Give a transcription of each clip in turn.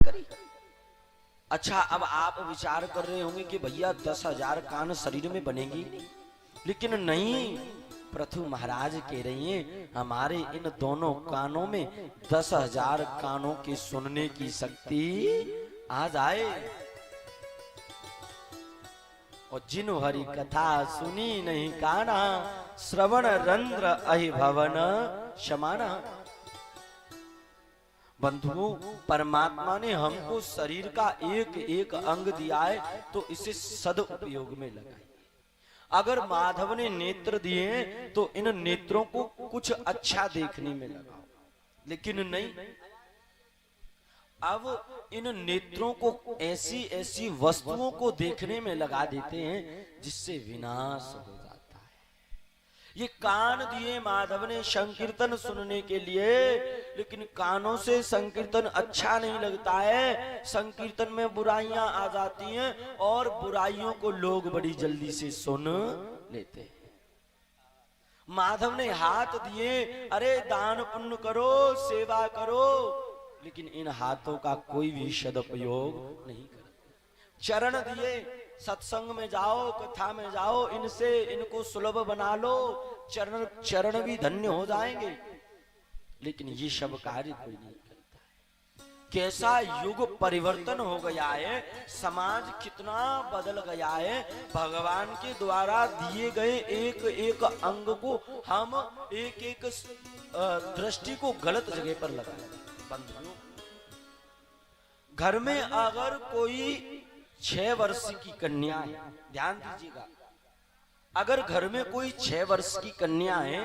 करी। अच्छा, अब आप विचार कर रहे होंगे कि भैया 10,000 कान शरीर में बनेगी, लेकिन नहीं, पृथु महाराज कह रही हैं हमारे इन दोनों कानों में 10,000 कानों के सुनने की शक्ति आ जाए। और जिन हरि कथा सुनी नहीं काना, श्रवण रंध्र अहि भवन समाना। बंधुओं, परमात्मा ने हमको शरीर का एक एक अंग दिया है, तो इसे सदुपयोग में लगाए। अगर माधव ने नेत्र दिए तो इन नेत्रों को कुछ अच्छा देखने में लगाओ, लेकिन नहीं, अब इन नेत्रों को ऐसी ऐसी वस्तुओं को देखने में लगा देते हैं जिससे विनाश हो जाता है। ये कान दिए माधव ने संकीर्तन सुनने के लिए, लेकिन कानों से संकीर्तन अच्छा नहीं लगता है। संकीर्तन में बुराइयां आ जाती हैं और बुराइयों को लोग बड़ी जल्दी से सुन लेते हैं। माधव ने हाथ दिए, अरे दान पुण्य करो, सेवा करो, लेकिन इन हाथों का कोई भी सदुपयोग नहीं करते। चरण दिए, सत्संग में जाओ, कथा में जाओ, इनसे इनको सुलभ बना लो, चरण भी धन्य हो जाएंगे, लेकिन ये सब कार्य कोई नहीं करता है। कैसा युग परिवर्तन हो गया है, समाज कितना बदल गया है। भगवान के द्वारा दिए गए एक एक अंग को हम एक एक दृष्टि को गलत जगह पर लगाए। बंधुओं, घर में अगर कोई 6 वर्ष की कन्या है, ध्यान दीजिएगा, अगर घर में कोई 6 वर्ष की कन्या है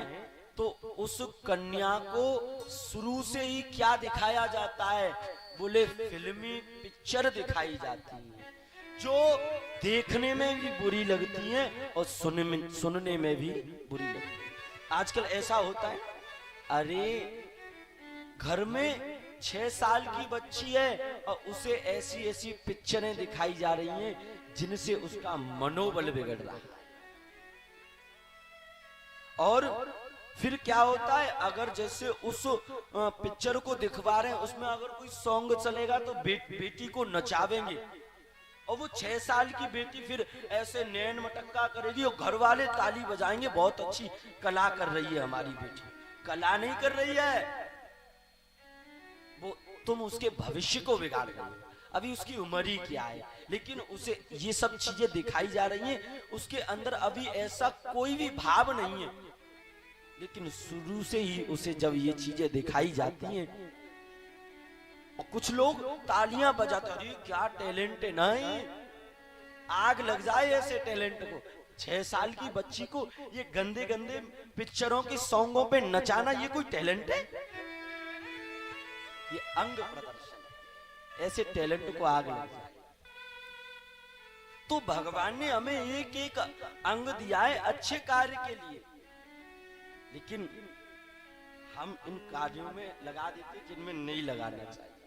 तो उस कन्या को शुरू से ही क्या दिखाया जाता है? बोले फिल्मी पिक्चर दिखाई जाती है, जो देखने में भी बुरी लगती है और सुनने में भी बुरी लगती है। आजकल ऐसा होता है, अरे घर में 6 साल की बच्ची है और उसे ऐसी ऐसी पिक्चरें दिखाई जा रही हैं जिनसे उसका मनोबल बिगड़ रहा है। और फिर क्या होता है, अगर जैसे उस पिक्चर को दिखवा रहे हैं, उसमें अगर कोई सॉन्ग चलेगा तो बेटी को नचावेंगे, और वो 6 साल की बेटी फिर ऐसे नैन मटक्का करेगी और घर वाले ताली बजाएंगे, बहुत अच्छी कला कर रही है हमारी बेटी। कला नहीं कर रही है वो, तुम उसके भविष्य को बिगाड़ रहे हो। अभी उसकी उम्र ही क्या है, लेकिन उसे ये सब चीजें दिखाई जा रही हैं, उसके अंदर अभी ऐसा कोई भी भाव नहीं है, लेकिन शुरू से ही उसे जब ये चीजें दिखाई जाती हैं, और कुछ लोग तालियां बजाते, अरे क्या टैलेंट है, नहीं, आग लग जाए ऐसे टैलेंट को। 6 साल की बच्ची को ये गंदे गंदे पिक्चरों के सॉन्गों पे नचाना, ये कोई टैलेंट है? ये अंग प्रदर्शन है, ऐसे टैलेंट को आग लग जाए। तो भगवान ने हमें एक एक अंग दिया है अच्छे कार्य के लिए, लेकिन हम इन कार्यों में लगा देते जिनमें नहीं लगाना चाहिए।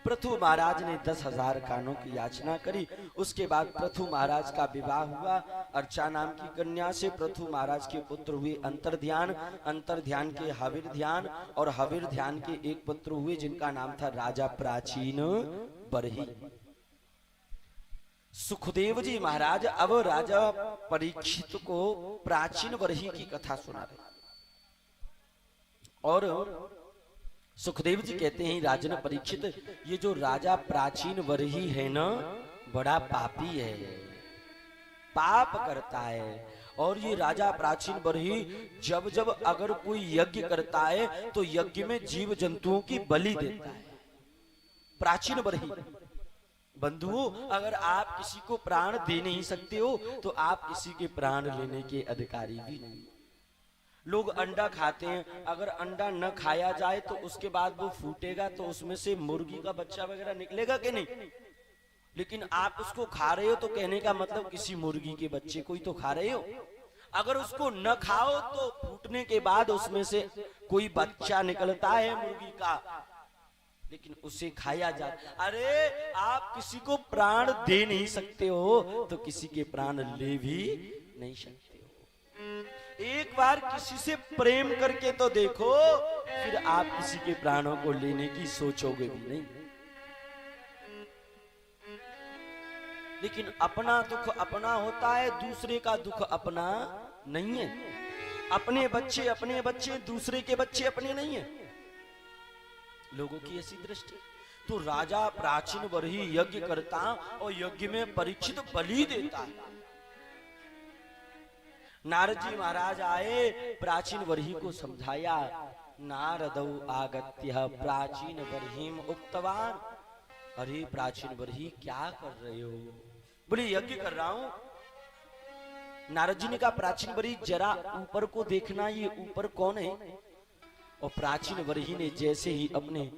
पृथु महाराज ने 10,000 कानों की याचना करी। उसके बाद पृथु महाराज का विवाह हुआ। अर्चा नाम की कन्या से पृथु महाराज के पुत्र हुए अंतर्ध्यान, अंतर्ध्यान के हविर ध्यान, और हविर ध्यान के एक पुत्र हुए जिनका नाम था राजा प्राचीन बरही। सुखदेव जी महाराज अब राजा परीक्षित को प्राचीन बरही की कथा सुना रहे, और सुखदेव जी कहते हैं, राजन परीक्षित, ये जो राजा प्राचीन बरही है ना, बड़ा पापी है, पाप करता है। और ये राजा प्राचीन बरही जब जब अगर कोई यज्ञ करता है तो यज्ञ में जीव जंतुओं की बलि देता है। प्राचीन बरही। बंधुओं, अगर आप किसी को प्राण दे नहीं सकते हो तो आप किसी के प्राण लेने के अधिकारी भी नहीं। लोग अंडा खाते हैं, अगर अंडा न खाया जाए तो उसके बाद वो फूटेगा तो उसमें से मुर्गी का बच्चा वगैरह निकलेगा कि नहीं, लेकिन आप उसको खा रहे हो तो कहने का मतलब किसी मुर्गी के बच्चे को ही तो खा रहे हो। अगर उसको न खाओ तो फूटने के बाद उसमें से कोई बच्चा निकलता है मुर्गी का, लेकिन उसे खाया जाए। अरे आप किसी को प्राण दे नहीं सकते हो तो किसी के प्राण ले भी नहीं सकते हो। एक बार किसी से प्रेम करके तो देखो, फिर आप किसी के प्राणों को लेने की सोचोगे भी नहीं। लेकिन अपना दुख अपना होता है, दूसरे का दुख अपना नहीं है। अपने बच्चे दूसरे के बच्चे अपने नहीं है, लोगों की ऐसी दृष्टि। तो राजा प्राचीन वरही यज्ञ करता और यज्ञ में परीक्षित बलि देता है। नारद जी महाराज आए, प्राचीन वरही को समझाया। नारदौ आगत्य प्राचीन वरहीम उक्तवान। अरे प्राचीन वरही क्या कर रहे हो? बोले यज्ञ कर रहा हूं। नारद जी ने कहा प्राचीन वरही जरा ऊपर को देखना, ये ऊपर कौन है? और प्राचीन वरही ने जैसे ही अपने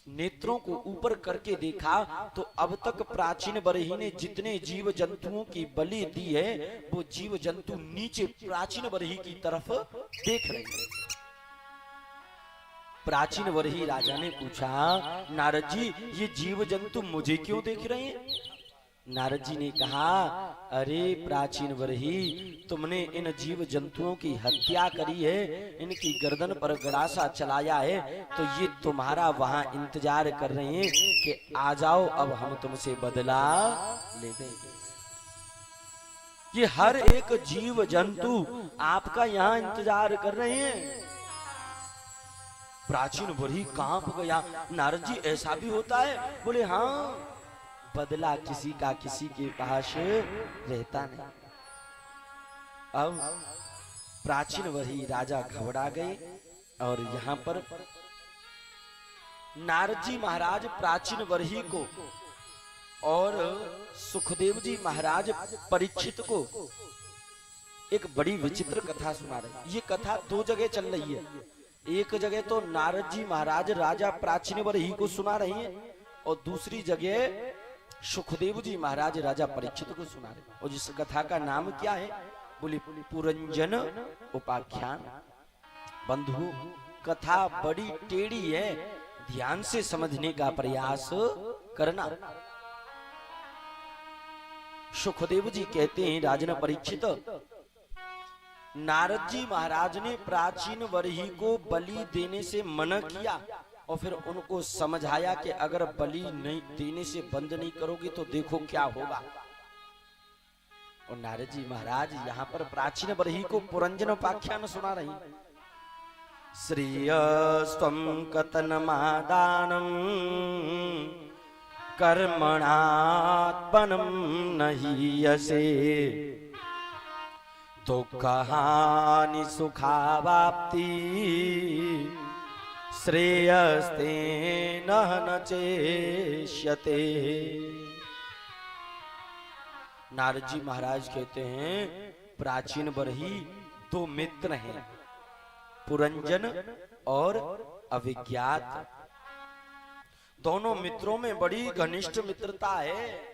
नेत्रों को ऊपर करके देखा तो अब तक प्राचीन वरही ने जितने जीव जंतुओं की बलि दी है वो जीव जंतु नीचे प्राचीन वरही की तरफ देख रहे हैं। प्राचीन वरही राजा ने पूछा, नारद जी ये जीव जंतु मुझे क्यों देख रहे हैं? नारद जी ने कहा, अरे प्राचीन वरही, तुमने इन जीव जंतुओं की हत्या करी है, इनकी गर्दन पर गड़ासा चलाया है, तो ये तुम्हारा वहां इंतजार कर रहे हैं कि आ जाओ, अब हम तुमसे बदला ले देंगे। ये हर एक जीव जंतु आपका यहाँ इंतजार कर रहे हैं। प्राचीन वरही कांप गया। नारद जी ऐसा भी होता है? बोले हाँ, बदला किसी का किसी के पास रहता नहीं। अब प्राचीन वरही राजा घबरा गए और यहाँ पर नारद जी महाराज प्राचीन वरही को और सुखदेव जी महाराज परीक्षित को एक बड़ी विचित्र कथा सुना रहे। ये कथा दो जगह चल रही है। एक जगह तो नारद जी महाराज राजा प्राचीन वरही को सुना रही हैं और दूसरी जगह सुखदेव जी महाराज राजा परीक्षित को सुना रहे। और जिस कथा का नाम क्या है? बोले पुरंजन उपाख्यान। बंधु, कथा बड़ी टेढ़ी है, ध्यान से समझने का प्रयास करना। सुखदेव जी कहते हैं, राजन परीक्षित, नारद जी महाराज ने प्राचीन वरही को बलि देने से मना किया और फिर उनको समझाया कि अगर बलि नहीं देने से बंद नहीं करोगे तो देखो क्या होगा। और नारद जी महाराज यहाँ पर प्राचीन वरही को पुरंजन उपाख्यान सुना रही। श्रेयस्त्वं कतनमादानं कर्मणात्मनं नहीयसे दुःखहानि सुखावाप्ति श्रेयस्तेन न चेष्यते। नारद जी महाराज कहते हैं, प्राचीन वरही दो मित्र हैं, पुरंजन और अविज्ञात। दोनों मित्रों में बड़ी घनिष्ठ मित्रता है,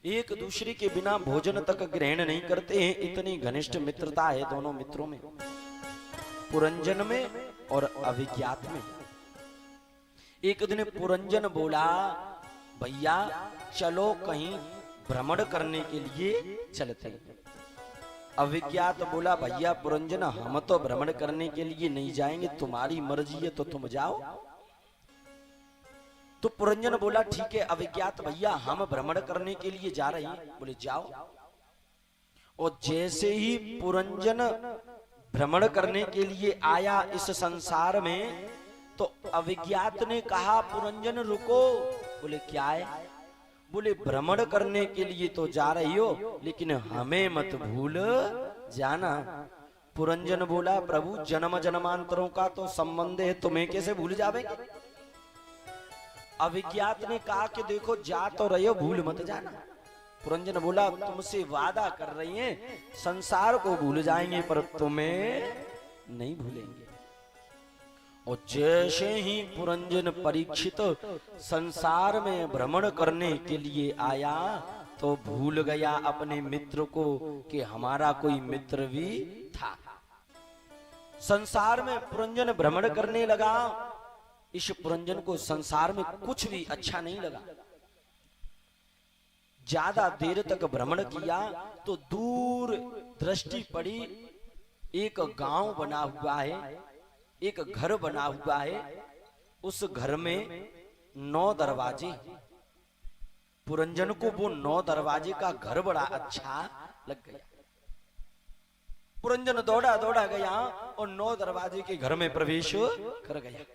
एक दूसरे के बिना भोजन तक ग्रहण नहीं करते हैं, इतनी घनिष्ठ मित्रता है दोनों मित्रों में, पुरंजन में और अविज्ञात में। एक दिन पुरंजन बोला, भैया चलो कहीं भ्रमण करने के लिए चलते। अविज्ञात बोला, भैया पुरंजन हम तो भ्रमण करने के लिए नहीं जाएंगे, तुम्हारी मर्जी है तो तुम जाओ। तो पुरंजन बोला, ठीक है अविज्ञात भैया, हम भ्रमण करने के लिए जा रहे हैं। बोले जाओ। और जैसे ही पुरंजन भ्रमण करने के लिए आया इस संसार में, तो अविज्ञात ने कहा, पुरंजन रुको। बोले क्या है? बोले भ्रमण करने के लिए तो जा रही हो, लेकिन हमें मत भूल जाना। पुरंजन बोला, प्रभु जन्म जन्मांतरों का तो संबंध है, तुम्हें कैसे भूल जावेंगे? अविज्ञात ने कहा कि देखो जा तो रहे हो, भूल मत जाना। पुरंजन बोला, तुमसे वादा कर रही हैं, संसार को भूल जाएंगे पर तुम्हें नहीं भूलेंगे। और जैसे ही पुरंजन परीक्षित संसार में भ्रमण करने के लिए आया तो भूल गया अपने मित्र को कि हमारा कोई मित्र भी था। संसार में पुरंजन भ्रमण करने लगा। इस पुरंजन को संसार में कुछ भी अच्छा नहीं लगा। ज्यादा देर तक भ्रमण किया तो दूर दृष्टि पड़ी, एक गांव बना हुआ है, एक घर बना हुआ है। उस घर में 9 दरवाजे। पुरंजन को वो 9 दरवाजे का घर बड़ा अच्छा लग गया। पुरंजन दौड़ा दौड़ा गया और 9 दरवाजे के घर में प्रवेश कर गया।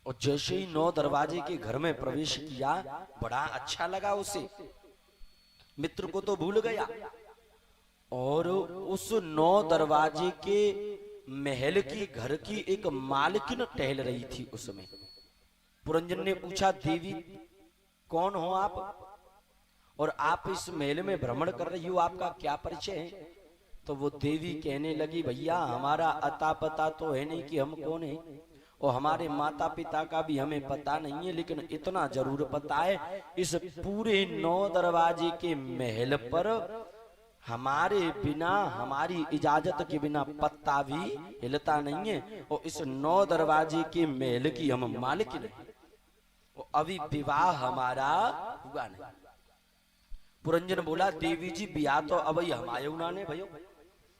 और जैसे ही 9 दरवाजे के घर में प्रवेश किया, बड़ा अच्छा लगा उसे। मित्र को तो भूल गया। और उस 9 दरवाजे के महल की घर की एक मालकिन टहल रही थी उसमें। पुरंजन ने पूछा, देवी कौन हो आप, और आप इस महल में भ्रमण कर रही हो, आपका क्या परिचय है? तो वो देवी कहने लगी, भैया हमारा अता पता तो है नहीं कि हम कौन है, और हमारे माता पिता का भी हमें पता नहीं है, लेकिन इतना जरूर पता है इस पूरे 9 दरवाजे के महल पर हमारे बिना, हमारी इजाजत के बिना पत्ता भी हिलता नहीं है, और इस 9 दरवाजे के महल की हम मालिक नहीं, और अभी विवाह हमारा हुआ नहीं। पुरंजन बोला, देवी जी ब्याह तो अभी हमारे उन्होंने भयो।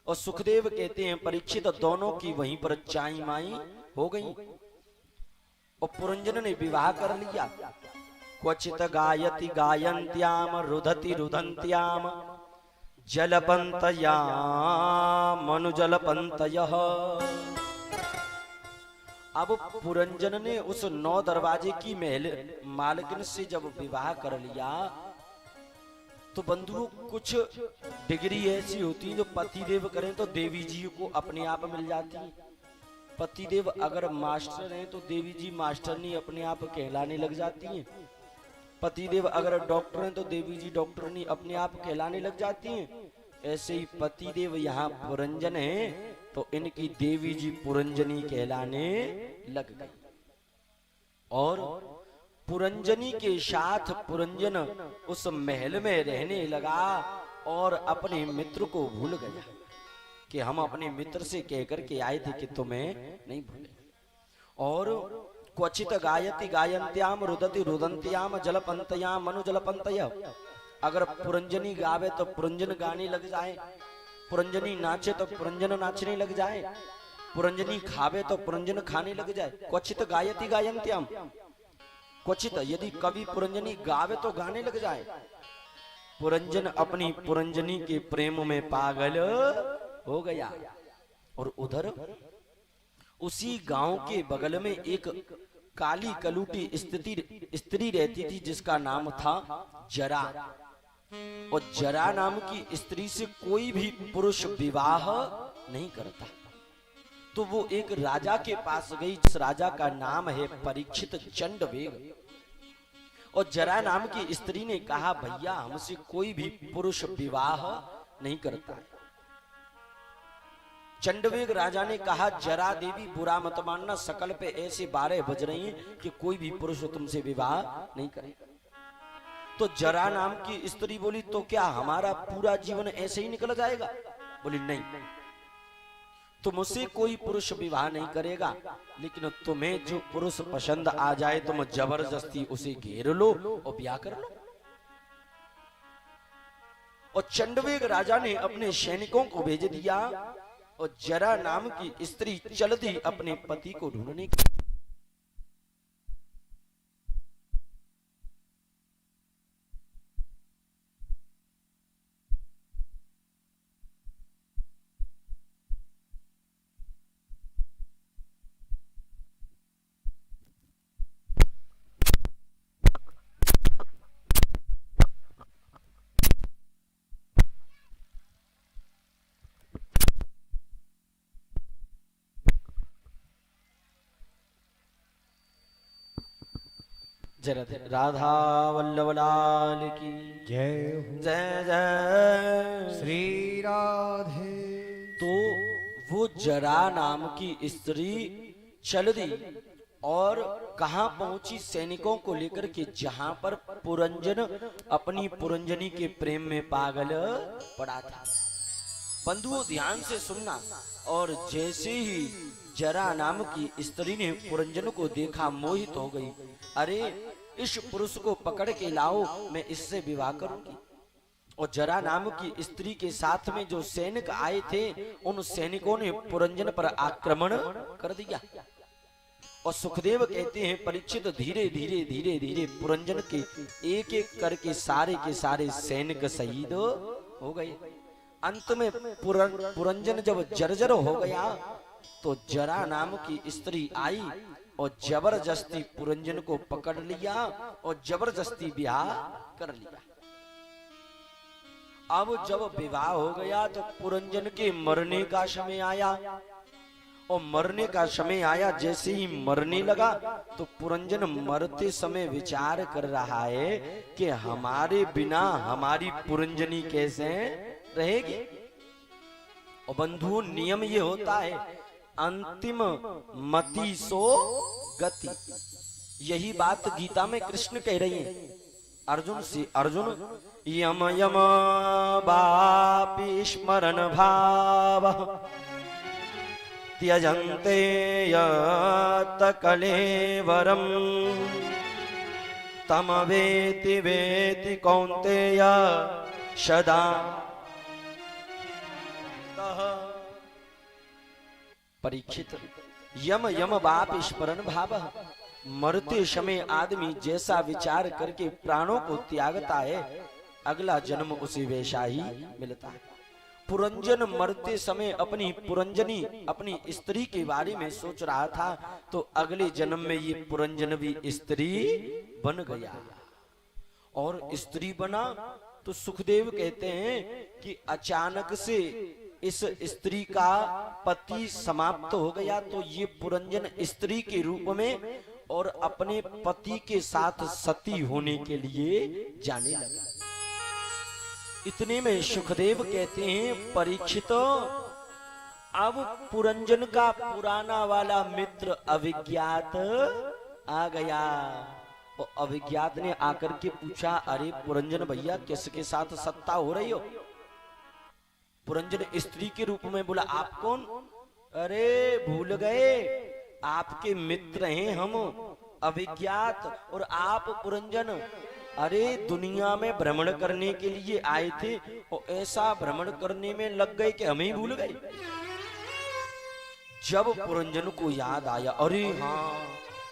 और सुखदेव कहते हैं, परीक्षित दोनों की वहीं पर चाई माई हो गई और पुरंजन ने विवाह कर लिया। क्वचित गायति गायन्त्याम रुदति रुदन्त्याम जलपंतयाम मनुजलपंतयः। अब पुरंजन ने उस 9 दरवाजे की महल मालकिन से जब विवाह कर लिया, तो बंधुओं कुछ डिग्री ऐसी होती है जो पतिदेव करें तो देवी जी को अपने आप मिल जाती है। पतिदेव अगर मास्टर हैं तो देवी जी मास्टरनी अपने आप कहलाने लग जाती हैं। पतिदेव अगर डॉक्टर हैं तो देवी जी डॉक्टरनी अपने आप कहलाने लग जाती हैं। ऐसे ही पतिदेव यहाँ पुरंजन हैं तो इनकी देवी जी पुरंजनी कहलाने लग गई। और पुरंजनी के साथ पुरंजन उस महल में रहने लगा और अपने मित्र को भूल गया कि हम अपने मित्र से कहकर के आए थे कि तुम्हें नहीं भूले। और क्वचित गायति गायन्त्याम रुदति रुदन्त्याम जलपंतयाम मनु जलपंतय। अगर पुरंजनी गावे तो पुरंजन गाने लग जाए, पुरंजनी नाचे तो पुरंजन नाचने लग जाए, पुरंजनी खावे तो पुरंजन खाने लग जाए। क्वचित गायति गायन्त्याम, क्वचित यदि कवि पुरंजनी गावे तो गाने लग जाए। पुरंजन अपनी पुरंजनी के प्रेम में पागल हो गया। और उधर उसी गांव के बगल में एक काली कलूटी स्त्री रहती थी जिसका नाम था जरा। और जरा नाम की स्त्री से कोई भी पुरुष विवाह नहीं करता। तो वो एक राजा के पास गई, जिस राजा का नाम है परीक्षित चंडवेग। और जरा नाम की स्त्री ने कहा, भैया हमसे कोई भी पुरुष विवाह नहीं करता है। चंडवेग राजा ने कहा, जरा देवी बुरा मत मानना, सकल पे ऐसे 12 बज रही हैं कि कोई भी पुरुष तुमसे विवाह नहीं करेगा। तो जरा नाम की स्त्री बोली, तो क्या हमारा पूरा जीवन ऐसे ही निकल जाएगा? बोली नहीं, तुमसे कोई पुरुष विवाह नहीं करेगा, लेकिन तुम्हें जो पुरुष पसंद आ जाए तुम जबरदस्ती उसे घेर लो और ब्याह कर लो। और चंडवेग राजा ने अपने सैनिकों को भेज दिया और जरा नाम की स्त्री चल दी अपने पति को ढूंढने की। राधा वल्लभ लाल की जय जय जय श्री राधे। तो वो जरा नाम की स्त्री चल दी और कहां पहुंची? सैनिकों को लेकर के, जहां पर पुरंजन अपनी पुरंजनी के प्रेम में पागल पड़ा था। बंधुओं ध्यान से सुनना। और जैसे ही जरा नाम की स्त्री ने पुरंजन को देखा, मोहित हो गई। अरे इस पुरुष को पकड़ के लाओ, मैं इससे विवाह करूंगी। और जरा नाम की स्त्री के साथ में जो सैनिक आए थे, उन सैनिकों ने पुरंजन पर आक्रमण कर दिया और सुखदेव कहते हैं परीक्षित धीरे धीरे धीरे धीरे पुरंजन के एक एक करके सारे के सारे सैनिक शहीद हो गए। अंत में पुरंजन जब जर्जर हो गया तो जरा नाम की स्त्री आई और जबरदस्ती पुरंजन को पकड़ लिया और जबरदस्ती ब्याह कर लिया। अब जब विवाह हो गया तो पुरंजन के मरने का समय आया और मरने का समय आया, जैसे ही मरने लगा तो पुरंजन मरते समय विचार कर रहा है कि हमारे बिना हमारी पुरंजनी कैसे रहेगी। और बंधुओं नियम ये होता है अंतिम मति सो गति। यही बात गीता में कृष्ण कह रही है अर्जुन से, अर्जुन यम यम बापि स्मरण भाव त्यजन्ते यत कलेवरम तम वेति वेति कौन्तेय सदा। परीक्षित यम यम बाप स्मरण भाव, मरते समय आदमी जैसा विचार करके प्राणों को त्यागता है अगला जन्म उसे वैसा ही मिलता है। पुरंजन मरते समय अपनी पुरंजनी अपनी स्त्री के बारे में सोच रहा था तो अगले जन्म में ये पुरंजन भी स्त्री बन गया और स्त्री बना तो सुखदेव कहते हैं कि अचानक से इस स्त्री का पति समाप्त हो गया तो ये पुरंजन स्त्री के रूप में और अपने पति के साथ सती होने के लिए जाने लगा। इतने में सुखदेव कहते हैं परीक्षित अब पुरंजन का पुराना वाला मित्र अभिज्ञात आ गया। और अभिज्ञात ने आकर के पूछा अरे पुरंजन भैया किसके साथ सत्ता हो रही हो। पुरंजन स्त्री के रूप में बोला आप कौन। अरे भूल गए आपके मित्र हैं हम अभिज्ञात और आप पुरंजन। अरे दुनिया में भ्रमण करने के लिए आए थे और ऐसा भ्रमण करने में लग गए कि हमें भूल गए। जब पुरंजन को याद आया अरे हाँ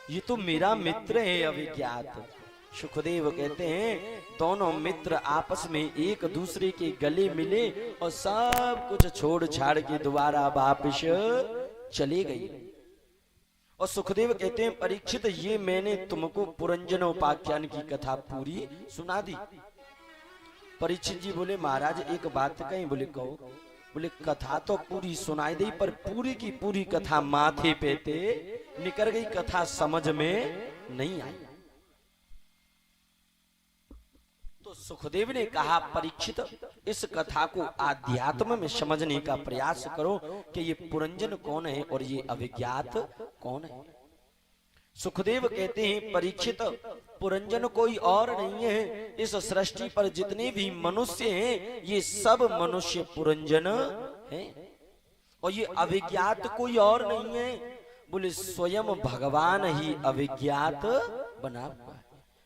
ये तो मेरा मित्र है अभिज्ञात। सुखदेव कहते हैं दोनों मित्र आपस में एक दूसरे के गले मिले और सब कुछ छोड़ छाड़ के दोबारा वापिस चले गए। और सुखदेव कहते हैं परीक्षित ये मैंने तुमको पुरंजन उपाख्यान की कथा पूरी सुना दी। परीक्षित जी बोले महाराज एक बात कहीं। बोले कहो। बोले कथा तो पूरी सुनाई दी पर पूरी की पूरी कथा माथे पे थे निकल गई, कथा समझ में नहीं आई। तो सुखदेव ने कहा परीक्षित इस कथा को आध्यात्म में समझने का प्रयास करो कि ये पुरंजन कौन है और ये अभिज्ञात कौन है। सुखदेव कहते हैं परीक्षित पुरंजन कोई और नहीं है, इस सृष्टि पर जितने भी मनुष्य हैं ये सब मनुष्य पुरंजन हैं। और ये अभिज्ञात कोई और नहीं है। बोले स्वयं भगवान ही अभिज्ञात बना हुआ है।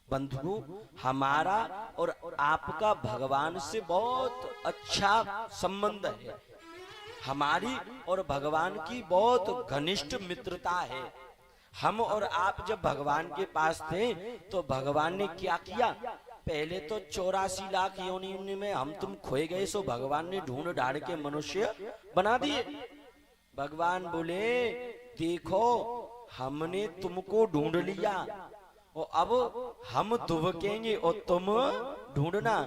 बंधुओं हमारा और आपका भगवान से बहुत अच्छा संबंध है। हमारी और भगवान की बहुत घनिष्ठ मित्रता है। हम और आप जब भगवान के पास थे तो भगवान ने क्या किया, पहले तो 84 लाख योनि में हम तुम खोए गए सो भगवान ने ढूंढ ढाड़ के मनुष्य बना दिए। भगवान बोले देखो हमने तुमको ढूंढ लिया और अब हम दुबकेंगे और तुम ढूंढना।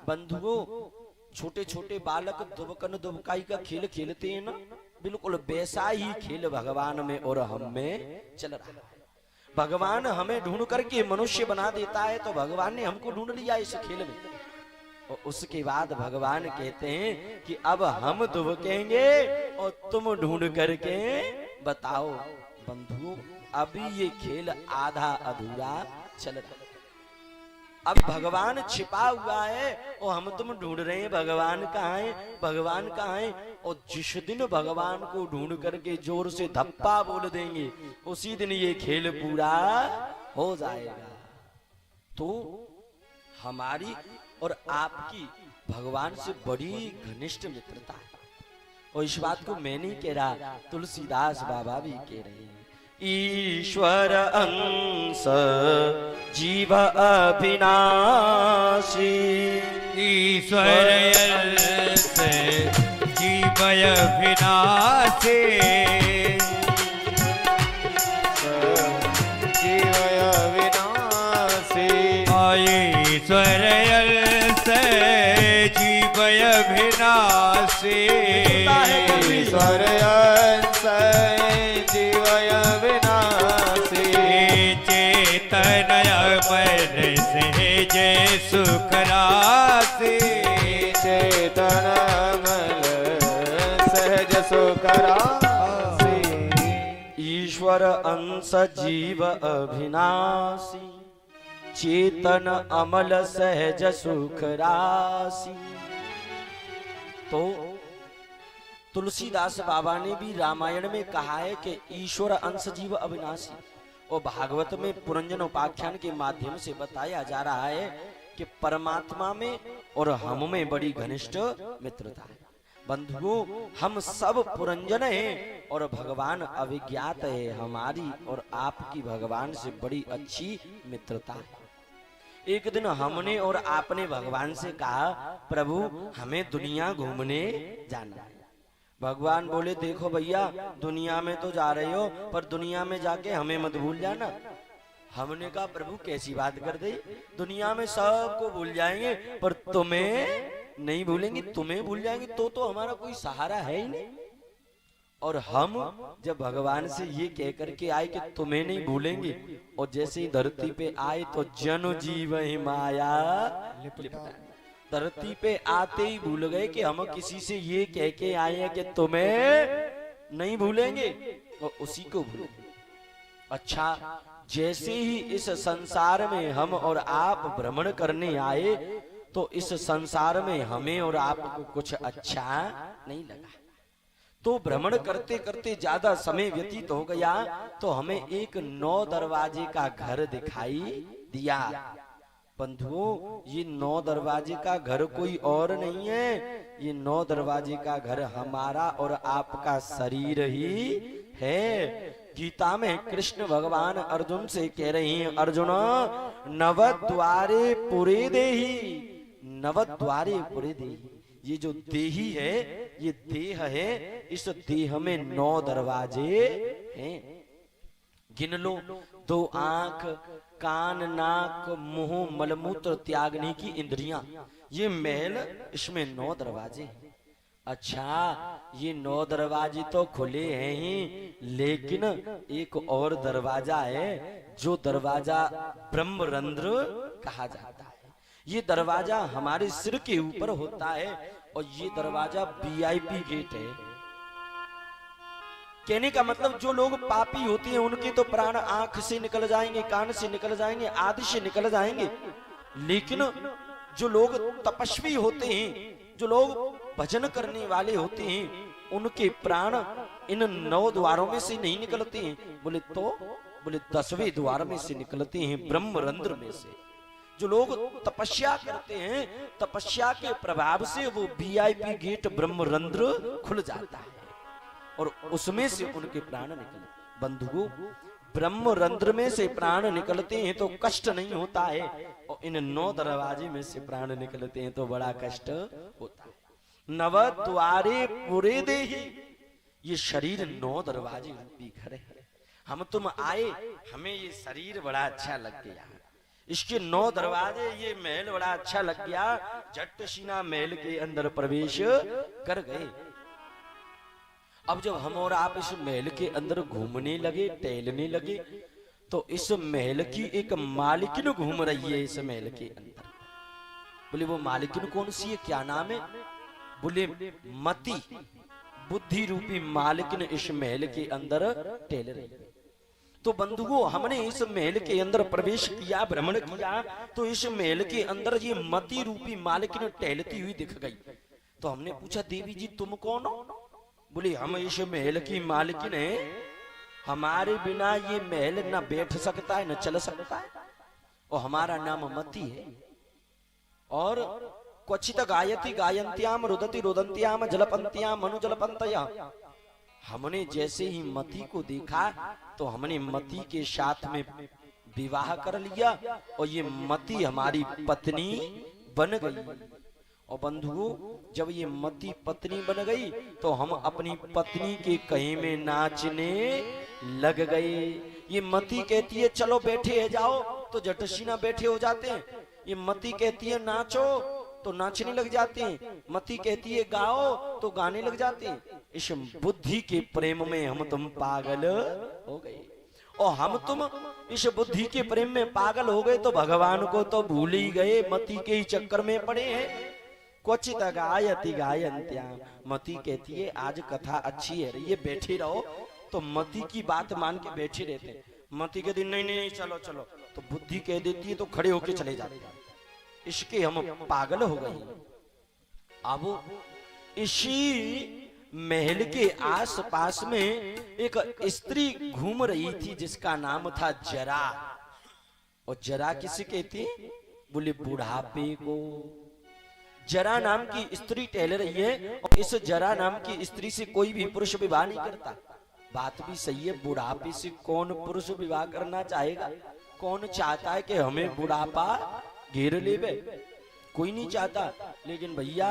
बंधुओं छोटे छोटे बालक दुबकन दुबकाई का खेल खेलते हैं ना, बिल्कुल वैसा ही खेल भगवान में और हम में चल रहा है। भगवान हमें ढूंढ करके मनुष्य बना देता है तो भगवान ने हमको ढूंढ लिया इस खेल में। और उसके बाद भगवान कहते हैं कि अब हम दुबकेंगे और तुम ढूंढ करके बताओ। बंधुओं अभी ये खेल आधा अधूरा चल रहा है। अब भगवान छिपा हुआ है और हम तुम ढूंढ रहे हैं भगवान कहाँ है, भगवान कहाँ है। और जिस दिन भगवान को ढूंढ करके जोर से धप्पा बोल देंगे उसी दिन ये खेल पूरा हो जाएगा। तो हमारी और आपकी भगवान से बड़ी घनिष्ठ मित्रता है। और इस बात को मैं नहीं कह रहा, तुलसीदास बाबा भी कह रहे हैं। ईश्वर अंश जीव अविनाशी। ईश्वर अंश जीव अविनाशी। जीव अविनाशी। ईश्वर अंश जीव अविनाशी। ईश्वर अंश जीव अविनाशी। चेतन अमर सहज सुख राशि। चेतन अमल सहज सुख राशि। ईश्वर अंश जीव अविनाशी। चेतन अमल सहज सुख राशि। तो तुलसीदास बाबा ने भी रामायण में कहा है कि ईश्वर अंश जीव अविनाशी, और भागवत में पुरंजन उपाख्यान के माध्यम से बताया जा रहा है कि परमात्मा में और हम में बड़ी घनिष्ठ मित्रता है। बंधुओं, हम सब पुरंजन हैं और भगवान अविज्ञात है। हमारी और आपकी भगवान से बड़ी अच्छी मित्रता है। एक दिन हमने और आपने भगवान से कहा, प्रभु हमें दुनिया घूमने जाना है। भगवान बोले, देखो भैया, दुनिया में तो जा रहे हो, पर दुनिया में जाके हमें मत भूल जाना। हमने कहा, प्रभु कैसी बात कर दी, दुनिया में सबको भूल जाएंगे पर तुम्हें नहीं भूलेंगे। तुम्हें भूल जाएंगे तो हमारा कोई सहारा है ही नहीं। और हम जब भगवान से ये कह करके आए कि तुम्हें नहीं भूलेंगे, और जैसे ही धरती पे आए तो जन जीव ही माया लिपटा। धरती पे आते ही भूल गए कि हम किसी से ये कह के आए हैं कि तुम्हें नहीं भूलेंगे, और उसी को भूलेंगे। अच्छा, जैसे ही इस संसार में हम और आप भ्रमण करने आए तो इस संसार में हमें और आपको कुछ अच्छा नहीं लगा। तो भ्रमण करते करते ज्यादा समय व्यतीत हो गया तो हमें एक 9 दरवाजे का घर दिखाई दिया। बंधुओं, ये 9 दरवाजे का घर कोई और नहीं है, ये 9 दरवाजे का घर हमारा और आपका शरीर ही है। गीता में कृष्ण भगवान अर्जुन से कह रहे हैं, अर्जुन नवद्वारे पुरे देहि, नवद्वारे पुरे देहि। ये जो देही है, ये देह है, इस देह में 9 दरवाजे हैं। गिन लो, 2 आंख, कान, नाक, मुंह, मलमूत्र त्यागने की इंद्रियां, ये महल, इसमें 9 दरवाजे हैं। अच्छा, ये 9 दरवाजे तो खुले हैं ही, लेकिन एक और दरवाजा है जो दरवाजा ब्रह्मरंध्र कहा जाता है। ये दरवाजा हमारे सिर के ऊपर होता है और ये दरवाजा वीआईपी गेट है। कहने का मतलब जो लोग पापी होते हैं उनके तो प्राण आंख से निकल जाएंगे, कान से निकल जाएंगे, आदि से निकल जाएंगे, लेकिन जो लोग तपस्वी होते हैं, जो लोग भजन करने वाले होते हैं, उनके प्राण इन 9 द्वारों में से नहीं निकलते हैं। बोले तो, बोले 10वें द्वार में से निकलते हैं, ब्रह्मरंध्र में से। जो लोग तपस्या करते हैं, तपस्या के प्रभाव से वो वीआईपी गेट ब्रह्मरंध्र खुल जाता है और उसमें से उनके प्राण निकलते। बंधुओं, ब्रह्मरंध्र में से प्राण निकलते हैं तो कष्ट नहीं होता है, और इन 9 दरवाजे में से प्राण निकलते हैं तो बड़ा कष्ट होता है। नवद्वारे पुरे देहि, ये शरीर 9 दरवाजे रूपी घर है। हम तुम आए, हमें ये शरीर बड़ा अच्छा लग गया, इसके 9 दरवाजे, ये महल बड़ा अच्छा लग गया, झट सीना महल के अंदर प्रवेश कर गए। अब जब हम और आप इस महल के अंदर घूमने लगे, टहलने लगे, तो इस महल की एक मालिकिन घूम रही है इस महल के अंदर। बोले वो मालिकिन कौन सी है, क्या नाम है? बोले मति, बुद्धि रूपी मालिकिन इस महल के अंदर टहल रही है। तो बंधुओं, हमने इस महल के अंदर प्रवेश किया, भ्रमण किया, तो इस महल के अंदर ये मति रूपी मालिकिन टहलती हुई दिख गई। तो हमने पूछा, देवी जी तुम कौन हो? बोले हम इस महल की मालिकिन है, हमारे बिना ये महल न बैठ सकता है न चल सकता है, और हमारा नाम मति है। और क्वचित गायति गायंत्याम रुदति रुदंत्याम जलपंत्याम मनुजलपंतया, हमने जैसे ही मती को देखा तो हमने मती के साथ में विवाह कर लिया और ये मती हमारी पत्नी बन गई। और बंधुओं, जब ये मती पत्नी बन गई तो हम अपनी पत्नी के कहीं में नाचने लग गए। ये मती कहती है चलो बैठे है जाओ, तो जटशीना बैठे हो जाते हैं। ये मती कहती है नाचो, तो नाचने लग जाते हैं। मती कहती है गाओ, तो गाने लग जाते हैं। इस बुद्धि के प्रेम में हम तुम पागल हो गए, और हम तुम इस बुद्धि के प्रेम में पागल हो गए तो भगवान को तो भूल ही गए, मती के ही चक्कर में पड़े हैं। क्वचित गायति गायन्त्या, मती कहती है आज कथा अच्छी है, ये बैठे रहो, तो मती की बात मान के बैठे रहते हैं। मती कहती नहीं नहीं चलो चलो, तो बुद्धि कह देती है तो खड़े होके चले जाते हैं। इसके हम पागल हो गए। अब इसी महल के आसपास में एक स्त्री घूम रही थी जिसका नाम था जरा। और जरा किसे कहती? बोले बुढ़ापे को। जरा नाम की स्त्री टहल रही है, और इस जरा नाम की स्त्री से कोई भी पुरुष विवाह नहीं करता। बात भी सही है, बुढ़ापे से कौन पुरुष विवाह करना चाहेगा? कौन चाहता है कि हमें बुढ़ापा घेर लेवे? कोई नहीं चाहता। लेकिन भैया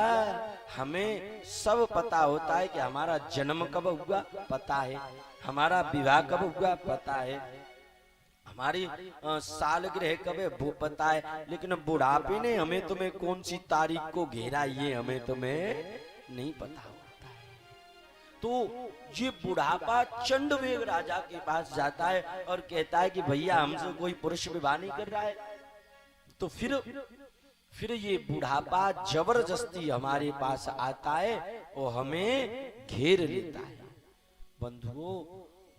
हमें सब पता होता है कि हमारा जन्म कब हुआ पता है, हमारा विवाह कब हुआ पता है, हमारी सालगिरह कब है वो पता है। लेकिन बुढ़ापे ने हमें तुम्हें कौन सी तारीख को घेरा ये हमें तुम्हें नहीं पता होता है। तो ये बुढ़ापा चंडवेग राजा के पास जाता है और कहता है कि भैया हमसे कोई पुरुष विवाह नहीं कर रहा है। तो फिर ये बुढ़ापा जबरदस्ती हमारे पास आता है और हमें घेर लेता है। बंधुओं,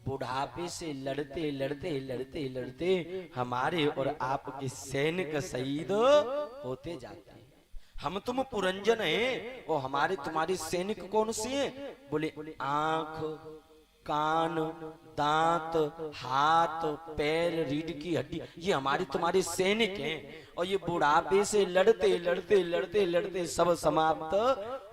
बुढ़ापे से लड़ते लड़ते लड़ते लड़ते हमारे और आपके सैनिक शहीद होते जाते हैं। हम तुम पुरंजन हैं और हमारे तुम्हारे सैनिक कौन से हैं? बोले आंख, कान, दांत, हाथ, पैर, रीढ़ की हड्डी, ये हमारे तुम्हारे सैनिक हैं। और ये बुढ़ापे से लड़ते लड़ते लड़ते लड़ते सब समाप्त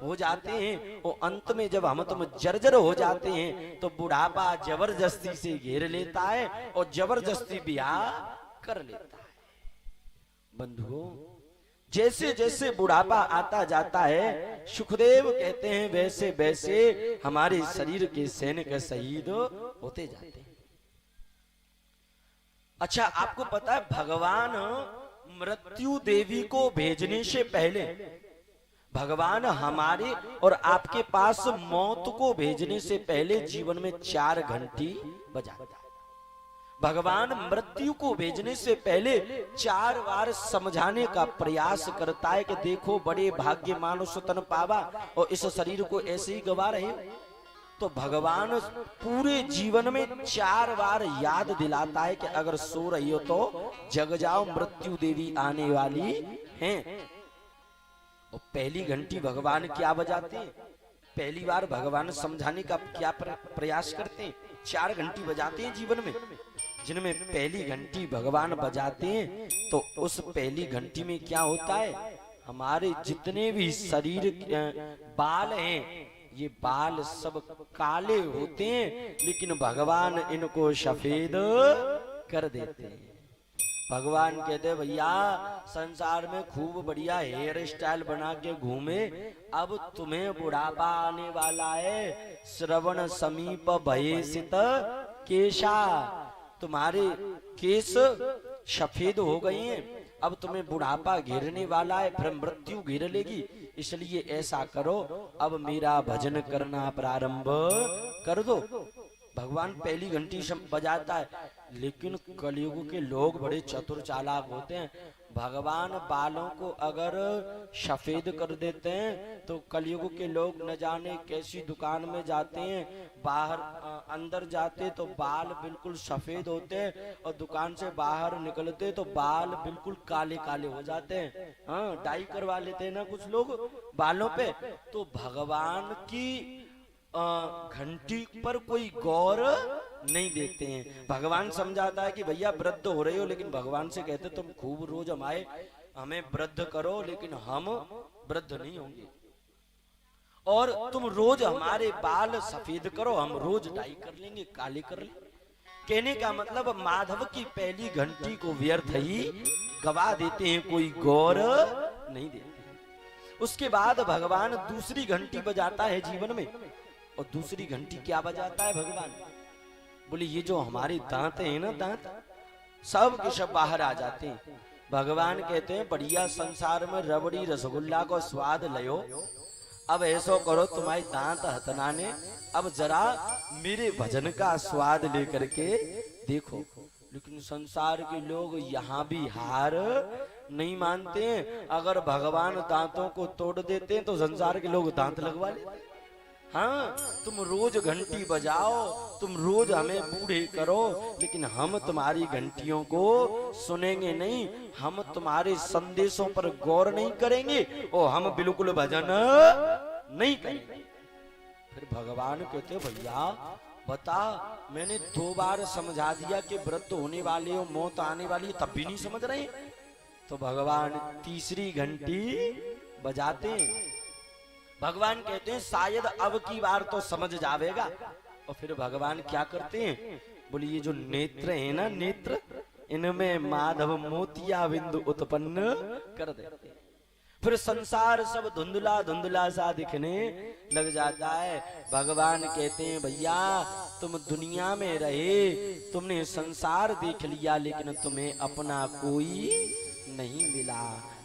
हो जाते हैं। और अंत में जब हम तुम जर्जर हो जाते हैं तो बुढ़ापा जबरदस्ती से घेर लेता है और जबरदस्ती ब्याह कर लेता है। बंधुओं, जैसे जैसे बुढ़ापा आता जाता है, सुखदेव कहते हैं वैसे वैसे हमारे शरीर के सैनिक शहीद होते जाते हैं। अच्छा, आपको पता है भगवान मृत्यु देवी को भेजने से पहले भगवान हमारे और आपके पास मौत को भेजने से पहले जीवन में 4 घंटी बजाता है। भगवान मृत्यु को भेजने से पहले 4 बार समझाने का प्रयास करता है कि देखो बड़े भाग्यमान सुतन पावा और इस शरीर को ऐसे ही गवा रहे। तो भगवान पूरे जीवन में 4 बार याद दिलाता है कि अगर सो रही हो तो जग जाओ, मृत्यु देवी आने वाली हैं। और पहली घंटी भगवान क्या बजाते हैं? पहली बार भगवान समझाने का क्या प्रयास करते हैं? 4 घंटी बजाते हैं जीवन में, जिनमें पहली घंटी भगवान बजाते हैं। तो उस पहली घंटी में क्या होता है? हमारे जितने भी शरीर बाल हैं, ये बाल सब काले होते हैं, लेकिन भगवान इनको सफेद कर देते हैं। भगवान कहते हैं भैया संसार में खूब बढ़िया हेयर स्टाइल बना के घूमे, अब तुम्हें बुढ़ापा आने वाला है। श्रवण समीप भयसित केशा, तुम्हारे केस सफेद हो गए हैं, अब तुम्हें बुढ़ापा घेरने वाला है, फिर मृत्यु घेर लेगी। इसलिए ऐसा करो, अब मेरा भजन करना प्रारंभ कर दो। भगवान पहली घंटी बजाता है, लेकिन कलयुग के लोग बड़े चतुर चालाक होते हैं। भगवान बालों को अगर सफेद कर देते हैं तो कलयुग के लोग न जाने कैसी दुकान में जाते हैं, बाहर अंदर जाते तो बाल बिल्कुल सफेद होते हैं और दुकान से बाहर निकलते तो बाल बिल्कुल काले काले हो जाते हैं। हाँ, डाई करवा लेते हैं ना कुछ लोग बालों पे। तो भगवान की घंटी पर कोई गौर नहीं देते हैं। भगवान समझाता है कि भैया वृद्ध हो रहे हो, लेकिन भगवान से कहते तुम खूब रोज हमें वृद्ध करो, लेकिन हम वृद्ध नहीं होंगे। और तुम रोज हमारे बाल सफेद करो, हम रोज डाई कर लेंगे, काले कर लेंगे। कहने का मतलब माधव की पहली घंटी को व्यर्थ ही गवा देते हैं, कोई गौर नहीं देते। उसके बाद भगवान दूसरी घंटी बजाता है जीवन में। और दूसरी घंटी क्या बजाता है भगवान? बोले ये जो हमारे दांत हैं ना, दांत सब के सब बाहर आ जाते हैं। भगवान कहते हैं बढ़िया संसार में रबड़ी रसगुल्ला को स्वाद लयो, अब ऐसो करो तुम्हारे दांत हथनाने, अब जरा मेरे भजन का स्वाद लेकर के देखो। लेकिन संसार के लोग यहाँ भी हार नहीं मानते हैं। अगर भगवान दांतों को तोड़ देते हैं तो संसार के लोग दांत लगवा लेते हैं। हाँ, तुम रोज घंटी बजाओ, तुम रोज हमें बूढ़े करो, लेकिन हम तुम्हारी घंटियों को सुनेंगे नहीं, हम तुम्हारे संदेशों पर गौर नहीं करेंगे और हम बिल्कुल भजन नहीं करेंगे। फिर भगवान कहते भैया बता, मैंने 2 बार समझा दिया कि व्रत होने वाले हो, मौत आने वाली है, तब भी नहीं समझ रहे। तो भगवान तीसरी घंटी बजाते हैं। भगवान कहते हैं शायद अब की बार तो समझ जावेगा। और फिर भगवान क्या करते हैं? बोले ये जो नेत्र है ना, नेत्र, इनमें माधव मोतिया बिंदु उत्पन्न कर देते हैं। फिर संसार सब धुंधला धुंधला सा दिखने लग जाता है। भगवान कहते हैं भैया तुम दुनिया में रहे, तुमने संसार देख लिया, लेकिन तुम्हें अपना कोई नहीं मिला।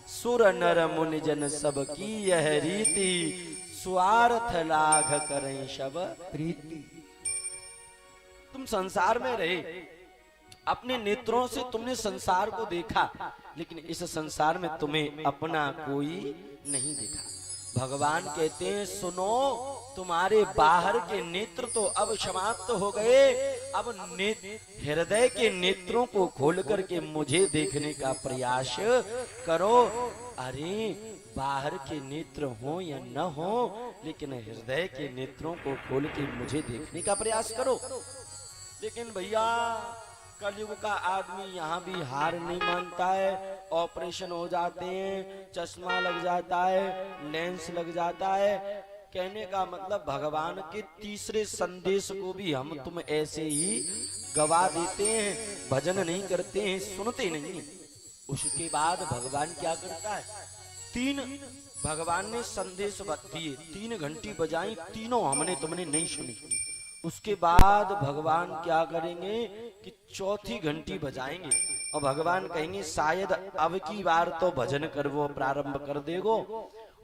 सुर नर मुनि जन सब की यह रीति, स्वार्थ लाघ करें सब प्रीति। तुम संसार में रहे, अपने नेत्रों से तुमने संसार को देखा, लेकिन इस संसार में तुम्हें अपना कोई नहीं दिखा। भगवान कहते हैं सुनो, तुम्हारे बाहर के नेत्र तो अब समाप्त हो गए, अब हृदय के नेत्रों को खोल करके मुझे देखने का प्रयास करो। अरे बाहर के नेत्र हो या न हो, लेकिन हृदय के नेत्रों को खोल के मुझे देखने का प्रयास करो। लेकिन भैया कलयुग का आदमी यहाँ भी हार नहीं मानता है। ऑपरेशन हो जाते हैं, चश्मा लग जाता है, लेंस लग जाता है। कहने का मतलब भगवान के तीसरे संदेश को भी हम तुम ऐसे ही गवा देते हैं, भजन नहीं करते हैं, सुनते नहीं। उसके बाद भगवान क्या करता है? 3 भगवान ने संदेश दिए, 3 घंटी बजाई, तीनों हमने तुमने नहीं सुनी। उसके बाद भगवान क्या करेंगे कि 4थी घंटी बजाएंगे और भगवान कहेंगे शायद अब की बार तो भजन कर वो प्रारंभ कर देगो,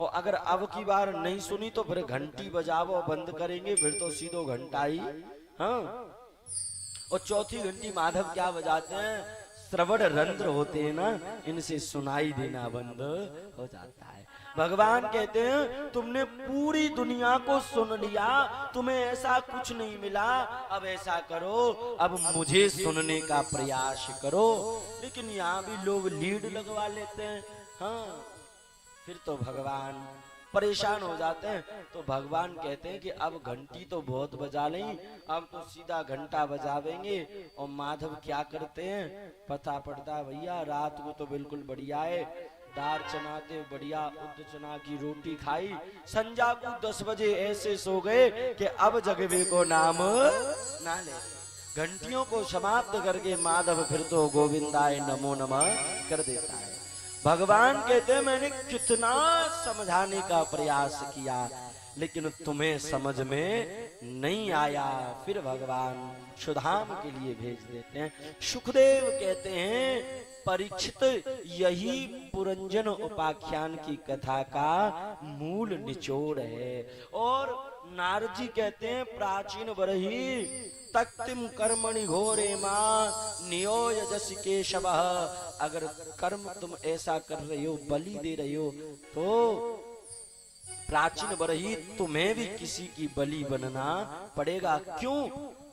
और अगर अब की बार नहीं सुनी तो फिर घंटी बजावो बंद करेंगे, फिर तो सीधो घंटा ही। हाँ, और 4थी घंटी माधव क्या बजाते हैं? श्रवण रंध्र होते हैं ना, इनसे सुनाई देना बंद हो जाता है। भगवान कहते हैं तुमने पूरी दुनिया को सुन लिया, तुम्हें ऐसा कुछ नहीं मिला, अब ऐसा करो, अब मुझे सुनने का प्रयास करो। लेकिन यहाँ भी लोग लीड लगवा लेते हैं। हाँ, फिर तो भगवान परेशान हो जाते हैं। तो भगवान कहते हैं कि अब घंटी तो बहुत बजा लें, अब तो सीधा घंटा बजावेंगे। और माधव क्या करते हैं पता पड़ता है भैया, रात को तो बिल्कुल बढ़िया है, दाल चना दे बढ़िया, उद्द चना की रोटी खाई, संजा को 10 बजे ऐसे सो गए कि अब जगवे को नाम ना ले। घंटियों को समाप्त करके माधव फिर तो गोविंदाय नमो नमः कर देता है। भगवान कहते हैं मैंने कितना समझाने का प्रयास किया, लेकिन तुम्हें समझ में नहीं आया। फिर भगवान सुधाम के लिए भेज देते हैं। सुखदेव कहते हैं परीक्षित यही पुरंजन उपाख्यान की कथा का मूल निचोड़ है। और नारद जी कहते हैं प्राचीन बरही तक्तिम कर्मणि घोरे मां नियोय जस केशव। अगर कर्म तुम ऐसा कर रहे हो, बलि दे रहे हो, तो प्राचीन बरही तुम्हें भी किसी की बलि बनना पड़ेगा। क्यों?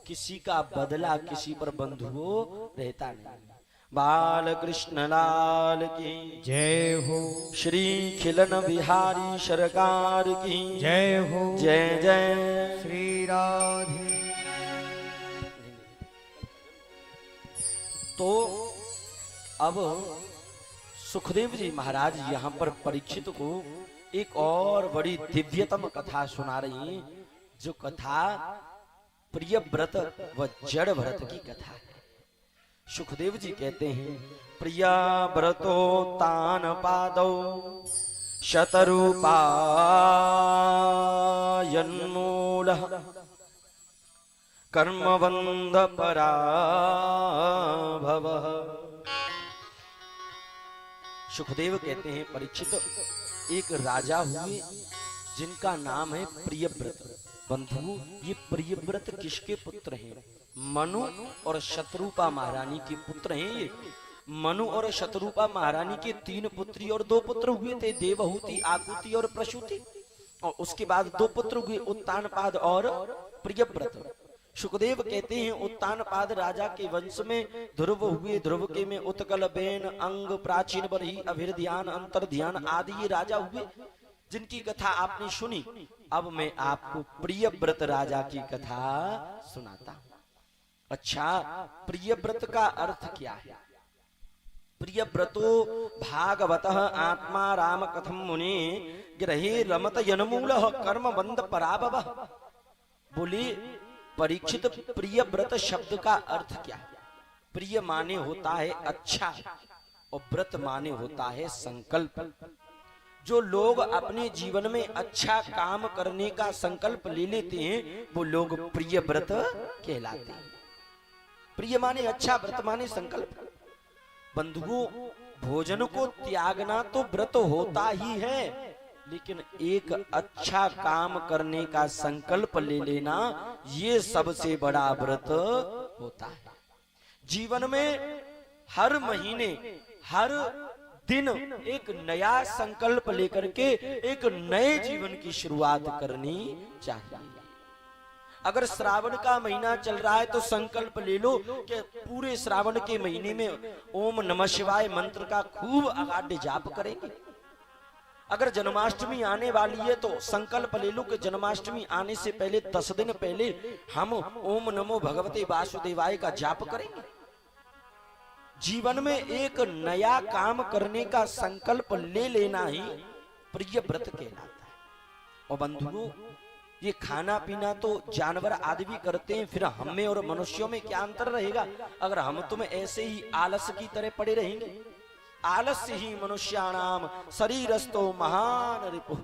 किसी का बदला किसी पर बंधुओं रहता नहीं। बाल कृष्ण लाल की जय हो, श्री खिलन बिहारी सरकार की जय हो, जय जय श्री राधे। तो अब सुखदेव जी महाराज यहाँ पर परीक्षित को एक और बड़ी दिव्यतम कथा सुना रही हैं, जो कथा प्रिय व्रत व जड़ व्रत की कथा है। सुखदेव जी कहते हैं, प्रिय व्रतो तान पादौ शतरूपायन्मूलः कर्मबंध पराभवः। सुखदेव कहते हैं, परीक्षित एक राजा हुए जिनका नाम है प्रियव्रत। बंधु, ये प्रियव्रत किसके पुत्र हैं? मनु और शत्रुपा महारानी के पुत्र हैं। ये मनु और शत्रुपा महारानी के 3 पुत्री और 2 पुत्र हुए थे, देवहूति, आकुति और प्रसूति। और उसके बाद 2 पुत्र हुए, उत्तानपाद और प्रियव्रत। सुखदेव कहते हैं, उत्तानपाद राजा के वंश में ध्रुव हुए। ध्रुव के में उत्कल, बेन, अंग, प्राचीन बरही, अभिर्ध्यान, अंतर्ध्यान आदि ये राजा हुए, जिनकी कथा आपने सुनी। अब मैं आपको प्रियव्रत राजा की कथा सुनाता हूं। अच्छा, प्रियव्रत का अर्थ क्या है? प्रियव्रतो भागवतः आत्मा राम कथम मुने ग्रहे रमत यनमूलः कर्म बंध पराभवः। बोले परीक्षित, प्रियव्रत शब्द का अर्थ क्या है? प्रिय माने होता है अच्छा, और व्रत माने होता है संकल्प। जो लोग अपने जीवन में अच्छा काम करने का संकल्प ले लेते हैं, वो लोग प्रियव्रत कहलाते हैं। प्रिय माने अच्छा, व्रत माने संकल्प। बंधुओं, भोजन को त्यागना तो व्रत होता ही है, लेकिन एक अच्छा काम करने का संकल्प ले लेना, ये सबसे बड़ा व्रत होता है। जीवन में हर महीने, हर दिन एक नया संकल्प लेकर के एक नए जीवन की शुरुआत करनी चाहिए। अगर श्रावण का महीना चल रहा है तो संकल्प ले लो कि पूरे श्रावण के महीने में ओम नमः शिवाय मंत्र का खूब अगाध जाप करेंगे। अगर जन्माष्टमी आने वाली है तो संकल्प ले लो कि जन्माष्टमी आने से पहले 10 दिन पहले हम ओम नमो भगवते वासुदेवाय का जाप करेंगे। जीवन में एक नया काम करने का संकल्प ले लेना ही प्रिय व्रत कहलाता है। और बंधुओं, ये खाना पीना तो जानवर आदि भी करते हैं, फिर हम में और मनुष्यों में क्या अंतर रहेगा? अगर हम तुम ऐसे ही आलस की तरह पड़े रहेंगे, आलस्य ही मनुष्याणाम शरीरस्थो महान रिपुः।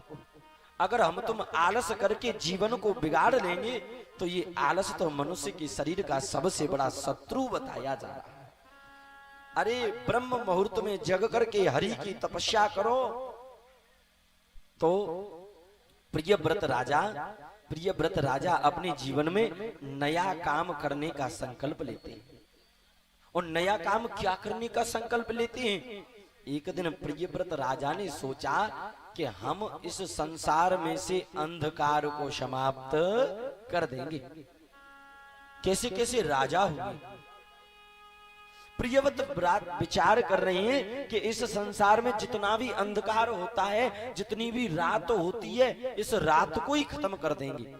अगर हम तुम आलस करके जीवन को बिगाड़ लेंगे तो ये आलस तो मनुष्य के शरीर का सबसे बड़ा शत्रु बताया जा रहा है। अरे ब्रह्म मुहूर्त में जग करके हरि की तपस्या करो। तो प्रियव्रत राजा अपने जीवन में नया काम करने का संकल्प लेते हैं। और नया काम क्या करने का संकल्प लेते हैं? एक दिन प्रियव्रत राजा ने सोचा कि हम इस संसार में से अंधकार को समाप्त कर देंगे। कैसे कैसे राजा हुए। प्रियव्रत विचार कर रहे हैं कि इस संसार में जितना भी अंधकार होता है, जितनी भी रात होती है, इस रात को ही खत्म कर देंगे।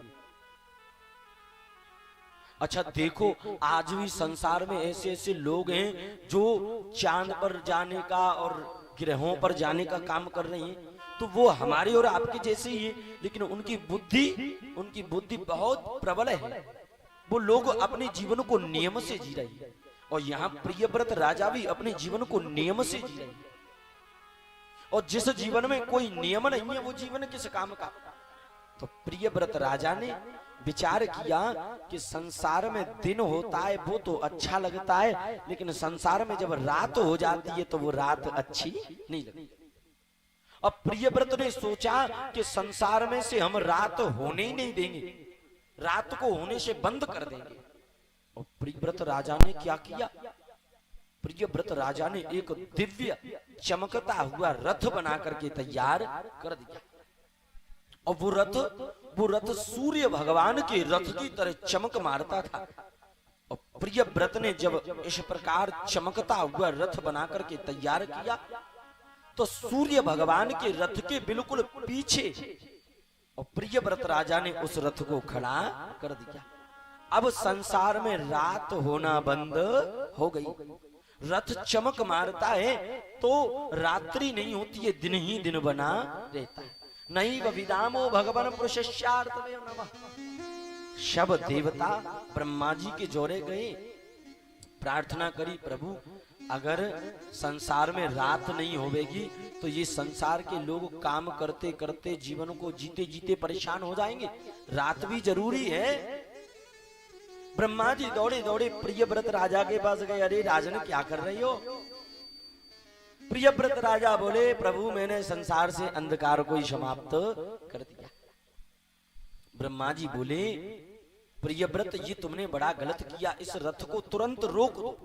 अच्छा देखो, आज भी संसार में ऐसे ऐसे लोग हैं जो चांद पर जाने का और ग्रहों पर जाने का काम कर रहे हैं। तो वो हमारे और आपके जैसे ही है, लेकिन उनकी बुद्धि बहुत प्रबल है। वो लोग अपने जीवन को नियम से जी रहे हैं। और यहाँ प्रियव्रत राजा भी अपने जीवन को नियम से जी रहे हैं। और जिस जीवन में कोई नियम नहीं है, वो जीवन किस काम का? तो प्रियव्रत राजा ने विचार किया कि संसार में दिन होता है वो तो अच्छा लगता है, लेकिन संसार में जब रात हो जाती है तो वो रात अच्छी नहीं लगती। अब प्रियव्रत ने सोचा कि संसार में से हम रात होने ही नहीं देंगे, रात को होने से बंद कर देंगे। और प्रियव्रत राजा ने क्या किया? प्रियव्रत राजा ने एक दिव्य चमकता हुआ रथ बना करके तैयार कर दिया। और वो रथ सूर्य भगवान के रथ की तरह चमक मारता था। और प्रियव्रत ने जब इस प्रकार चमकता हुआ रथ बना करके तैयार किया तो सूर्य भगवान के रथ के बिल्कुल पीछे और प्रियव्रत राजा ने उस रथ को खड़ा कर दिया। अब संसार में रात होना बंद हो गई। रथ चमक मारता है तो रात्रि नहीं होती है, दिन ही दिन बना रहता है। नहीं विदामो भगवान पुरुषार्थमेव नमः। सब देवता ब्रह्मा जी के जोरे गए, प्रार्थना करी प्रभु अगर संसार में रात नहीं होवेगी तो ये संसार के लोग काम करते करते जीवन को जीते जीते परेशान हो जाएंगे, रात भी जरूरी है। ब्रह्मा जी दौड़े दौड़े प्रियव्रत राजा के पास गए, अरे राजन क्या कर रही हो? प्रियव्रत राजा बोले प्रभु मैंने संसार से अंधकार को ही समाप्त कर दिया। ब्रह्मा जी बोले प्रियव्रत ये तुमने बड़ा गलत किया, इस रथ को तुरंत रोक दो।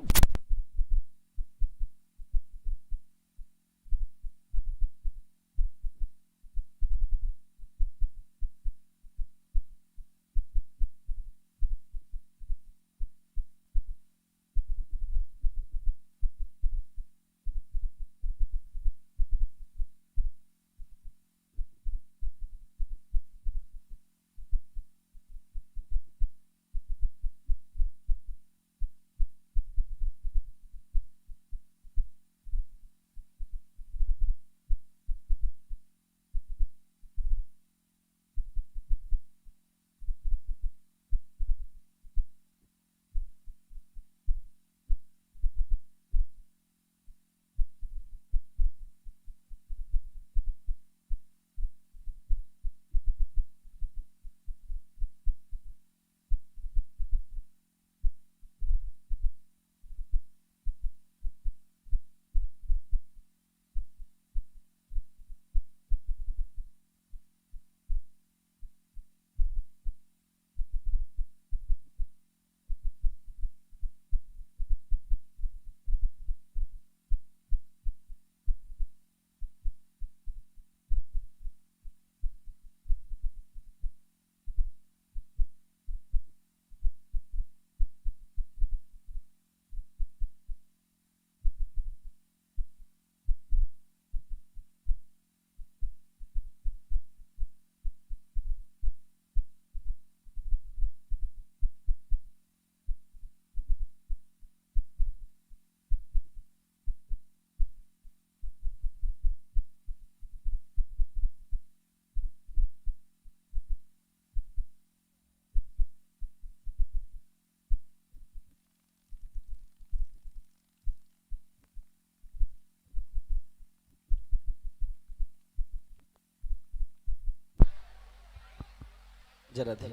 जय राधे,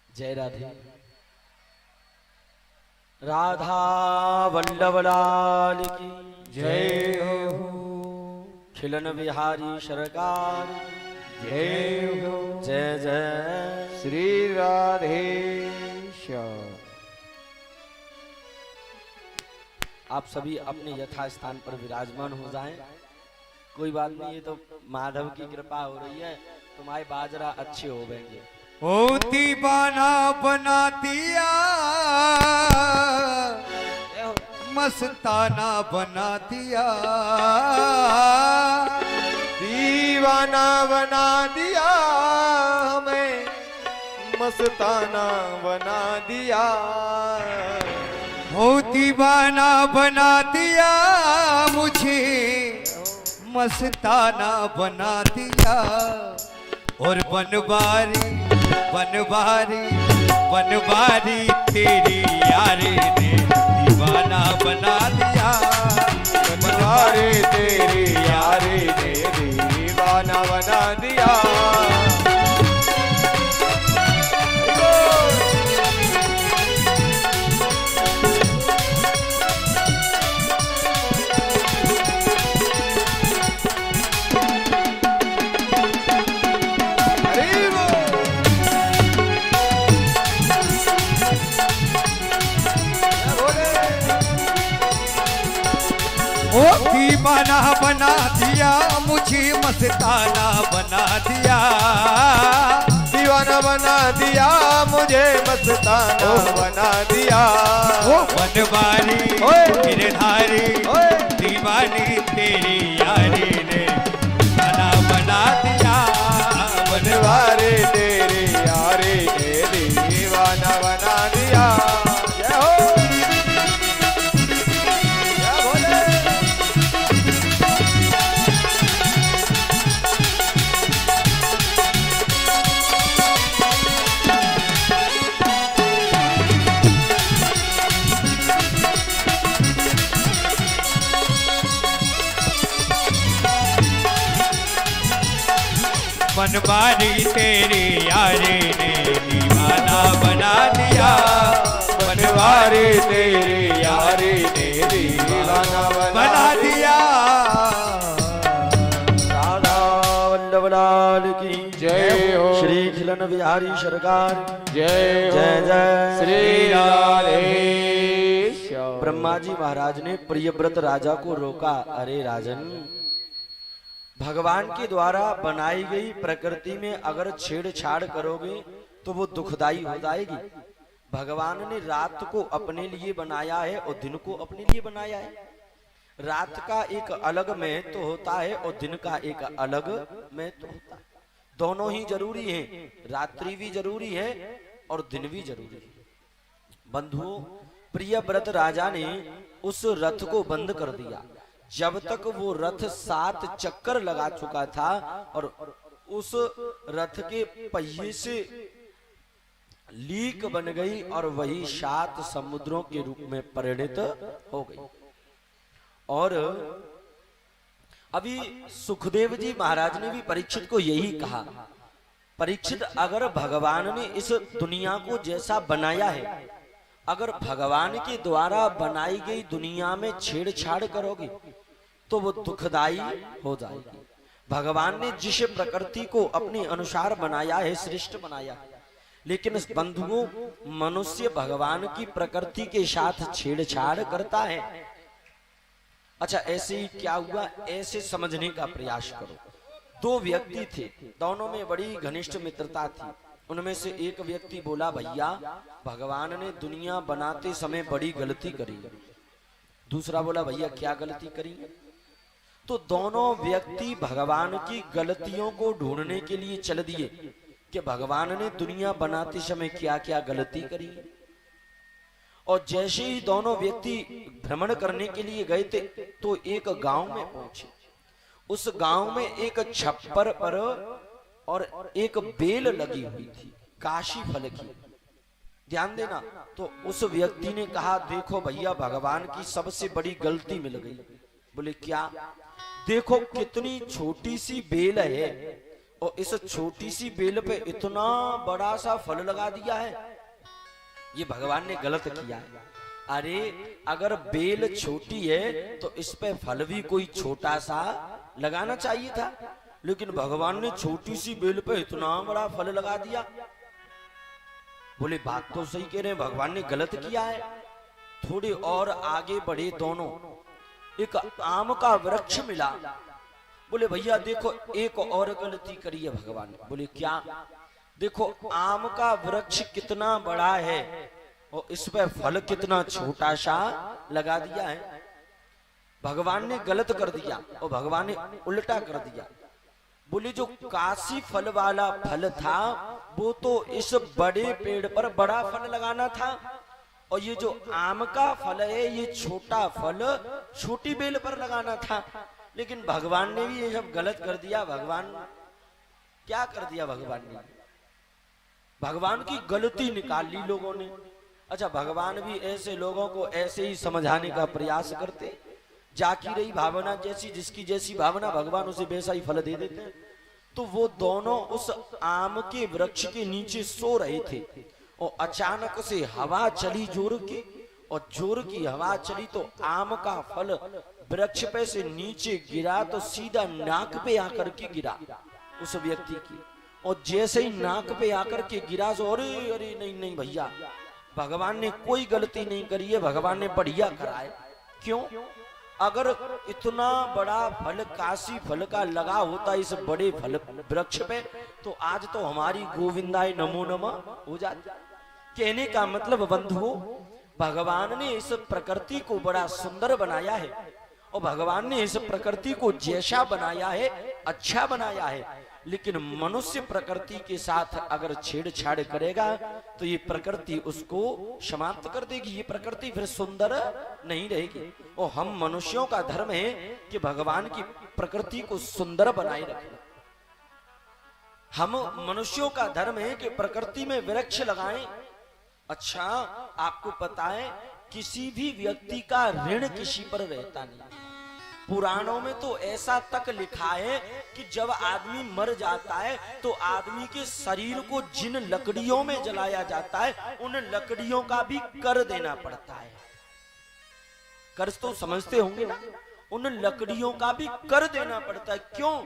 जय राधे। राधा वल्लभ लाल की जय हो, खिलन बिहारी सरकार जय हो, जय जय श्री राधेश। आप सभी अपने यथा स्थान पर विराजमान हो जाएं। कोई बात नहीं, ये तो माधव की कृपा हो रही है, तुम्हारे बाजरा अच्छे हो गएंगे। ओ दीवाना बना दिया, मस्ताना बना दिया, दीवाना बना दिया हमें, मस्ताना बना दिया। ओ दीवाना बना दिया मुझे, मस्ताना बना दिया। और बनवारी बनवारी बनवारी तेरी यारी ने दीवाना बना दिया। बनवारी तेरी यारी ने दीवाना बना दिया। ओ दीवाना बना दिया मुझे, मस्ताना बना दिया। दीवाना बना दिया मुझे, मस्ताना बना दिया। ओ बनवारी गिरधारी दीवानी तेरी यारी ने दीवाना बना दिया। बनवारी तेरी यारी ने दीवाना बना दिया। जय हो, जय भोले। मनमानी तेरी यारी ने दीवाना बना दिया। बनवारी तेरी यारी ने दीवाना बना दिया। राधा वल्लभ लाल की जय हो। श्री खिलन बिहारी सरकार जय हो। जय जय श्री राधे। ब्रह्मा जी महाराज ने प्रियव्रत राजा को रोका। अरे राजन, भगवान के द्वारा बनाई गई प्रकृति में अगर छेड़छाड़ करोगे तो वो दुखदाई हो जाएगी। भगवान ने रात को अपने लिए बनाया है और दिन को अपने लिए बनाया है। रात का एक अलग महत्व होता है और दिन का एक अलग महत्व होता है। दोनों ही जरूरी हैं, रात्रि भी जरूरी है और दिन भी जरूरी है। बंधुओं, प्रियव्रत राजा ने उस रथ को बंद कर दिया। जब तक वो रथ 7 चक्कर लगा चुका था और उस रथ के पहिए से लीक बन गई और वही 7 समुद्रों के रूप में परिणित हो गई। और अभी सुखदेव जी महाराज ने भी परीक्षित को यही कहा, परीक्षित अगर भगवान ने इस दुनिया को जैसा बनाया है, अगर भगवान के द्वारा बनाई गई दुनिया में छेड़छाड़ करोगे तो वो दुखदाई हो जाएगी। भगवान ने जिस प्रकृति को अपने अनुसार बनाया है, श्रेष्ठ बनाया है, लेकिन बंधुओं मनुष्य भगवान की प्रकृति के साथ छेड़छाड़ करता है। अच्छा, ऐसे ही क्या हुआ, ऐसे समझने का प्रयास करो। 2 व्यक्ति थे, दोनों में बड़ी घनिष्ठ मित्रता थी। उनमें से एक व्यक्ति बोला, भैया भगवान ने दुनिया बनाते समय बड़ी गलती करी। दूसरा बोला, भैया क्या गलती करी? तो दोनों व्यक्ति भगवान की गलतियों को ढूंढने के लिए चल दिए कि भगवान ने दुनिया बनाते समय क्या क्या गलती करी। और जैसे ही दोनों व्यक्ति भ्रमण करने के लिए गए थे तो एक गांव में पहुंचे। उस गांव में एक छप्पर पर और एक बेल लगी हुई थी, काशी फल की। ध्यान देना। तो उस व्यक्ति ने कहा, देखो भैया भगवान की सबसे बड़ी गलती मिल गई। बोले क्या? देखो कितनी छोटी सी बेल है और इस छोटी सी बेल पे इतना बड़ा सा फल लगा दिया है, ये भगवान ने गलत किया है। अरे अगर बेल छोटी है तो इस पे फल भी कोई छोटा सा लगाना चाहिए था, लेकिन भगवान ने छोटी सी बेल पे इतना बड़ा फल लगा दिया। बोले बात तो सही कह रहे हैं, भगवान ने गलत किया है। थोड़े और आगे बढ़े दोनों, एक आम का वृक्ष मिला। बोले भैया देखो एक और गलती करी है भगवान ने। बोले क्या? देखो आम का वृक्ष कितना बड़ा है और इस पे फल कितना छोटा सा लगा दिया है। भगवान ने गलत कर दिया और भगवान ने उल्टा कर दिया। बोले जो काशी फल वाला फल था वो तो इस बड़े पेड़ पर बड़ा फल लगाना था, और ये जो आम का फल है ये छोटा फल छोटी बेल पर लगाना था। लेकिन भगवान ने भी ये सब गलत कर दिया। भगवान क्या कर दिया? भगवान ने भगवान की गलती निकाल ली लोगों ने। अच्छा, भगवान भी ऐसे लोगों को ऐसे ही समझाने का प्रयास करते। जाकी रही भावना जैसी, जिसकी जैसी भावना भगवान उसे वैसा ही फल दे देते हैं। तो वो दोनों उस आम के वृक्ष के नीचे सो रहे थे और अचानक से हवा चली जोर की, और जोर की हवा चली तो आम का फल वृक्ष पे से नीचे गिरा तो सीधा नाक पे आकर के गिरा उस व्यक्ति की। और जैसे ही नाक पे आकर के गिरा तो अरे अरे नहीं नहीं भैया, भगवान ने कोई गलती नहीं करी है, भगवान ने बढ़िया करा है। क्यों? अगर इतना बड़ा फल काशी फल का लगा होता इस बड़े फल वृक्ष पे तो आज तो हमारी गोविंदाय नमो नमः हो जाती। कहने का मतलब बंधुओं, भगवान ने इस प्रकृति को बड़ा सुंदर बनाया है और भगवान ने इस प्रकृति को जैसा बनाया है अच्छा बनाया है। लेकिन मनुष्य प्रकृति के साथ अगर छेड़छाड़ करेगा तो ये प्रकृति उसको समाप्त कर देगी, ये प्रकृति फिर सुंदर नहीं रहेगी। और हम मनुष्यों का धर्म है कि भगवान की प्रकृति को सुंदर बनाए रखना। हम मनुष्यों का धर्म है कि प्रकृति में वृक्ष लगाएं। अच्छा, आपको पता है किसी भी व्यक्ति का ऋण किसी पर रहता नहीं। पुराणों में तो ऐसा तक लिखा है कि जब आदमी मर जाता है तो आदमी के शरीर को जिन लकड़ियों में जलाया जाता है उन लकड़ियों का भी कर देना पड़ता है। कर्ज तो समझते होंगे ना, उन लकड़ियों का भी कर देना पड़ता है। क्यों?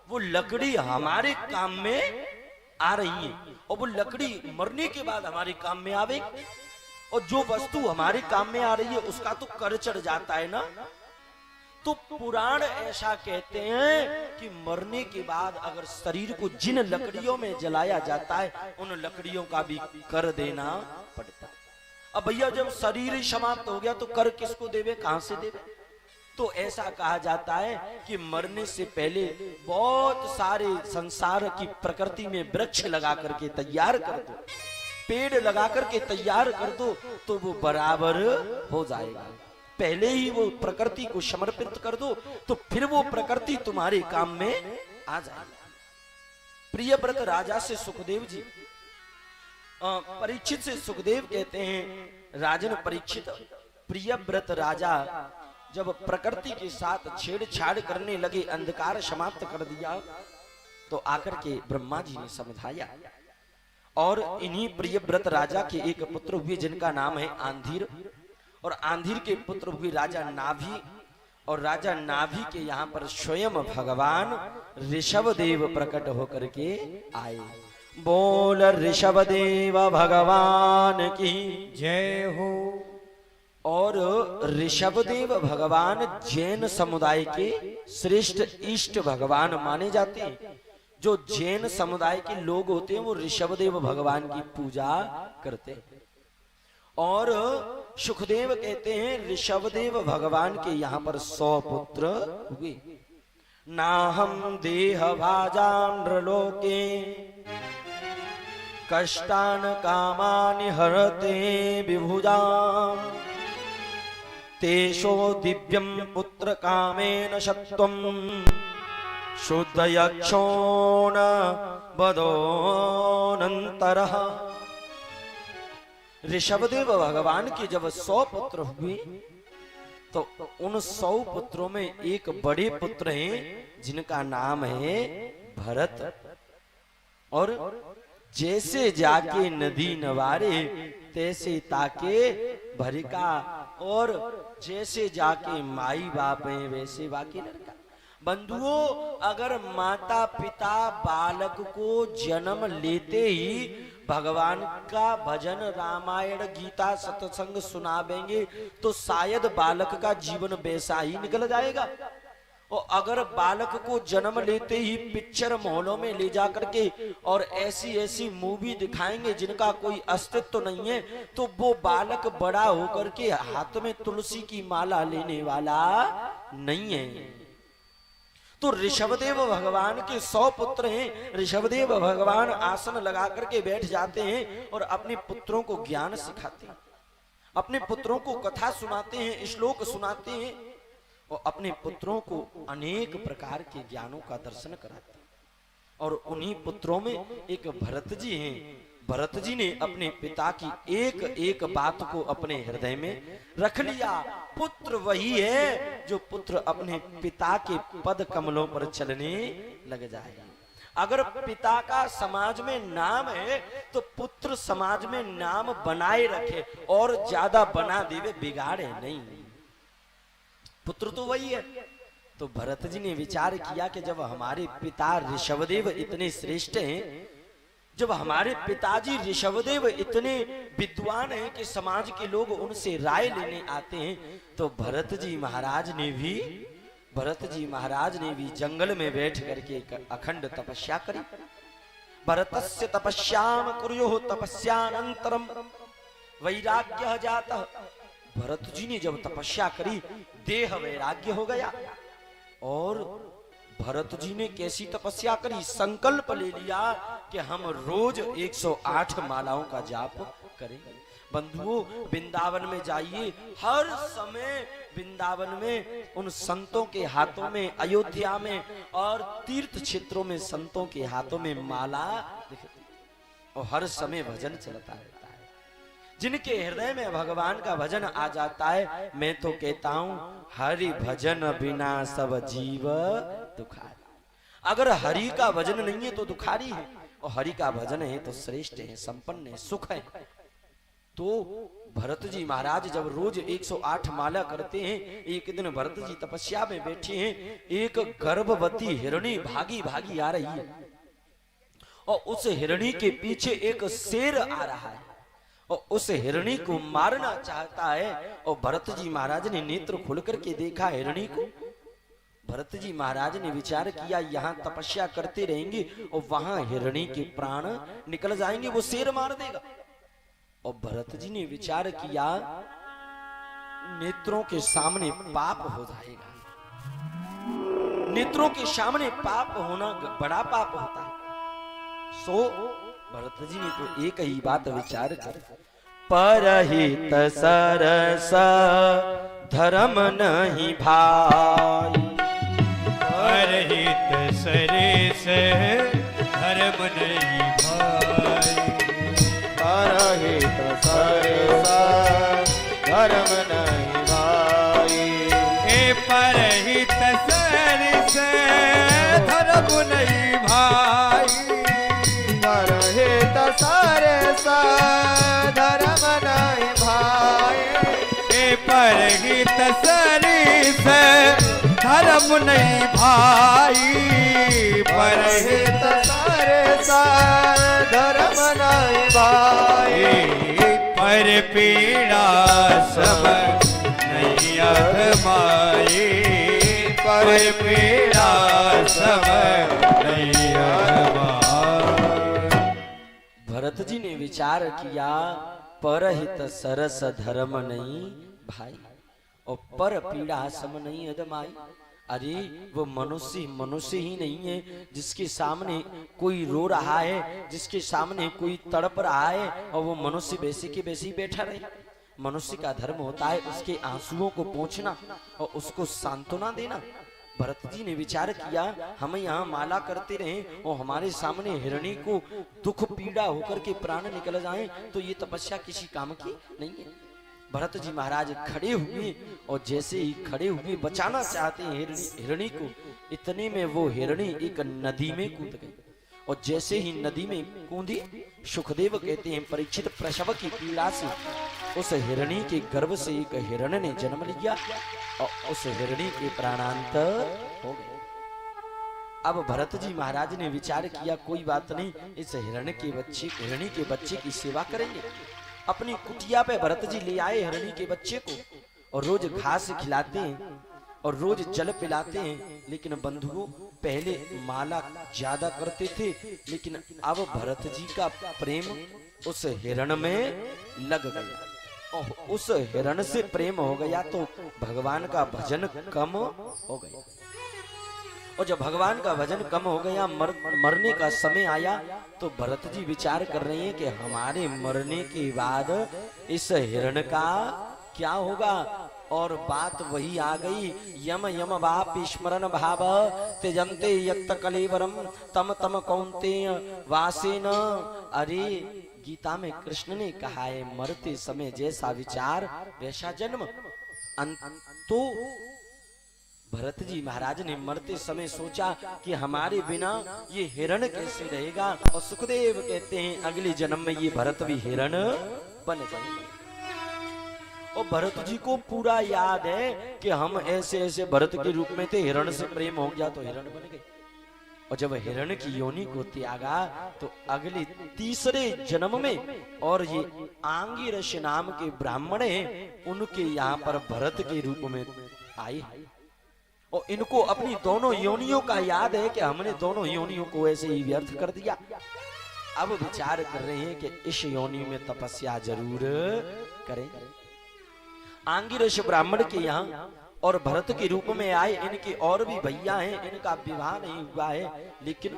वो लकड़ी हमारे काम में आ रही है और वो लकड़ी मरने के बाद हमारे काम में आवेगी, और जो वस्तु हमारे काम में आ रही है उसका तो कर चढ़ जाता है ना। तो पुराण ऐसा कहते हैं कि मरने के बाद अगर शरीर को जिन लकड़ियों में जलाया जाता है उन लकड़ियों का भी कर देना पड़ता है। अब भैया जब शरीर ही समाप्त हो गया तो कर किसको देवे, कहां से देवे? तो ऐसा कहा जाता है कि मरने से पहले बहुत सारे संसार की प्रकृति में वृक्ष लगा करके तैयार कर दो, पेड़ लगा करके तैयार कर दो, तो वो बराबर हो जाएगा। पहले ही वो प्रकृति को समर्पित कर दो तो फिर वो प्रकृति तुम्हारे काम में आ जाएगी। प्रियव्रत राजा से सुखदेव जी, परीक्षित से सुखदेव कहते हैं, राजन परीक्षित, प्रियव्रत राजा जब प्रकृति के साथ छेड़छाड़ करने लगे, अंधकार समाप्त कर दिया, तो आकर के ब्रह्मा जी ने समझाया। और इन्हीं प्रियव्रत राजा के एक पुत्र हुए जिनका नाम है आंधीर, और आंधीर के पुत्र हुए राजा नाभि, और राजा नाभि के यहाँ पर स्वयं भगवान ऋषभदेव प्रकट होकर के आए। बोल ऋषभदेव भगवान की जय हो। और ऋषभदेव भगवान जैन समुदाय के श्रेष्ठ इष्ट भगवान माने जाते हैं। जो जैन समुदाय के लोग होते हैं वो ऋषभदेव भगवान की पूजा करते हैं। और सुखदेव कहते हैं ऋषभदेव भगवान के यहाँ पर 100 पुत्र हुए। नाहम देह भाजान्लोके कष्टान कामानि हरते विभुजाम, तेषो दिव्यम पुत्र कामेन शत्वम शुद्धयक्षोण बदोनंतरः। ऋषभदेव भगवान के जब 100 पुत्र हुए तो उन 100 पुत्रों में एक बड़े पुत्र हैं जिनका नाम है भरत। और जैसे जाके नदी नवारे तैसे ताके भरिका, और जैसे जाके माई बाप है वैसे बाकी लड़का। बंधुओं, अगर माता पिता बालक को जन्म लेते ही भगवान का भजन रामायण गीता सत्संग सुनावेंगे तो शायद बालक का जीवन वैसा ही निकल जाएगा। और अगर बालक को जन्म लेते ही पिक्चर मॉलों में ले जा करके और ऐसी ऐसी मूवी दिखाएंगे जिनका कोई अस्तित्व नहीं है, तो वो बालक बड़ा होकर के हाथ में तुलसी की माला लेने वाला नहीं है। तो ऋषभदेव भगवान के 100 पुत्र हैं। ऋषभदेव भगवान आसन लगा करके बैठ जाते हैं और अपने पुत्रों को ज्ञान सिखाते हैं, अपने पुत्रों को कथा सुनाते हैं, श्लोक सुनाते हैं, और अपने पुत्रों को अनेक प्रकार के ज्ञानों का दर्शन कराते हैं। और उन्हीं पुत्रों में एक भरत जी हैं। भरत जी ने अपने पिता की एक एक बात को अपने हृदय में रख लिया। पुत्र वही है जो पुत्र अपने पिता के पद कमलों पर चलने लग जाए। अगर पिता का समाज में नाम है तो पुत्र समाज में नाम बनाए रखे और ज्यादा बना देवे, बिगाड़े नहीं। पुत्र तो वही है। तो भरत जी ने विचार किया कि जब हमारे पिता ऋषभदेव इतने श्रेष्ठ हैं, जब हमारे पिताजी ऋषभदेव इतने विद्वान हैं कि समाज के लोग उनसे राय लेने आते हैं, तो भरत जी महाराज ने भी जंगल में बैठ करके अखंड तपस्या करी। भरतस्य तपस्याम कुर्युः तपस्यानंतरम वैराग्य जातः। भरत जी ने जब तपस्या करी देह वैराग्य हो गया। और भरत जी ने कैसी तपस्या करी? संकल्प ले लिया कि हम रोज 108 मालाओं का जाप करेंगे। बंधुओं, वृंदावन में जाइए, हर समय वृंदावन में उन संतों के हाथों में, अयोध्या में और तीर्थ क्षेत्रों में संतों के हाथों में माला दिखती और हर समय भजन चलता रहता है। जिनके हृदय में भगवान का भजन आ जाता है, मैं तो कहता हूं हरि भजन बिना सब जीव दुखारी। अगर हरि का भजन नहीं है तो दुखारी है, और हरि का भजन है तो श्रेष्ठ है, संपन्न है, सुख है। तो भरत जी महाराज जब रोज 108 माला करते हैं, एक दिन भरत जी तपस्या में बैठे हैं, एक गर्भवती हिरणी भागी भागी आ रही है, और उस हिरणी के पीछे एक शेर आ रहा है, और उस हिरणी को मारना चाहता है। और भरत जी महाराज ने नेत्र खोल करके देखा हिरणी को। भरत जी महाराज ने विचार किया, यहाँ तपस्या करते रहेंगे और वहां हिरणी के प्राण निकल जाएंगे, वो शेर मार देगा। और भरत जी ने विचार किया, नेत्रों के सामने पाप हो जाएगा, नेत्रों के सामने पाप होना बड़ा पाप होता है। सो भरत जी ने तो एक ही बात विचार कर, परहित सरस धर्म नहीं भाई, परहित सरेस धर्म नहीं भाई, परहित सरस धर्म नहीं भाई, हे परहित सरेस धर्म नहीं भाई, परहित सरस धर्म नहीं भाई, हे परहित सरेस धर्म नहीं भाई, परहित सरस धर्म नहीं भाई, पर पीड़ा सब नहीं अधमाई, पर पीड़ा सब नहीं अधमाई। भरत जी ने विचार किया, परहित सरस धर्म नहीं भाई, और पर पीड़ा सम नहीं अदमाई। अरे वो मनुष्य मनुष्य ही नहीं है, जिसके सामने कोई रो रहा है, जिसके सामने कोई तड़प रहा है, और वो मनुष्य वैसे के वैसे ही बैठा रहे। मनुष्य का धर्म होता है उसके आंसुओं को पोंछना और उसको सांत्वना देना। भरत जी ने विचार किया, हम यहाँ माला करते रहे और हमारे सामने हिरणी को दुख पीड़ा होकर के प्राण निकल जाएं, तो ये तपस्या किसी काम की नहीं है। भरत जी महाराज खड़े हुए, और जैसे ही खड़े हुए बचाना चाहते हैं हिरणी को, इतने में वो हिरणी एक नदी में कूद गई। और जैसे ही नदी में कूदी, सुखदेव कहते हैं परीक्षित प्रसव की पीड़ा से उस हिरणी के गर्भ से एक हिरण ने जन्म लिया, और उस हिरणी के प्राणांत हो गए। अब भरत जी महाराज ने विचार किया, कोई बात नहीं, इस हिरणी के बच्चे की सेवा करेंगे। अपनी कुटिया पे भरत जी ले आए हिरणी के बच्चे को, और रोज घास खिलाते हैं और रोज जल पिलाते हैं। लेकिन बंधुओं, पहले माला ज्यादा करते थे, लेकिन अब भरत जी का प्रेम उस हिरण में लग गया, और उस हिरण से प्रेम हो गया तो भगवान का भजन कम हो गया। और जब भगवान का भजन कम हो गया, मरने का समय आया, तो भरत जी विचार कर रहे हैं कि हमारे मरने के बाद इस हिरण का क्या होगा। और बात वही आ गई, यम यम बाप स्मरण भाव त्यजन्ते यत्त कलेवरम तम तम कौन्तेय वासेन। अरे गीता में कृष्ण ने कहा है, मरते समय जैसा विचार वैसा जन्म। तो भरत जी महाराज ने मरते समय सोचा कि हमारे बिना ये हिरण कैसे रहेगा। और सुखदेव कहते हैं अगले जन्म में ये भरत भी हिरण बन जाएगा। और भरत जी को पूरा याद है कि हम ऐसे ऐसे भरत के रूप में थे, हिरण से प्रेम हो गया तो हिरण बन गए। और जब हिरण की योनि को त्यागा तो अगले तीसरे जन्म में, और ये आंगिरस नाम के ब्राह्मण हैं, उनके यहाँ पर भरत के रूप में आए। और इनको अपनी दोनों योनियों का याद है कि हमने दोनों योनियों को ऐसे ही व्यर्थ कर दिया। अब विचार कर रहे हैं कि इस योनि में तपस्या जरूर करें। आंगिरस ब्राह्मण के यहाँ और भरत के रूप में आए। इनके और भी भैया हैं, इनका विवाह नहीं हुआ है, लेकिन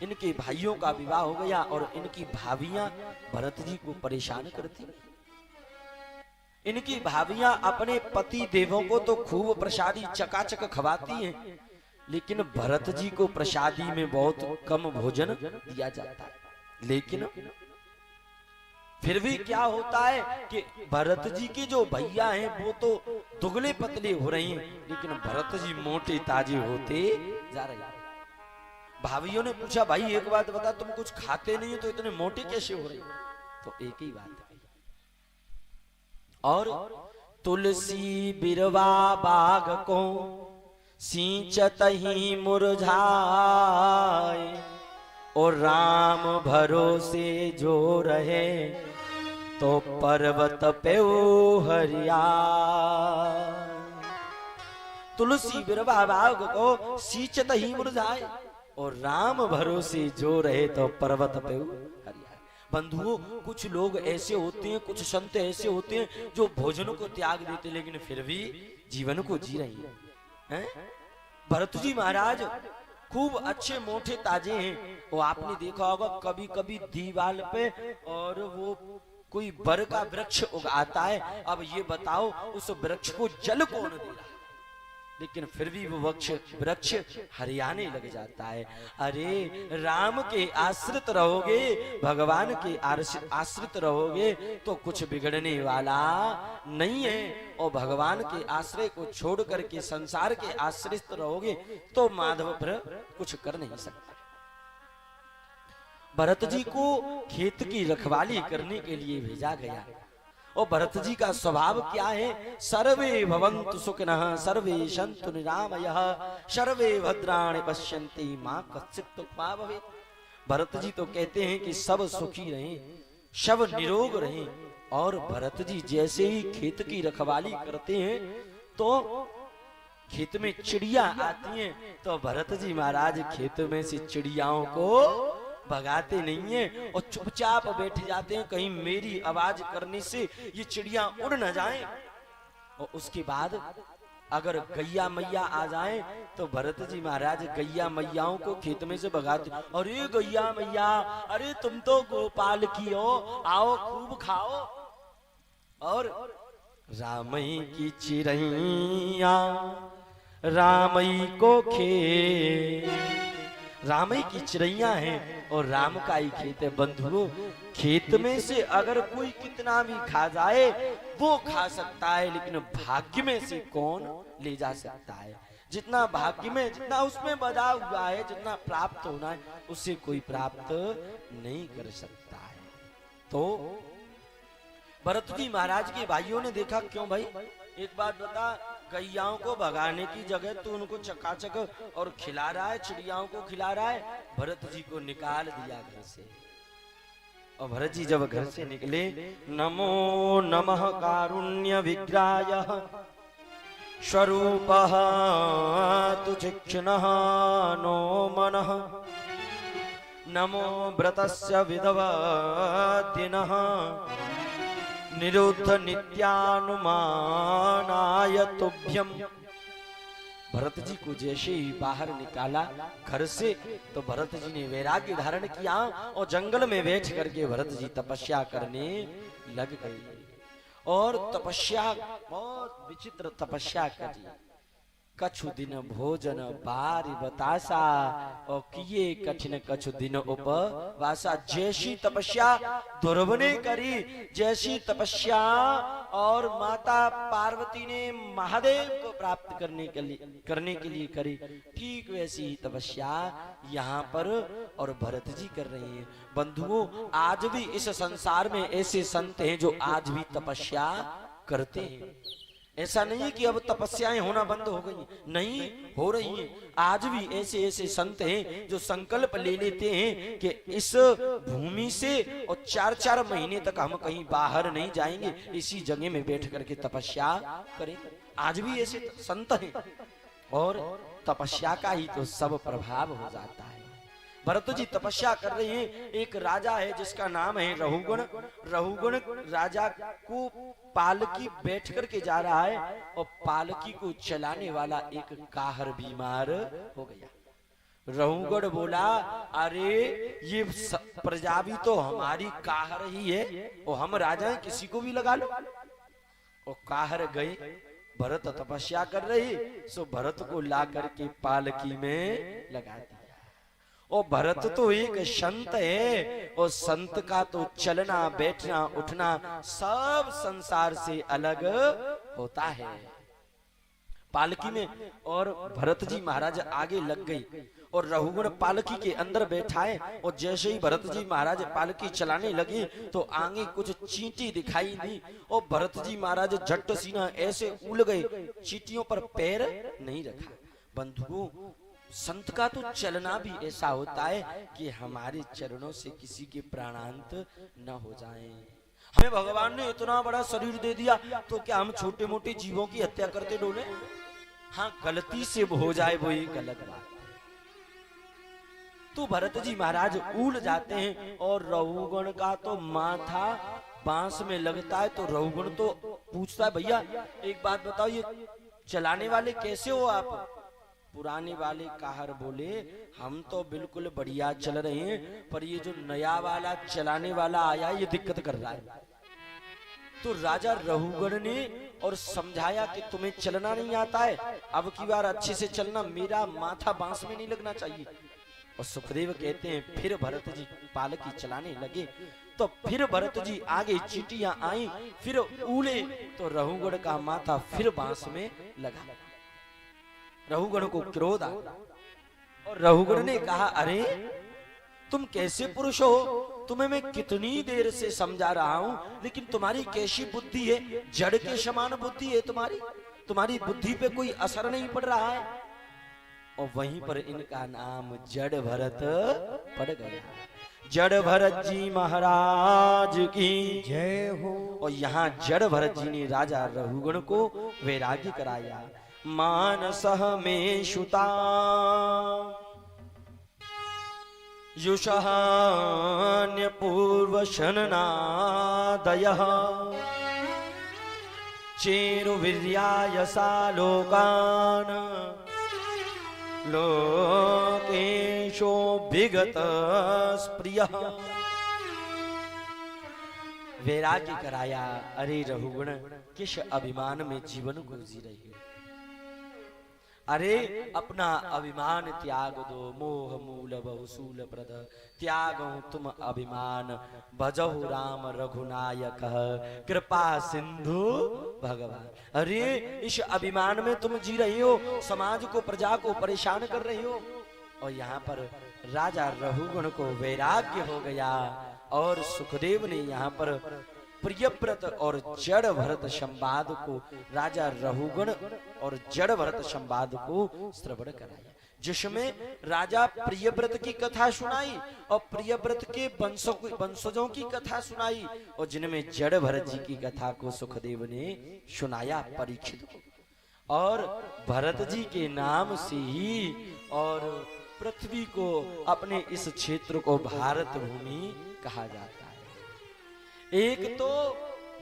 इनके भाइयों का विवाह हो गया। और इनकी भाभियां भरत जी को परेशान करती। इनकी भाभियां अपने पति देवों को तो खूब प्रसादी चकाचक खवाती हैं, लेकिन भरत जी को प्रसादी में बहुत कम भोजन दिया जाता है। लेकिन फिर भी क्या होता है कि भरत जी के जो भैया हैं वो तो दुगले पतले हो रहे हैं, लेकिन भरत जी मोटे ताजे होते जा रहे हैं। भाभीियों ने पूछा, भाई एक बात बता, तुम कुछ खाते नहीं हो तो इतने मोटे कैसे हो रहे हो? तो एक ही बात है, और तुलसी बिरवा बाग को सींचत ही मुरझाए, और राम भरोसे जो रहे तो पर्वत पे हरिया। तुलसी बिरवा बाग को सींचत ही मुरझाए, और राम भरोसे जो रहे तो पर्वत पे हरिया। बंधुओं, कुछ लोग ऐसे होते हैं, कुछ संत ऐसे होते हैं जो भोजन को त्याग देते लेकिन फिर भी जीवन को जी रही हैं। भरत जी महाराज खूब अच्छे मोटे ताजे हैं। वो आपने देखा होगा कभी कभी दीवार पे और वो कोई बर का वृक्ष उगाता है। अब ये बताओ उस वृक्ष को जल कौन दे रहा, लेकिन फिर भी वो वृक्ष हरियाने लग जाता है। अरे राम के आश्रित रहोगे, भगवान के आश्रित रहोगे तो कुछ बिगड़ने वाला नहीं है, और भगवान के आश्रय को छोड़ करके संसार के आश्रित रहोगे तो माधव पर कुछ कर नहीं सकता। भरत जी को खेत की रखवाली करने के लिए भेजा गया, और भरत जी का स्वभाव क्या है? सर्वे भवन्तु सुखिनः, सर्वे सन्तु निरामयः, सर्वे भद्राणि पश्यन्ति मां कश्चित् दुःखं भवेत्। भरत जी तो कहते हैं कि सब सुखी रहें, सब निरोग रहें। और भरत जी जैसे ही खेत की रखवाली करते हैं तो खेत में चिड़िया आती हैं, तो भरत जी महाराज खेत में से चिड़ियाओं को भगाते नहीं है और चुपचाप बैठ जाते हैं, कहीं मेरी आवाज करने से ये चिड़िया उड़ न जाएं। और उसके बाद अगर गैया मैया आ जाएं तो भरत जी महाराज गैया मैयाओं को खेत में से भगाते। अरे गैया मैया, अरे तुम तो गोपाल की हो, आओ खूब खाओ। और रामई की चिड़ैया रामई को खे, रामई की चिड़ैया हैं और राम का ही खेत है। बंधुओं, खेत में से अगर कोई कितना भी खा जाए वो खा सकता है, लेकिन भाग्य में से कौन ले जा सकता है? जितना भाग्य में, जितना उसमें बधा हुआ है, जितना प्राप्त होना है उससे कोई प्राप्त नहीं कर सकता है। तो भरत जी महाराज के भाइयों ने देखा, क्यों भाई एक बात बता, गैयाओं को भगाने की जगह तू उनको चकाचक और खिला रहा है, चिड़ियाओं को खिला रहा है। भरत जी को निकाल दिया घर से, और भरत जी जब घर से निकले, नमो नमः कारुण्य विग्रहाय स्वरूपः तुच्छिन्नः नो मनः, नमो व्रतस्य विधवदिनः निरुद्ध नित्यानुमानाय तुभ्यम। भरत जी को जैसे ही बाहर निकाला घर से, तो भरत जी ने वैराग्य धारण किया और जंगल में बैठ करके भरत जी तपस्या करने लग गए। और तपस्या, बहुत विचित्र तपस्या करी। कछु दिन भोजन बारी बतासा, और किए कठिन कछु दिन उपवासा। जैसी तपस्या ध्रुव ने करी, जैसी तपस्या और माता पार्वती ने महादेव को प्राप्त करने के लिए करी, ठीक वैसी ही तपस्या यहाँ पर और भरत जी कर रहे हैं। बंधुओं, आज भी इस संसार में ऐसे संत हैं जो आज भी तपस्या करते हैं। ऐसा नहीं है कि अब तपस्याएं होना बंद हो गई, नहीं, हो रही हैं। आज भी ऐसे ऐसे संत हैं जो संकल्प ले लेते हैं कि इस भूमि से और 4-4 महीने तक हम कहीं बाहर नहीं जाएंगे, इसी जगह में बैठ करके तपस्या करें। आज भी ऐसे संत हैं, और तपस्या का ही तो सब प्रभाव हो जाता है। भरत जी तपस्या कर रहे हैं। एक राजा है जिसका नाम है रहुगुण। रहुगुण राजा को पालकी बैठ करके जा रहा है, और पालकी को चलाने वाला एक काहर बीमार हो गया। रहुगुण बोला, अरे ये प्रजा भी तो हमारी काहर ही है, और हम राजा हैं, किसी को भी लगा लो। और काहर गई, भरत तपस्या कर रही, सो भरत को ला करके पालकी में लगा दिया। और भरत तो एक संत है, और संत का तो चलना बैठना उठना सब संसार से अलग होता है। पालकी में और भरत जी महाराज आगे लग गई और रघुगण पालकी के अंदर बैठाए, और जैसे ही भरत जी महाराज पालकी चलाने लगे तो आगे कुछ चींटी दिखाई दी, और भरत जी महाराज झट सीना ऐसे उल गए, चींटियों पर पैर नहीं रखा। बंधुओं, संत का तो चलना भी ऐसा होता है कि हमारे चरणों से किसी के प्राणांत न हो जाएं। हमें भगवान ने इतना बड़ा शरीर दे दिया, तो क्या हम छोटे मोटे जीवों की हत्या करते डोले? हाँ, गलती से हो जाए वो एक अलग बात। तो भरत जी महाराज उल जाते हैं, और रघुगण का तो माथा बांस में लगता है। तो रघुगण तो पूछता है, भैया एक बात बताओ, ये चलाने वाले कैसे हो आप? पुराने वाले काहर बोले, हम तो बिल्कुल बढ़िया चल रहे हैं, पर ये जो नया वाला चलाने वाला आया ये दिक्कत कर रहा है। तो राजा रघुगण ने और समझाया कि तुम्हें चलना नहीं आता है, अब की बार अच्छे से चलना, मेरा माथा बांस में नहीं लगना चाहिए। और सुखदेव कहते हैं फिर भरत जी पालकी चलाने लगे, तो फिर भरत जी आगे चींटियां आई, फिर उले तो रघुगण का माथा फिर बांस में लगा। रघुगण को क्रोध आया और रघुगण ने कहा, अरे तुम कैसे पुरुष हो? तुम्हें मैं कितनी देर से समझा रहा हूं, लेकिन तुम्हारी कैसी बुद्धि है? जड़ के समान बुद्धि है तुम्हारी बुद्धि पे कोई असर नहीं पड़ रहा है। और वहीं पर इनका नाम जड़ भरत पड़ गया। जड़ भरत जी महाराज की जय हो। और यहाँ जड़ भरत जी ने राजा रघुगण को वैराग्य कराया। मानसह में शुता युषहान्य पूर्व शननादयः चेरुवीर्याय सालोकान् लोकेशो विगत प्रियः। वैराग्य कराया। अरे रघुगण, किस अभिमान में जीवन को जी रही हो? अरे अपना अभिमान त्याग दो, मोह मूल बहुसूल प्रद त्यागो तुम अभिमान, भजहु राम रघुनायक कृपा सिंधु भगवान। अरे इस अभिमान में तुम जी रही हो, समाज को प्रजा को परेशान कर रही हो। और यहाँ पर राजा रघुगण को वैराग्य हो गया, और सुखदेव ने यहाँ पर प्रियव्रत और जड़ भरत संवाद को, राजा रघुगण और जड़ भरत संवाद को श्रवण कराया, जिसमें राजा प्रियव्रत की कथा सुनाई और प्रियव्रत के वंशजों की कथा सुनाई, और जिनमें जड़ भरत जी की कथा को सुखदेव ने सुनाया परीक्षित को। और भरत जी के नाम से ही और पृथ्वी को, अपने इस क्षेत्र को भारत भूमि कहा जाता है। एक तो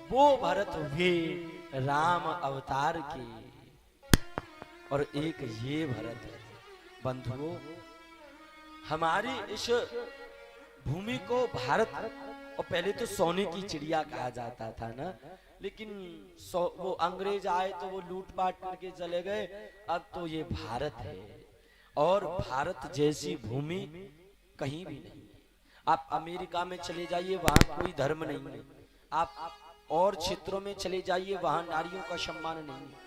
वो भरत हुए राम अवतार के, और एक ये भरत है। बंधुओं, हमारी इस भूमि को भारत, और पहले तो सोने की चिड़िया कहा जाता था ना, लेकिन वो अंग्रेज आए तो वो लूटपाट करके चले गए। अब तो ये भारत है, और भारत जैसी भूमि कहीं भी नहीं। आप अमेरिका में चले जाइए, वहां कोई धर्म नहीं है। आप और क्षेत्रों में चले जाइए, वहां नारियों का सम्मान नहीं है।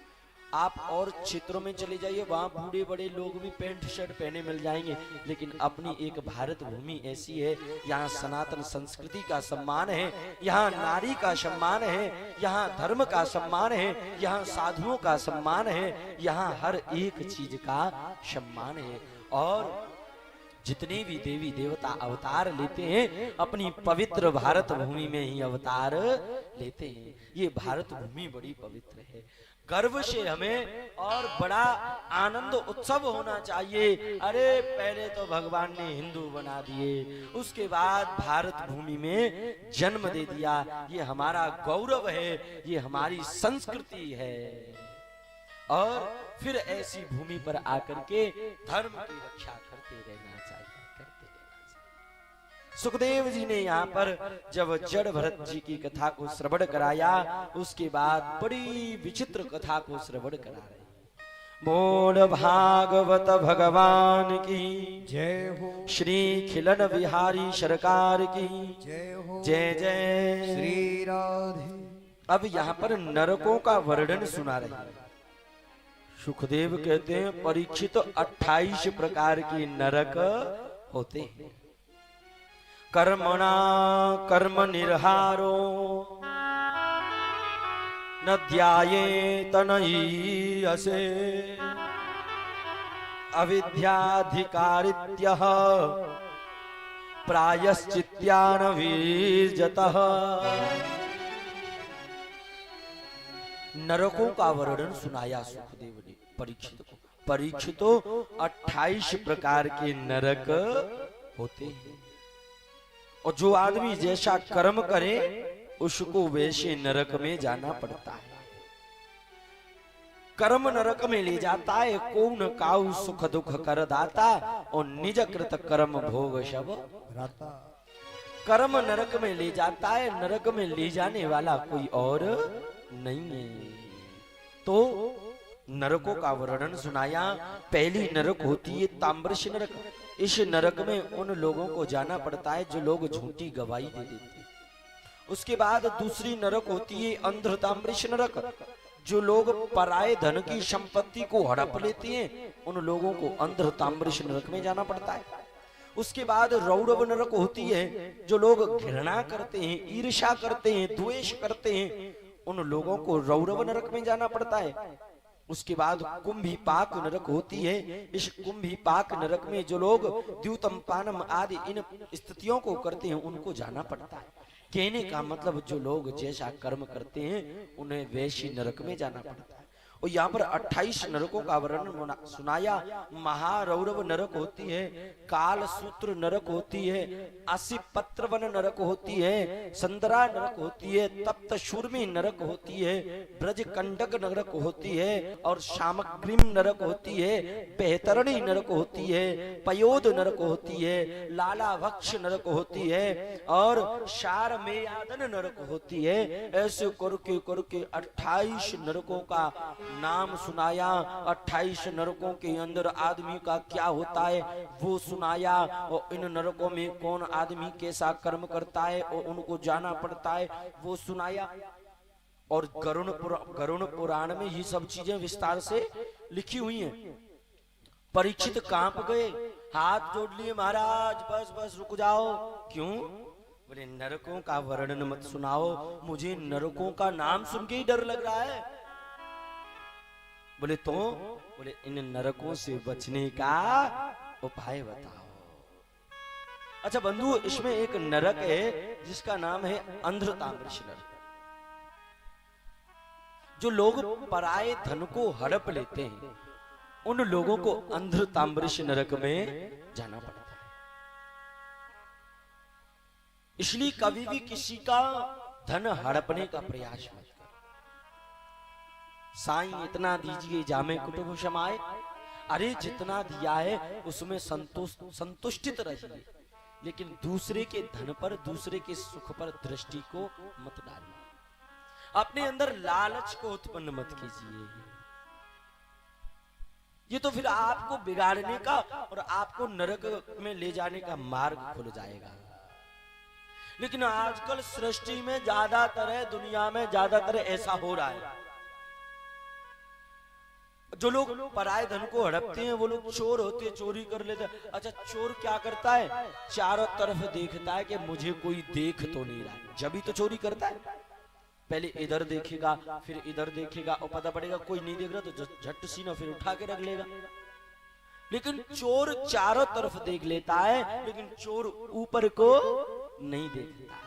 आप और क्षेत्रों में चले जाइए, वहां बूढ़े बड़े लोग भी पैंट शर्ट पहने मिल जाएंगे। लेकिन अपनी एक भारत भूमि ऐसी है, यहाँ सनातन संस्कृति का सम्मान है, यहाँ नारी का सम्मान है, यहाँ धर्म का सम्मान है, यहाँ साधुओं का सम्मान है, यहाँ हर एक चीज का सम्मान है। और जितने भी देवी देवता अवतार लेते हैं, अपनी पवित्र भारत भूमि में ही अवतार लेते हैं। ये भारत भूमि बड़ी पवित्र है, गर्व से हमें और बड़ा आनंद उत्सव होना चाहिए। अरे पहले तो भगवान ने हिंदू बना दिए, उसके बाद भारत भूमि में जन्म दे दिया। ये हमारा गौरव है, ये हमारी संस्कृति है। और फिर ऐसी भूमि पर आकर के धर्म की रक्षा करते रहना चाहिए, करते रहना चाहिए। सुखदेव जी ने यहाँ पर जब जड़ भरत जी की कथा को श्रवण कराया, उसके बाद बड़ी विचित्र कथा को श्रवण करा रहे। बोल भागवत भगवान की जय हो श्री खिलन बिहारी सरकार की जय हो जय जय। श्री राधे। अब यहाँ पर नरकों का वर्णन सुना रहे हैं। सुखदेव कहते हैं परीक्षित 28 प्रकार के नरक होते हैं। कर्मणा कर्म निर्हारो न ध्यायेत नयीयसे अविद्याधिकारित्यः प्रायश्चित्यान वीर्यतः। नरकों का वर्णन सुनाया सुखदेव ने परीक्षित को। परीक्षितो 28 प्रकार के नरक होते हैं और जो आदमी जैसा कर्म करे उसको वैसे नरक में जाना पड़ता है। कर्म नरक में ले जाता है, कौन काउ सुख दुख कर दाता और निज कृत कर्म भोग शब राता। कर्म नरक में ले जाता है, नरक में ले जाने वाला कोई और नहीं है। तो नरकों का वर्णन सुनाया। पहली नरक होती है ताम्रश नरक। इस नरक में उन लोगों को जाना पड़ता है जो लोग झूठी गवाही दे देते हैं। उसके बाद दूसरी नरक होती है अंध ताम्रश नरक। जो लोग पराये धन की संपत्ति को हड़प लेते हैं उन लोगों को अंध ताम्रश नरक में जाना पड़ता है। उसके बाद रौरव नरक होती है। जो लोग घृणा करते हैं, ईर्ष्या करते हैं, द्वेष करते हैं उन लोगों को रौरव नरक में जाना पड़ता है। उसके बाद कुंभीपाक नरक होती है। इस कुंभीपाक नरक में जो लोग द्यूतमपानम आदि इन स्थितियों को करते हैं उनको जाना पड़ता है। कहने का मतलब जो लोग जैसा कर्म करते हैं उन्हें वैसी नरक में जाना पड़ता है। और यहाँ पर 28 नरकों का वर्णन सुनाया। महारौरव नरक होती है, काल सूत्र नरक होती है, असी पत्रवन नरक होती है, संदरा नरक होती है, तप्त शूर्मी नरक होती है, ब्रज कंडक नरक होती है और सामग्रीम नरक होती है, बेहतरणी नरक होती है, पयोद नरक होती है, लाला भक्ष नरक होती है और शार मेयादन नरक होती है। ऐसे करके 28 नरकों का नाम सुनाया। 28 नरकों के अंदर आदमी का क्या होता है वो सुनाया। और इन नरकों में कौन आदमी कैसा कर्म करता है और उनको जाना पड़ता है वो सुनाया। और गरुण पुराण में ये सब चीजें विस्तार से लिखी हुई हैं। परीक्षित कांप गए, हाथ जोड़ लिए, महाराज बस बस रुक जाओ। क्यों? बोले नरकों का वर्णन मत सुनाओ, मुझे नरकों का नाम सुन के ही डर लग रहा है। बोले तो? बोले इन नरकों से बचने का उपाय बताओ। अच्छा बंधु, इसमें एक नरक है जिसका नाम है अंध ताम्रश नरक। जो लोग पराये धन को हड़प लेते हैं उन लोगों को अंध ताम्रश नरक में जाना पड़ता है। इसलिए कभी भी किसी का धन हड़पने का प्रयास मत। साईं इतना दीजिए जामे कुटुंब समाए। अरे जितना दिया है उसमें संतुष्टित रहिए, लेकिन दूसरे के धन पर, दूसरे के सुख पर दृष्टि को मत डालिए। अपने अंदर लालच को उत्पन्न मत कीजिए। ये तो फिर आपको बिगाड़ने का और आपको नरक में ले जाने का मार्ग खुल जाएगा। लेकिन आजकल सृष्टि में ज्यादातर है, दुनिया में ज्यादातर ऐसा हो रहा है। जो लोग पराये धन को हड़पते हैं वो लोग चोर होते हैं, चोरी कर लेते हैं। अच्छा चोर क्या करता है? चारों तरफ देखता है कि मुझे कोई देख तो नहीं रहा, जब ही तो चोरी करता है। पहले इधर देखेगा, फिर इधर देखेगा और पता पड़ेगा कोई नहीं देख रहा तो झट सीना फिर उठा के रख लेगा। लेकिन चोर चारों तरफ देख लेता है, लेकिन चोर ऊपर को नहीं देखता है।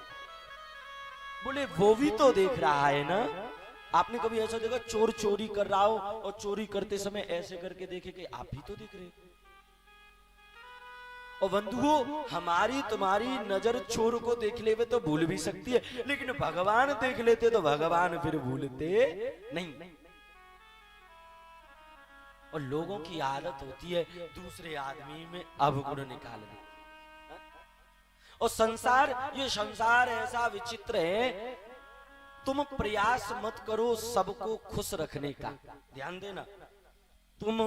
बोले वो भी तो देख रहा है ना। आपने कभी ऐसा देखा चोर चोरी कर रहा हो और चोरी करते समय ऐसे करके देखे कि आप भी तो देख रहे हो? और बंधुओं, हमारी तुम्हारी नजर चोर को देख ले तो भूल भी सकती है, लेकिन भगवान देख लेते तो भगवान फिर भूलते नहीं। और लोगों की आदत होती है दूसरे आदमी में अवगुण निकाल दे। और ये संसार ऐसा विचित्र है, तुम प्रयास मत करो सबको खुश रखने का। ध्यान देना, तुम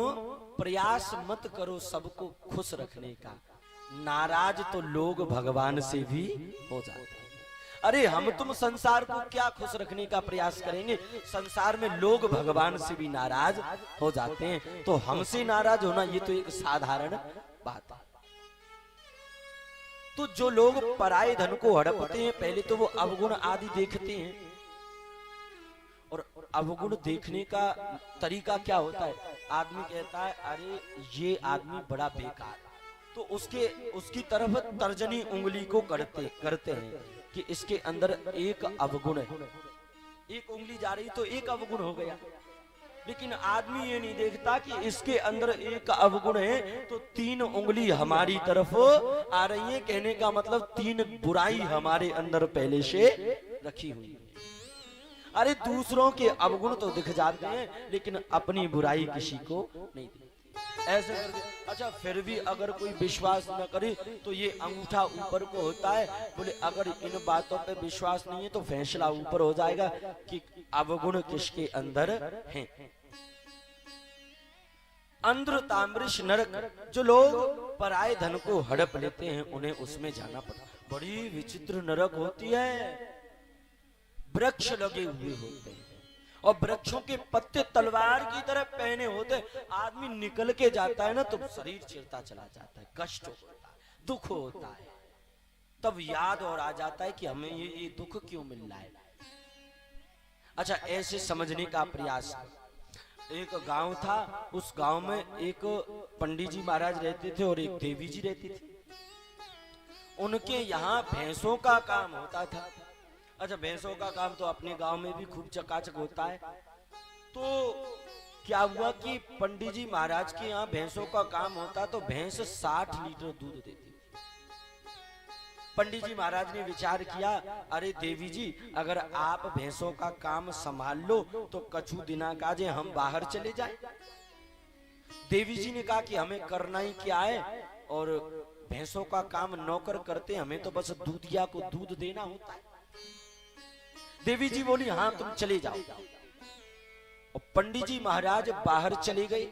प्रयास मत करो सबको खुश रखने का, नाराज तो लोग भगवान से भी हो जाते हैं। अरे हम तुम संसार को क्या खुश रखने का प्रयास करेंगे, संसार में लोग भगवान से भी नाराज हो जाते हैं, तो हमसे नाराज होना ये तो एक साधारण बात है। तो जो लोग पराये धन को हड़पते हैं, पहले तो वो अवगुण आदि देखते हैं, और अवगुण देखने का तरीका क्या होता है, आदमी कहता है अरे ये आदमी बड़ा बेकार, तो उसकी तरफ तर्जनी उंगली को करते हैं कि इसके अंदर एक अवगुण है, एक उंगली जा रही तो एक अवगुण हो गया। लेकिन आदमी ये नहीं देखता कि इसके अंदर एक अवगुण है तो 3 उंगली हमारी तरफ आ रही है, कहने का मतलब 3 बुराई हमारे अंदर पहले से रखी हुई है। अरे दूसरों के अवगुण तो दिख जाते हैं लेकिन अपनी बुराई किसी को नहीं दिखती। ऐसे करके अच्छा फिर भी अगर कोई विश्वास न करे तो ये अंगूठा ऊपर को होता है, बोले अगर इन बातों पे विश्वास नहीं है तो फैसला ऊपर हो जाएगा कि अवगुण किसके अंदर हैं। अंध्र ताम्रिश नरक, जो लोग पराये धन को हड़प लेते हैं उन्हें उसमें जाना पड़ता। बड़ी विचित्र नरक होती है, वृक्ष लगे हुए होते हैं और वृक्षों के पत्ते तलवार की तरह पहने होते हैं, आदमी निकल के जाता है ना तो शरीर चिरता चला जाता है, कष्ट होता है, दुख होता है, तब याद और आ जाता है कि हमें ये दुख क्यों मिल रहा है। अच्छा ऐसे समझने का प्रयास। एक गांव था, उस गांव में एक पंडित जी महाराज रहते थे और एक देवी जी रहती थी। उनके यहाँ भैंसों का काम होता था। अच्छा भैंसों का काम तो अपने गांव में भी खूब चकाचक होता है। तो क्या हुआ कि पंडित जी महाराज के यहाँ भैंसों का काम होता तो भैंस 60 लीटर दूध देती थी। पंडित जी महाराज ने विचार किया, अरे देवी जी अगर आप भैंसों का काम संभाल लो तो कछु दिना काजे हम बाहर चले जाएं। देवी जी ने कहा कि हमें करना ही क्या है, और भैंसों का काम नौकर करते, हमें तो बस दूधिया को दूध देना होता है। देवी जी बोली हाँ तुम चले जाओ। और पंडित जी महाराज बाहर चले गए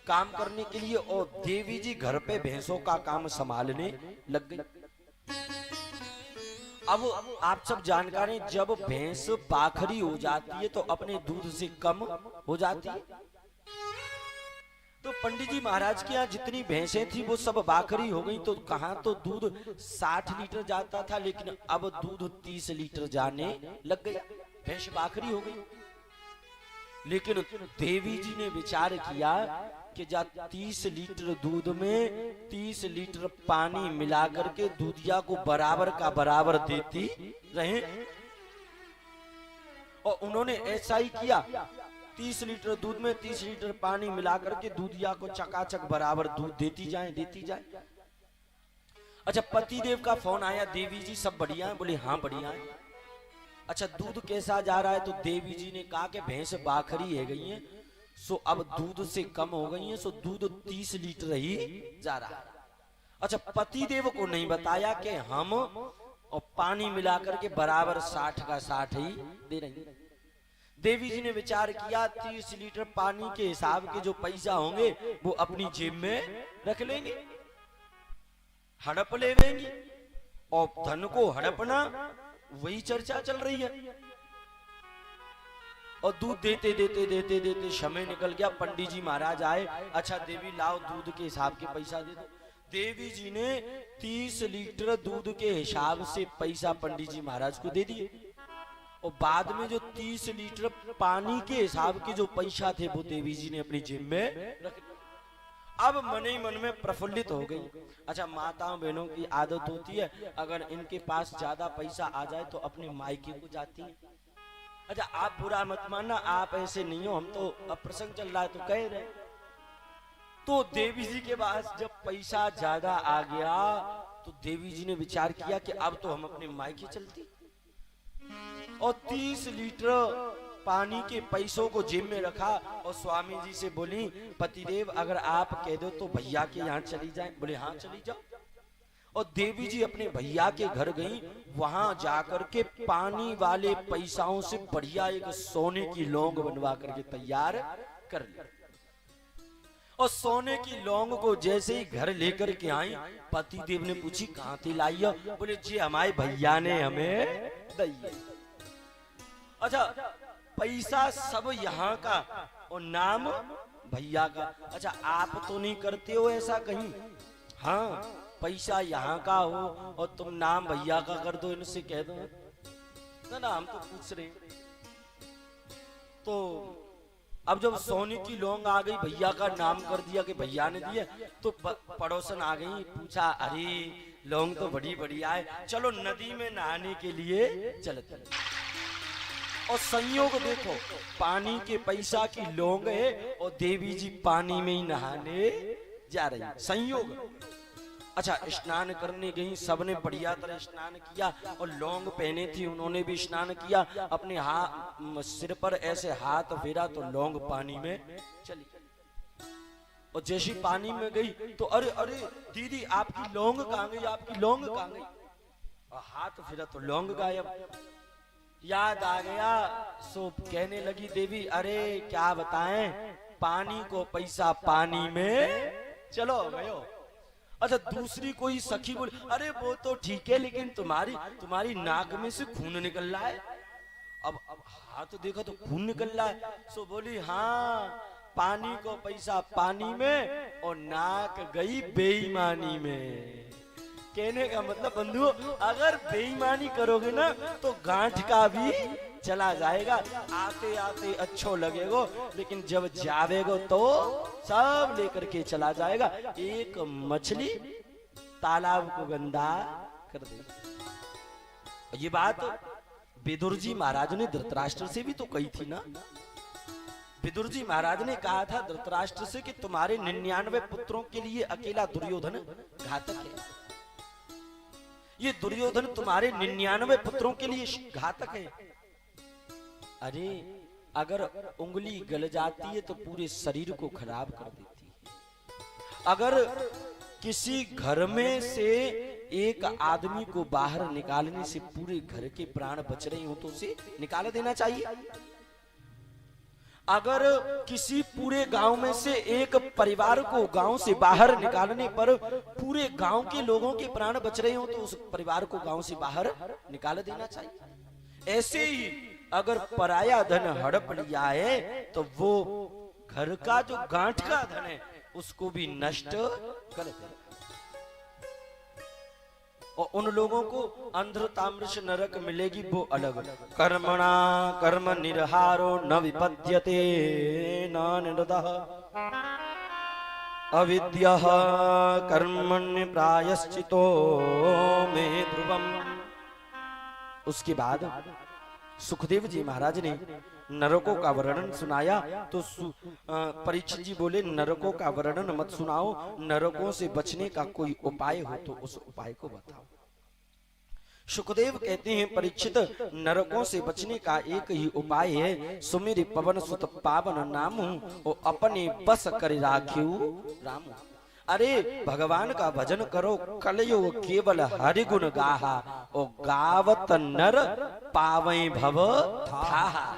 काम करने के लिए, और देवी जी घर पे भैंसों का काम संभालने लग गई। अब आप सब जानकार हैं, जब भैंस बाखरी हो जाती है तो अपने दूध से कम हो जाती है। तो पंडित जी महाराज के यहाँ जितनी भैंसें थी वो सब बाखरी हो गई, तो कहाँ तो दूध 60 लीटर जाता था, लेकिन अब दूध 30 लीटर जाने लग गया, भैंस बाखरी हो गई। लेकिन देवी जी ने विचार किया कि जा 30 लीटर दूध में 30 लीटर पानी मिला करके दूधिया को बराबर का बराबर देती रहे, और उन्होंने ऐसा ही किया। 30 लीटर दूध में 30 लीटर पानी मिलाकर के दूधिया को चकाचक बराबर दूध देती जाए। अच्छा पति देव का फोन आया, देवी जी सब बढ़िया है? बोले हाँ बढ़िया है। अच्छा दूध कैसा जा रहा है? तो देवी जी ने कहा कि भैंस बाखरी है गई है, सो अब दूध से कम हो गई है, सो दूध 30 लीटर ही जा रहा है। अच्छा पति देव को नहीं बताया कि हम और पानी मिलाकर के बराबर 60 का 60 ही दे रही हैं। देवी जी ने विचार किया 30 लीटर पानी के हिसाब के जो पैसा होंगे वो अपनी जेब में रख लेंगे, हड़प लेंगे, और धन को हड़पना वही चर्चा चल रही है। और दूध देते समय निकल गया। पंडित जी महाराज आए, अच्छा देवी लाओ दूध के हिसाब के पैसा दे दो। देवी जी ने 30 लीटर दूध के हिसाब से पैसा पंडित जी महाराज को दे दिए, और बाद में जो 30 लीटर पानी के हिसाब के जो पैसा थे वो देवी जी ने अपनी जेब में रख दिए। अब मन ही मन में प्रफुल्लित हो गई। अच्छा माताओं बहनों की आदत होती है, अगर इनके पास ज्यादा पैसा आ जाए तो अपने मायके को जाती है। अच्छा आप बुरा मत मानना, आप ऐसे नहीं हो, हम तो अब प्रसंग चल रहा है तो कह रहे। तो देवी जी के पास जब पैसा ज्यादा आ गया तो देवी जी ने विचार किया कि अब तो हम अपने मायके चलती, और 30 लीटर पानी के पैसों को जेब में रखा और स्वामी जी से बोली पतिदेव अगर आप कह दो तो भैया के यहाँ चली जाएं। बोले हाँ चली जाओ। और देवी जी अपने भैया के घर गई, वहां जाकर के पानी वाले पैसाओं से बढ़िया एक सोने की लौंग बनवा करके तैयार कर ली। और सोने की लौंग को जैसे ही घर लेकर के आई, पति देव ने पूछी कहां थी लाई हो? बोले जी हमारे भैया ने हमें दी है। अच्छा, पैसा सब यहाँ का और नाम भैया का। अच्छा, आप तो नहीं करते हो ऐसा कहीं? हाँ, पैसा यहाँ का हो और तुम नाम भैया का कर दो, इनसे कह दो ना, हम तो पूछ रहे। तो अब जब सोने की लौंग आ गई, भैया का नाम कर दिया कि भैया ने दिया, तो पड़ोसन आ गई, पूछा अरे लौंग तो बड़ी बढ़िया है, चलो नदी में नहाने के लिए चलते हैं। और संयोग देखो, पानी के पैसा की लौंग है और देवी जी पानी में ही नहाने जा रही। संयोग। अच्छा, स्नान करने गई, सबने बढ़िया तरह स्नान किया और लौंग पहने थी, उन्होंने भी स्नान किया। अपने सिर पर ऐसे हाथ फेरा तो लौंग पानी में चली। और जैसी पानी में गई तो अरे अरे दीदी आपकी लौंग कहाँ गई, आपकी लौंग कहाँ गई? और हाथ फेरा तो लौंग गायब। याद आ गया, सो कहने लगी देवी अरे क्या बताएं, पानी को पैसा पानी में चलो गयो। अच्छा, दूसरी कोई सखी बोली अरे वो तो ठीक है, लेकिन तुम्हारी नाक में से खून निकल रहा है। अब हाथ देखा तो खून निकल रहा है। सो बोली हाँ, पानी को पैसा पानी में और नाक गई बेईमानी में। कहने का मतलब बंधुओं, अगर बेईमानी करोगे ना तो गांठ का भी चला जाएगा। आते आते अच्छो लगेगो, लेकिन जब जावेगो तो सब लेकर के चला जाएगा। एक मछली तालाब को गंदा कर दे। ये बात विदुर जी महाराज ने धृतराष्ट्र से भी तो कही थी ना। विदुर जी महाराज ने कहा था धृतराष्ट्र से कि तुम्हारे 99 पुत्रों के लिए अकेला दुर्योधन घातक है। ये दुर्योधन तुम्हारे 99 पुत्रों के लिए घातक है। अरे अगर उंगली गल जाती है तो पूरे शरीर को खराब कर देती है। अगर किसी घर में से एक आदमी को बाहर निकालने से पूरे घर के प्राण बच रहे हो तो उसे निकाल देना चाहिए। अगर किसी पूरे गांव में से एक परिवार को गांव से बाहर निकालने पर पूरे गांव के लोगों के प्राण बच रहे हो तो उस परिवार को गांव से बाहर निकाल देना चाहिए। ऐसे ही अगर पराया धन हड़प लिया है तो वो घर का जो गांठ का धन है उसको भी नष्ट कर दे। और उन लोगों को अंध्र ताम्रश नरक मिलेगी, वो अलग। कर्मणा कर्म निर्हारो न विपद्यते न निरदः अविद्यः कर्मण्य प्रायश्चितो मे ध्रुवम्। उसके बाद सुखदेव जी महाराज ने नरकों का वर्णन सुनाया तो परीक्षित जी बोले नरकों का वर्णन मत सुनाओ, नरकों से बचने का कोई उपाय हो तो उस उपाय को बताओ। सुखदेव कहते हैं परीक्षित, नरकों से बचने का एक ही उपाय है, सुमिर पवन सुत पावन नामु और अपने बस कर राख्यु राम। अरे भगवान का भजन करो, कलयुग केवल हरि गुण गाहा और गावत नर पावे भव थाहा।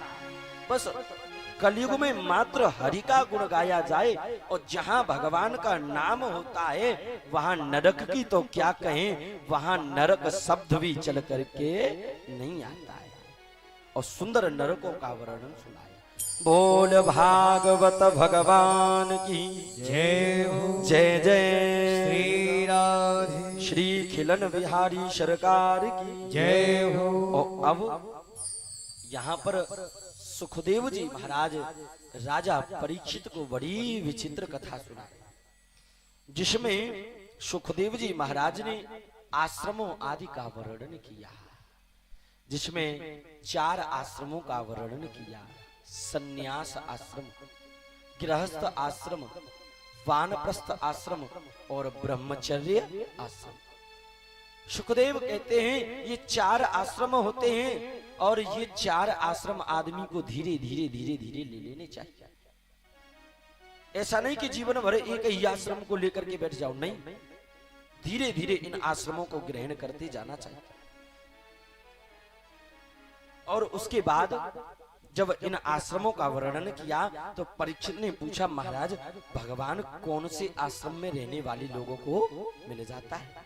बस कलयुग में मात्र हरि का गुण गाया जाए और जहां भगवान का नाम होता है वहां नरक की तो क्या कहें, वहां नरक शब्द भी चल करके नहीं आता है। और सुंदर नरकों का वर्णन सुनाया। बोल भागवत भगवान की जय हो। जय जय श्री राधे श्री खिलन बिहारी सरकार की जय हो। और अब यहाँ पर सुखदेव जी महाराज राजा परीक्षित को बड़ी विचित्र कथा सुनाई, जिसमें सुखदेव जी महाराज ने आश्रमों आदि का वर्णन किया, जिसमें 4 आश्रमों का वर्णन किया। सन्यास आश्रम, गृहस्थ आश्रम, वानप्रस्थ आश्रम और ब्रह्मचर्य आश्रम। सुखदेव कहते हैं ये 4 आश्रम होते हैं और ये 4 आश्रम आदमी को धीरे धीरे धीरे धीरे ले लेने चाहिए। ऐसा नहीं कि जीवन भर एक ही आश्रम को लेकर के बैठ जाओ, नहीं, धीरे धीरे इन आश्रमों को ग्रहण करते जाना चाहिए। और उसके बाद जब इन आश्रमों का वर्णन किया तो परीक्षित ने पूछा, महाराज भगवान कौन से आश्रम में रहने वाले लोगों को मिल जाता है?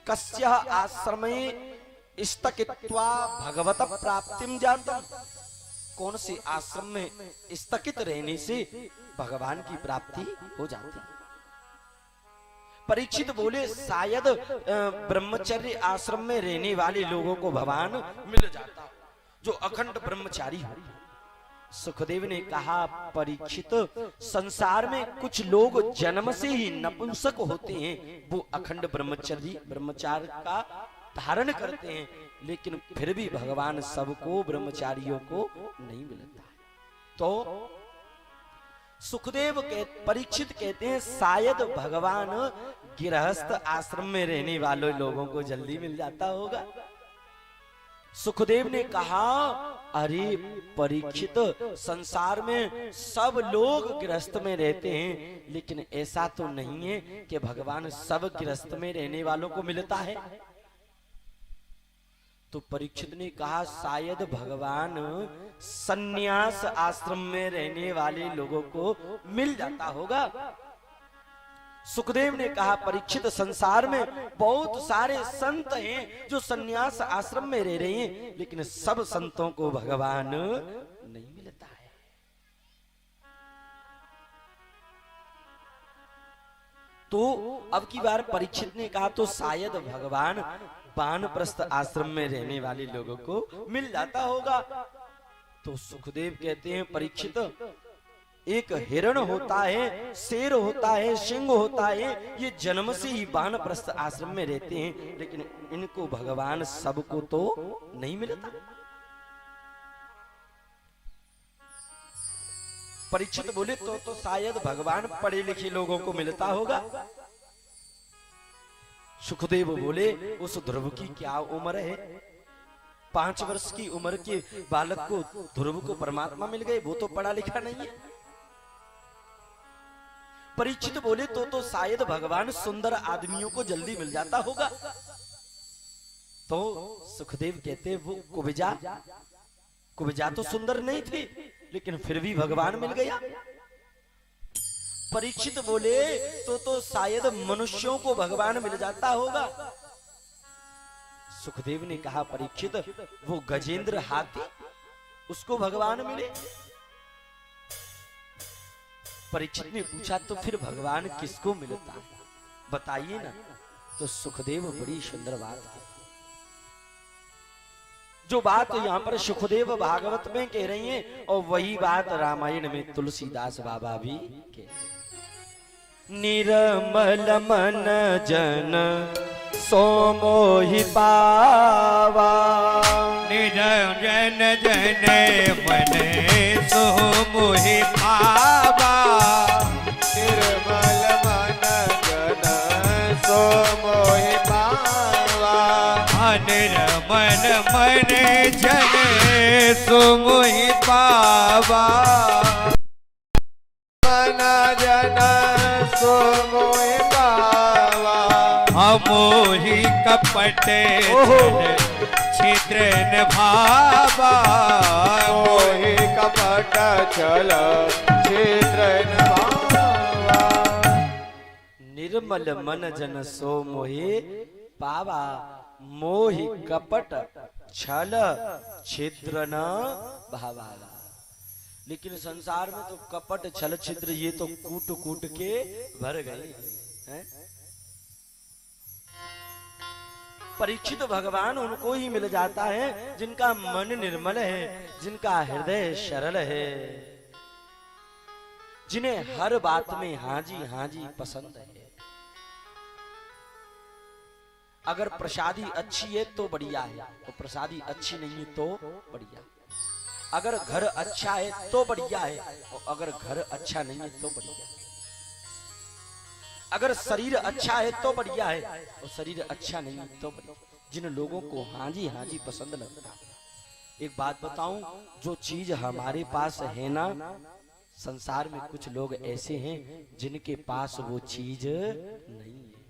कस्य आश्रमे स्थगित्वा भगवत प्राप्तिम जातम, कौन से आश्रम में स्थगित रहने से भगवान की प्राप्ति हो जाती है? परीक्षित बोले, शायद ब्रह्मचर्य आश्रम में रहने वाले लोगों को भगवान मिल जाता जो अखंड ब्रह्मचारी हो। सुखदेव ने कहा, परीक्षित संसार में कुछ लोग जन्म से ही नपुंसक होते हैं, वो अखंड ब्रह्मचार्य का धारण करते हैं, लेकिन फिर भी भगवान सबको ब्रह्मचारियों को नहीं मिलता है। तो सुखदेव परीक्षित कहते हैं, शायद भगवान गृहस्थ आश्रम में रहने वाले लोगों को जल्दी मिल जाता होगा। सुखदेव ने कहा, अरे परीक्षित, संसार में सब लोग गृहस्थ में रहते हैं, लेकिन ऐसा तो नहीं है कि भगवान सब गृहस्थ में रहने वालों को मिलता है। तो परीक्षित ने कहा, शायद भगवान सन्यास आश्रम में रहने वाले लोगों को मिल जाता होगा। सुखदेव ने कहा, परीक्षित संसार में बहुत सारे संत हैं जो सन्यास आश्रम में रह रहे हैं, लेकिन सब संतों को भगवान नहीं मिलता है। तो अब की बार परीक्षित ने कहा, तो शायद भगवान वानप्रस्थ आश्रम में रहने वाले लोगों को मिल जाता होगा। तो सुखदेव कहते हैं, परीक्षित, एक हिरण होता है, शेर होता है, सिंह होता है, ये जन्म से ही वानप्रस्थ आश्रम में रहते हैं, लेकिन इनको भगवान सबको तो नहीं मिलता। परीक्षित बोले, तो शायद भगवान पढ़े लिखे लोगों को मिलता होगा। सुखदेव बोले, उस ध्रुव की क्या उम्र है? 5 वर्ष की उम्र के बालक को ध्रुव को परमात्मा मिल गए, वो तो पढ़ा लिखा नहीं है। परीक्षित बोले, तो शायद भगवान सुंदर आदमियों को जल्दी मिल जाता होगा। तो सुखदेव कहते, वो कुब्जा तो सुंदर नहीं थी, लेकिन फिर भी भगवान मिल गया। परीक्षित बोले, तो शायद मनुष्यों को भगवान मिल जाता होगा। सुखदेव ने कहा, परीक्षित, वो गजेंद्र हाथी, उसको भगवान मिले? परीक्षित ने पूछा, तो फिर भगवान किसको मिलता है, बताइए ना। तो सुखदेव बड़ी सुंदर बात है। जो बात यहाँ पर सुखदेव भागवत में कह रही हैं, और वही बात रामायण में तुलसीदास बाबा भी कह रहे हैं। निर्मल मन जन सो मोहि पावा, निरंजन जन मन सो मोहि पावा, निर्मल मन जन सो मोहि पावा, निर्मल मन जन सो मोहि पावा, मन जन सो मोहि पावा, मोहि कपट छिद्र न भावा, मोहि कपट छल छिद्र न भावा, निर्मल मन जन सो मोहि पावा, मोहि कपट छल छिद्र न भावा। लेकिन संसार में तो कपट छल छिद्र ये तो कूट कूट के भर गए हैं। परीक्षित, भगवान उनको ही मिल जाता है जिनका मन निर्मल है, जिनका हृदय सरल है, जिन्हें हर बात में हाजी हाजी पसंद है। अगर प्रसादी अच्छी है तो बढ़िया है, और प्रसादी अच्छी नहीं है तो बढ़िया। अगर घर अच्छा है तो बढ़िया है, और अगर घर अच्छा नहीं है तो बढ़िया। अगर शरीर अच्छा है तो बढ़िया है, और शरीर अच्छा नहीं है तो बढ़िया। जिन लोगों को हाजी हाजी पसंद लगता है। एक बात बताऊं, जो चीज हमारे पास है ना, संसार में कुछ लोग ऐसे हैं जिनके पास वो चीज नहीं है।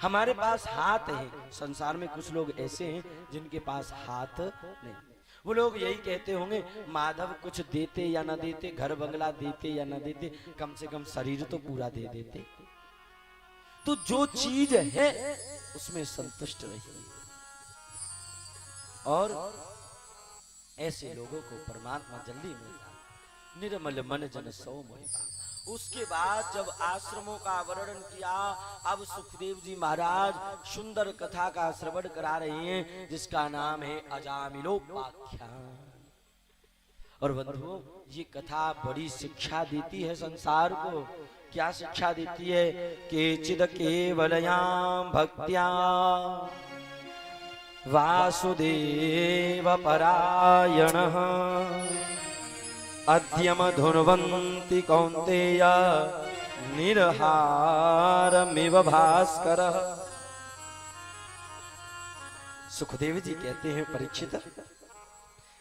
हमारे पास हाथ है, संसार में कुछ लोग ऐसे हैं जिनके पास हाथ नहीं। वो लोग यही कहते होंगे माधव कुछ देते या ना देते, घर बंगला देते या ना देते, कम से कम शरीर तो पूरा दे देते। तो जो चीज है उसमें संतुष्ट रहिए, और ऐसे लोगों को परमात्मा जल्दी मिलता है। निर्मल मन जन सो मोहि पावा। उसके बाद जब आश्रमों का वर्णन किया, अब सुखदेव जी महाराज सुंदर कथा का श्रवण करा रहे हैं, जिसका नाम है अजामिलोपाख्यान। और बंधुओं, ये कथा बड़ी शिक्षा देती है संसार को। क्या शिक्षा देती है? केचिद केवलयां भक्त्या वासुदेव परायणः अद्यम धुन्वन्ति कौन्तेय निर्हारमिव भास्करः। सुखदेव जी कहते हैं, परीक्षित,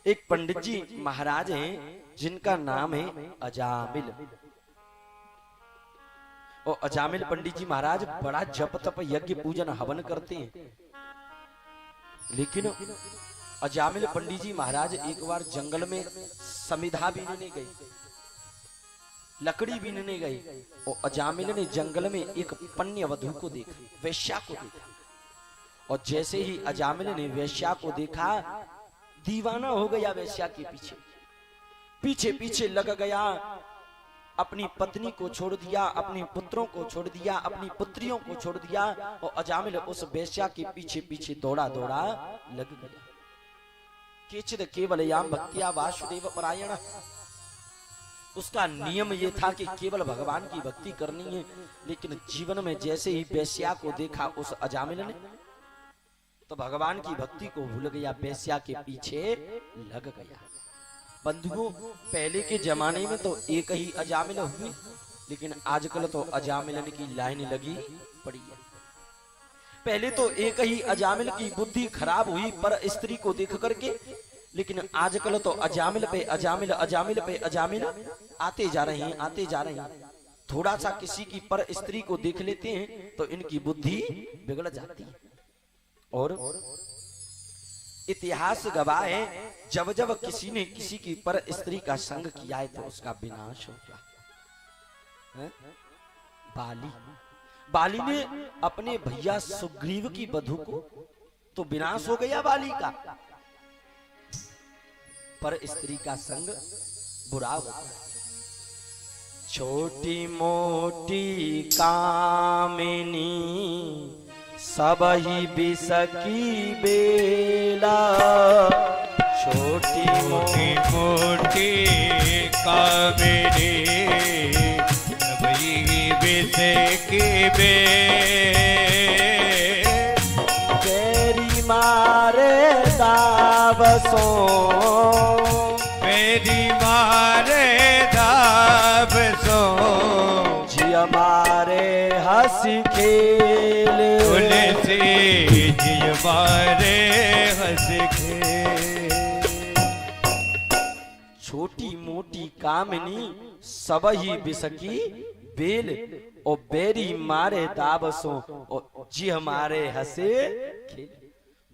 एक पंडित जी महाराज हैं जिनका नाम है अजामिल। और अजामिल पंडित जी महाराज बड़ा जप तप यज्ञ पूजन हवन करते हैं। लेकिन अजामिल पंडित जी महाराज एक बार जंगल में समिधा बीनने गए, लकड़ी बीनने गए, और अजामिल ने जंगल में एक पन्य वधू को देखा, वेश्या को देखा। और जैसे ही अजामिल ने वेश्या को देखा, दीवाना हो गया वेश्या के पीछे पीछे पीछे लग गया। अपनी पत्नी को छोड़ दिया, अपने पुत्रों को छोड़ दिया, अपनी पुत्रियों को छोड़ दिया, और अजामिल उस वेश्या के पीछे पीछे दौड़ा दौड़ा लग गया। केचिद केवलयां भक्त्या वासुदेव परायण। उसका नियम ये था कि केवल भगवान की भक्ति करनी है। लेकिन जीवन में जैसे ही वेश्या को देखा उस अजामिल ने, तो भगवान की भक्ति को भूल गया, वेश्या के पीछे लग गया। बंधुओं, पहले के जमाने में तो एक ही अजामिल हुए, लेकिन आजकल तो अजामिलन की लाइन लगी पड़ी है। पहले तो एक ही अजामिल की बुद्धि खराब हुई पर स्त्री को देख करके, लेकिन आजकल तो अजामिल पे अजामिल, अजामिल पे अजामिल आते जा रहे हैं, आते जा रहे हैं। थोड़ा सा किसी की पर स्त्री को देख लेते हैं तो इनकी बुद्धि बिगड़ जाती है। और इतिहास गवाह है, जब जब किसी ने किसी की पर स्त्री का संग किया है तो उसका विनाश हो गया। बाली ने अपने भैया सुग्रीव की वधू को, तो विनाश हो गया बाली का। पर स्त्री का संग बुरा हो गया। छोटी मोटी कामिनी सब ही विष की बेला। छोटी मोटी कामिनी सब ही विष की बेरी मारे दावसों, मेरी मारे दावसों, जिया मारे हंसी खेले, तुलसी जिया मारे हंस खेले। छोटी मोटी कामिनी सब ही विष की बेल, और बेरी मारे दावसों, और जी हमारे हंसे खेले।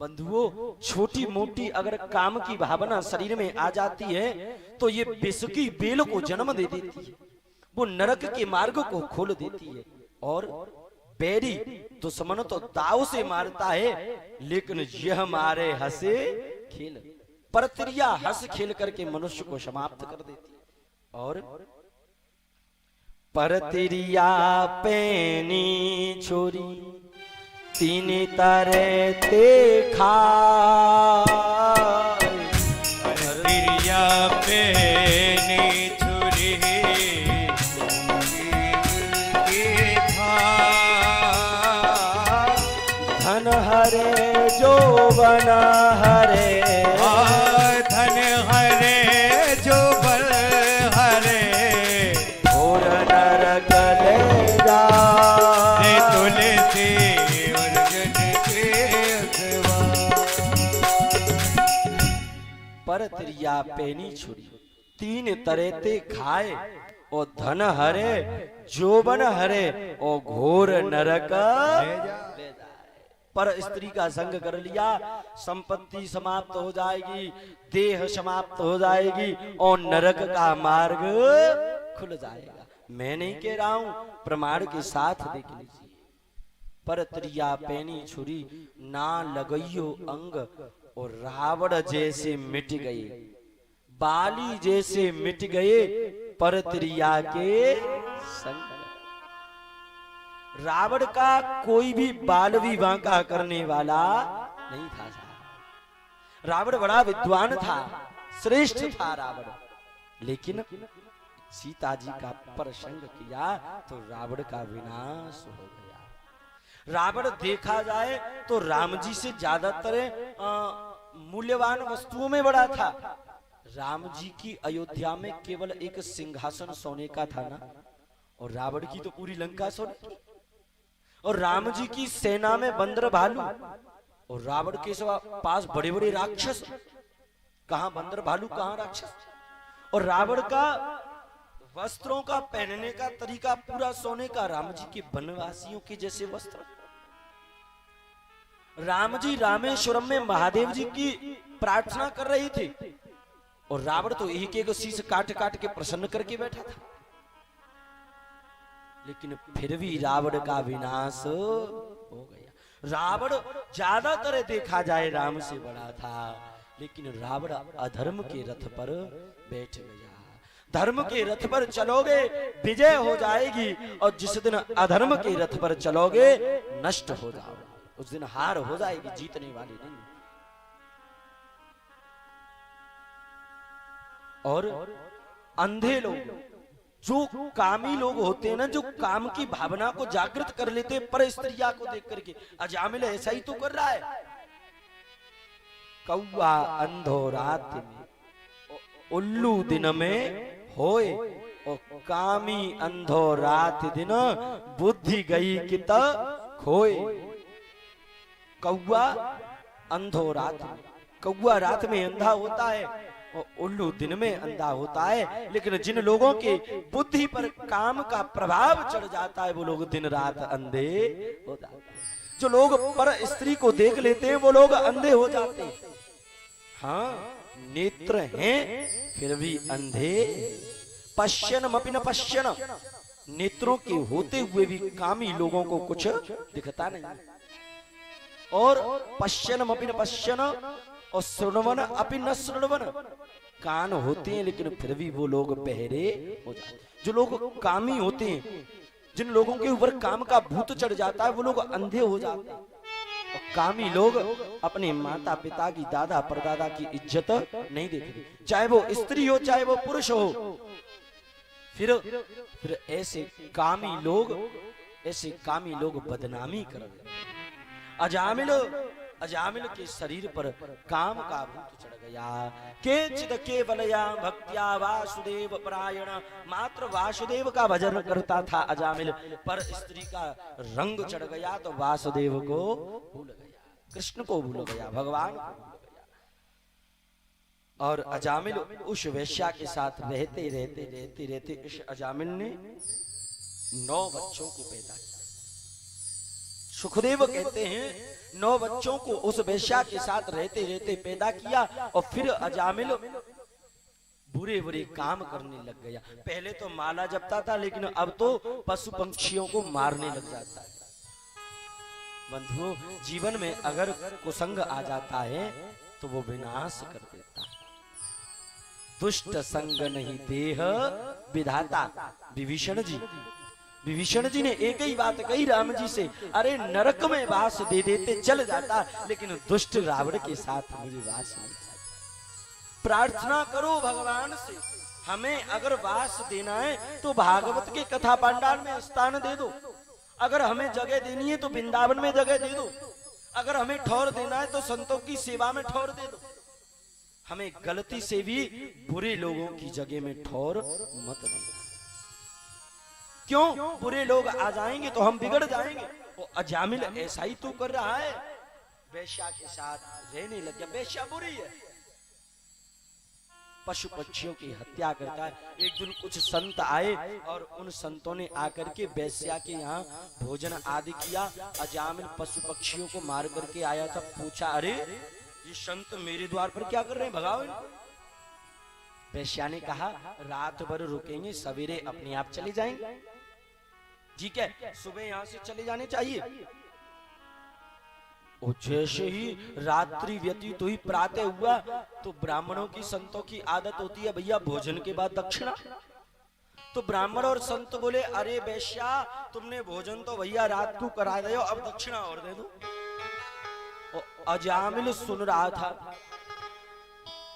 बंधुओं, छोटी मोटी अगर काम की भावना शरीर में आ जाती है तो ये विष की बेल को जन्म दे देती है, वो नरक के मार्ग को खोल देती है। और बैरी दुश्मन तो दाव से मारता है, लेकिन यह मारे हंसे खेल, परत्रिया हंस खेल करके मनुष्य को समाप्त कर देती है। और परत्रिया पैनी छोरी तीन तरह ते खाए, परत्रिया पैनी छोरी धन हरे जो बना हरे, धन हरे जो बल हरे, और नरक ले जा तुलसी अर्जुन के अथवा। परत्रिया पैनी छुरी तीन तरह ते खाए, और धन हरे जोबन हरे, और घोर नरक ले जाए। पर स्त्री का संग कर लिया, संपत्ति समाप्त हो जाएगी, देह समाप्त हो जाएगी और नरक का मार्ग खुल जाएगा। मैं नहीं कह रहा हूं, प्रमाण के साथ देख लीजिए। पर त्रिया पैनी छुरी ना लगइयो अंग, और रावण जैसे मिट गए, बाली जैसे मिट गए पर त्रिया के संग। रावण का कोई भी बाल विवाह का करने वाला नहीं था साहब। रावण बड़ा विद्वान था, श्रेष्ठ था रावण, लेकिन सीता जी का प्रसंग किया तो रावण का विनाश हो गया। रावण देखा जाए तो राम जी से ज्यादातर मूल्यवान वस्तुओं में बड़ा था। राम जी की अयोध्या में केवल एक सिंहासन सोने का था ना, और रावण की तो पूरी लंका सोने की। और राम जी की सेना में बंदर भालू, और रावण के पास बड़े बड़े राक्षस, कहां बंदर भालू कहां राक्षस। और रावण का वस्त्रों का पहनने का तरीका पूरा सोने का, राम जी के वनवासियों के जैसे वस्त्र। राम जी रामेश्वरम में महादेव जी की प्रार्थना कर रहे थे, और रावण तो एक एक शीश काट काट के प्रसन्न करके बैठा था। लेकिन फिर भी रावण का विनाश हो गया। रावण ज्यादातर देखा जाए राम से बड़ा था, लेकिन रावण अधर्म के रथ पर बैठ गया। धर्म के रथ पर चलोगे विजय हो जाएगी, और जिस दिन अधर्म के रथ पर चलोगे नष्ट हो जाओगे, उस दिन हार हो जाएगी, जीतने वाली नहीं। और अंधे लोग, जो कामी लोग होते हैं ना, जो काम की भावना को जागृत कर लेते हैं पर स्त्रिया को देख करके, अजामिल ऐसा ही तो कर रहा है। कौआ अंधो रात में, उल्लू दिन में होए, और कामी अंधो रात दिन बुद्धि गई कित खोए। कौआ अंधो रात में, कौआ रात में अंधा होता है और उल्लू दिन में अंधा होता है, लेकिन जिन लोगों के बुद्धि पर काम का प्रभाव चढ़ जाता है वो लोग दिन रात अंधे हो जाते हैं। जो लोग पर स्त्री को देख लेते हैं वो लोग अंधे हो जाते हैं। हाँ, नेत्र हैं फिर भी अंधे। पश्यन मपि न पश्यन, नेत्रों के होते हुए भी कामी लोगों को कुछ दिखता नहीं। और पश्यन मपि न पश्यन, और श्रवण अपि न श्रवण, कान होते हैं लेकिन फिर भी वो लोग बहरे हो जाते हैं। जो लोग कामी होते हैं, जिन लोगों के ऊपर काम का भूत चढ़ जाता है वो लोग अंधे हो जाते हैं। और कामी लोग अपने माता पिता की, दादा परदादा की इज्जत नहीं देखते, चाहे वो स्त्री हो चाहे वो पुरुष हो। फिर ऐसे कामी लोग बदनामी कर रहे हैं। अजामिल के शरीर पर काम का भूत चढ़ गया। केचिद केवलया भक्त्या वासुदेव परायण, मात्र वासुदेव का भजन करता था अजामिल, पर स्त्री का रंग चढ़ गया तो वासुदेव को भूल गया, कृष्ण को भूल गया, भगवान को भूल गया। और अजामिल उस वेश्या के साथ रहते इस अजामिल ने 9 बच्चों को पैदा किया। सुखदेव कहते हैं 9 बच्चों को उस वेश्या के साथ रहते पैदा किया, और फिर अजामिल बुरे बुरे काम करने लग गया। पहले तो माला जपता था, लेकिन अब तो पशु पंछियों को मारने लग जाता है। बंधुओं, जीवन में अगर कुसंग आ जाता है तो वो विनाश कर देता है। दुष्ट संग नहीं देह विधाता। विभीषण जी ने एक ही बात कही राम जी से, अरे नरक में वास दे देते चल जाता, लेकिन दुष्ट रावण के साथ मुझे वास नहीं चाहिए। प्रार्थना करो भगवान से, हमें अगर वास देना है तो भागवत के कथा पांडाल में स्थान दे दो, अगर हमें जगह देनी है तो वृंदावन में जगह दे दो, अगर हमें ठौर देना है तो संतों की सेवा में ठौर दे दो। हमें गलती से भी बुरे लोगों की जगह में ठौर मत देना। क्यों? बुरे लोग आ जाएंगे तो हम बिगड़ जाएंगे। वो अजामिल ऐसा ही तो कर रहा है, वेश्या के साथ रहने लग गया। वेश्या बुरी है, पशु पक्षियों की हत्या करता है। एक दिन कुछ संत आए और उन संतों ने आकर के वेश्या के यहाँ भोजन आदि किया। अजामिल पशु पक्षियों को मार करके आया था। पूछा, अरे ये संत मेरे द्वार पर क्या कर रहे हैं, भगाओ इनको। वेश्या ने कहा, रात भर रुकेंगे, सवेरे अपने आप चले जाएंगे। ठीक है, सुबह यहाँ से चले जाने चाहिए। और जैसे ही रात्रि व्यतीत हुई, प्रातः हुआ, तो ब्राह्मणों की संतों की आदत होती है भैया भोजन के बाद दक्षिणा। तो ब्राह्मण और संत बोले, अरे वैश्या, तुमने भोजन तो भैया रात को करा दो, अब दक्षिणा और दे दो। और अजामिल सुन रहा था,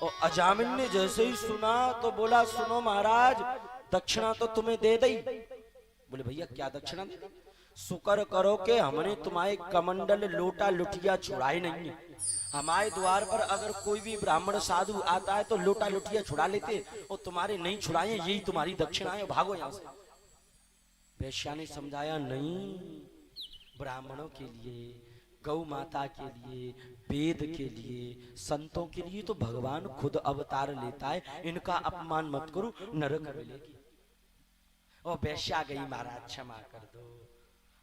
और अजामिल ने जैसे ही सुना तो बोला, सुनो महाराज, दक्षिणा तो तुम्हें दे दी। बोले, भैया क्या दक्षिणा दे दी? शुक्र करो कि हमने तुम्हारे कमंडल लोटा लुटिया छुड़ाए नहीं है। हमारे द्वार पर अगर कोई भी ब्राह्मण साधु आता है तो लोटा लुटिया छुड़ा लेते, और तुम्हारे नहीं छुड़ाए, यही तुम्हारी दक्षिणा है, भागो यहां से। वैश्या ने समझाया, नहीं, ब्राह्मणों के लिए, गौ माता के लिए, वेद के लिए, संतों के लिए तो भगवान खुद अवतार लेता है, इनका अपमान मत करो, नरक मिलेगी। और वैश्या गई, महाराज क्षमा कर दो।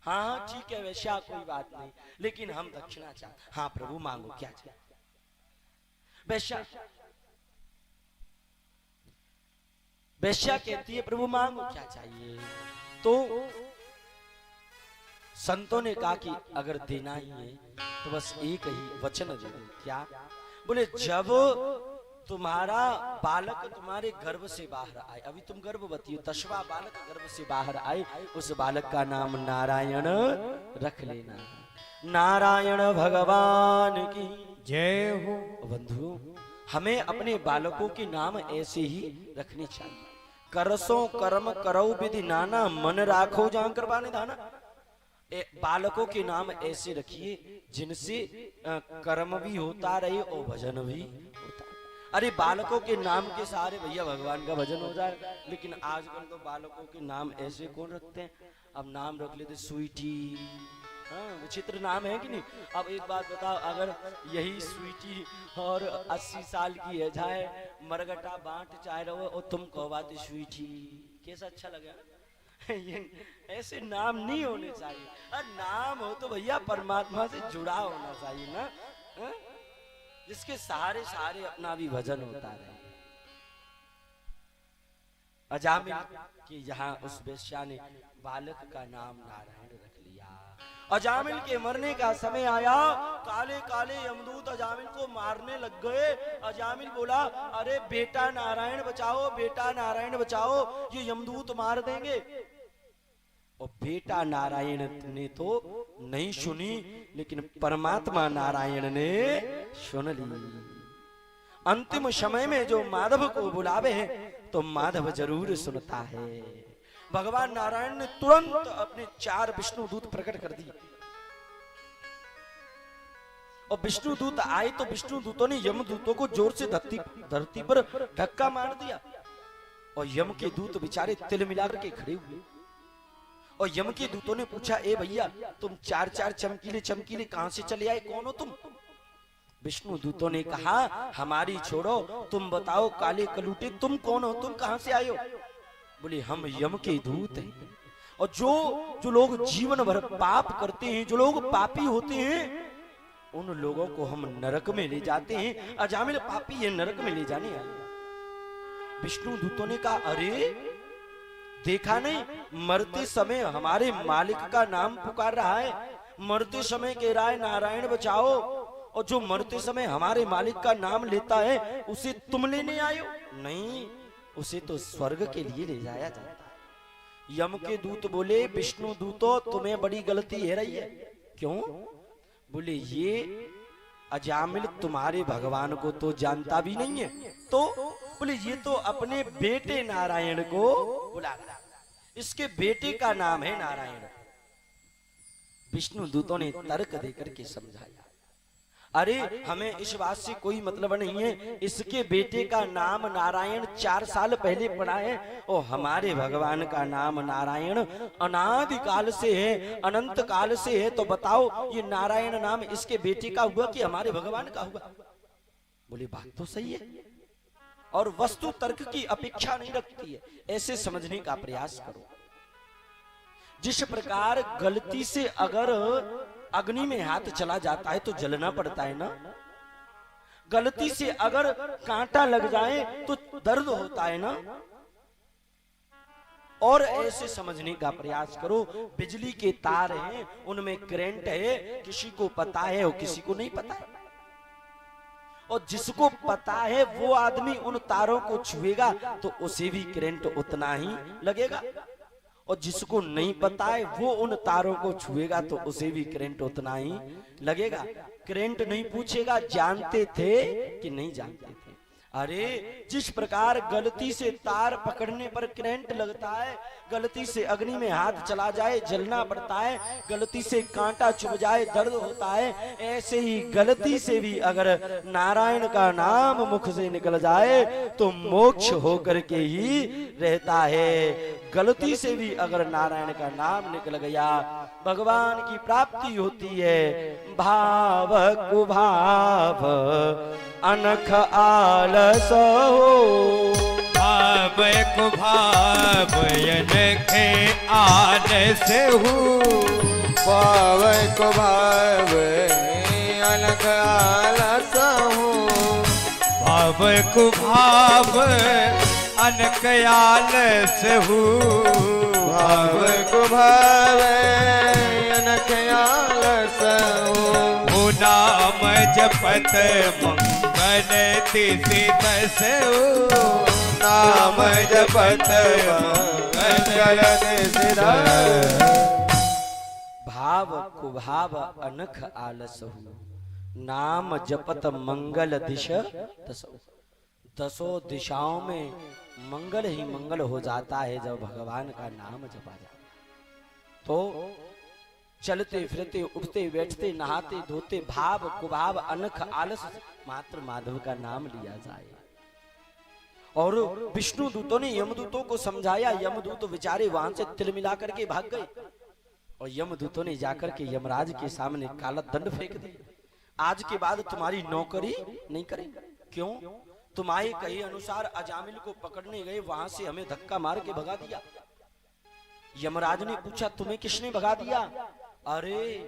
हाँ हाँ ठीक है वैश्या, कोई बात नहीं, लेकिन हम दक्षिणा चाहते। हाँ प्रभु, मांगो, क्या चाहिए? वैश्या कहती है, प्रभु मांगो, क्या चाहिए? तो संतों ने कहा कि अगर देना ही है तो बस एक ही वचन दे दो। क्या? बोले, जब तुम्हारा बालक तुम्हारे गर्भ से बाहर आए, अभी तुम गर्भवती हो, 10वां बालक गर्भ से बाहर आए, उस बालक का नाम नारायण रख लेना। नारायण भगवान की जय हो। बंधु, हमें अपने बालकों के नाम ऐसे ही रखने चाहिए। करसों कर्म करो विधि नाना, मन राखो जहां कृपा निधाना। बालकों के नाम ऐसे रखिए जिनसे कर्म भी होता रहे और भजन भी होता। अरे बालकों के नाम के सहारे भैया भगवान का भजन हो जाए, लेकिन आजकल तो बालकों के नाम ऐसे कौन रखते हैं? अब नाम रख लेते स्वीटी, हाँ विचित्र नाम है कि नहीं? अब एक बात बताओ, अगर यही स्वीटी और 80 साल की है जाए, मरगटा बांट चाहे रहो और तुम कहो बात स्वीटी, कैसा अच्छा लगे? ये ऐसे नाम नहीं होने चाहिए। और नाम हो तो भैया परमात्मा से जुड़ा होना चाहिए ना, हा? जिसके सहारे सहारे अपना भी भजन होता है। अजामिल कि यहाँ उस वेश्या ने बालक का नाम नारायण रख लिया। अजामिल के मरने का समय आया, काले काले यमदूत अजामिल को मारने लग गए। अजामिल बोला, अरे बेटा नारायण बचाओ, बेटा नारायण बचाओ, ये यमदूत मार देंगे। और बेटा नारायण ने तो नहीं सुनी, लेकिन परमात्मा नारायण ने सुन ली। अंतिम समय में जो माधव को बुलावे तो माधव जरूर सुनता है। भगवान नारायण ने तुरंत अपने 4 विष्णु दूत प्रकट कर दिए, और विष्णु दूत आए तो विष्णु दूतों ने यम दूतों को जोर से धरती पर धक्का मार दिया, और यम के दूत बेचारे तिल मिलाकर के खड़े हुए। और यम के दूतों ने पूछा, ए भैया तुम 4 चमकीले चमकीले कहां से चले आए, कौन हो तुम? विष्णु दूतों ने कहा, हमारी छोड़ो, तुम बताओ काले कलूटे, तुम कौन हो, तुम कहां से आए हो? बोले, हम यम के दूत हैं, और जो लोग जीवन भर पाप करते हैं, जो लोग पापी होते हैं, उन लोगों को हम नरक में ले जाते हैं। अजामिल पापी है, नरक में ले जाने आए। विष्णु दूतों ने कहा, अरे देखा नहीं, मरते समय हमारे मालिक का नाम पुकार रहा है, मरते समय कह रहा है नारायण बचाओ, और जो मरते समय हमारे मालिक का नाम लेता है उसे तुम लेने आए हो? नहीं, उसे तो स्वर्ग के लिए ले जाया जाता है। यम के दूत बोले, विष्णु दूतो तुम्हें बड़ी गलती है रही है। क्यों? बोले, ये अजामिल तुम्हारे भगवान को तो जानता भी नहीं है, तो बोले ये तो अपने बेटे नारायण को बुला रहा, इसके बेटे का नाम है नारायण। विष्णु दूतों ने तर्क देकर के समझाया, अरे हमें इस बात से कोई मतलब नहीं है, इसके बेटे का नाम नारायण 4 साल पहले पड़ा है, और हमारे भगवान का नाम नारायण अनादि काल से है, अनंत काल से है। तो बताओ ये नारायण नाम इसके बेटे का हुआ कि हमारे भगवान का हुआ? बोले, बात तो सही है, और वस्तु तर्क की अपेक्षा नहीं रखती है, ऐसे समझने का प्रयास करो। जिस प्रकार गलती से अगर अग्नि में हाथ चला जाता है तो जलना पड़ता है ना, गलती से अगर कांटा लग जाए तो दर्द होता है ना, और ऐसे समझने का प्रयास करो। बिजली के तार हैं, उनमें करंट है, किसी को पता है और किसी को नहीं पता है, और जिसको पता है वो आदमी उन तारों को छुएगा तो उसे भी करंट उतना ही लगेगा, और जिसको नहीं पता है वो उन तारों को छुएगा तो उसे भी करंट उतना ही लगेगा। करंट नहीं पूछेगा जानते थे कि नहीं जानते थे। अरे जिस प्रकार गलती से तार पकड़ने पर करंट लगता है, गलती से अग्नि में हाथ चला जाए जलना पड़ता है, गलती से कांटा चुभ जाए दर्द होता है, ऐसे ही गलती से भी अगर नारायण का नाम मुख से निकल जाए तो मोक्ष होकर के ही रहता है। गलती से भी अगर नारायण का नाम निकल गया भगवान की प्राप्ति होती है। भाव कुभाव अनख आलस हो, भाव कुभाव अनखे आलस हो, भाव को भाव अलग आलस हूँ, भाव कुभाव अनख आलस हो, भाव को भाव अलग आलस हूँ, नाम जपत मंगल तिसि दस हो, नाम जपत मंगल तिसि दस। भाव कुभाव अनख आलस हो, नाम जपत मंगल दिश दसो। दसों दिशाओं में मंगल ही मंगल हो जाता है जब भगवान का नाम जपा जाता है। तो चलते फिरते उठते बैठते नहाते धोते भाव कुभाव अनख आलस मात्र माधव का नाम लिया जाए। और विष्णु दूतों ने यमदूतों को समझाया, यमदूत बेचारे वहां से तिल मिला करके भाग गए, और यमदूतों ने जाकर के यमराज के सामने काला दंड फेंक दिया। आज के बाद तुम्हारी नौकरी नहीं करेंगे। क्यों? तुम्हारे कहे अनुसार अजामिल को पकड़ने गए, वहां से हमें धक्का मार के भगा दिया। यमराज ने पूछा तुम्हें किसने भगा दिया? अरे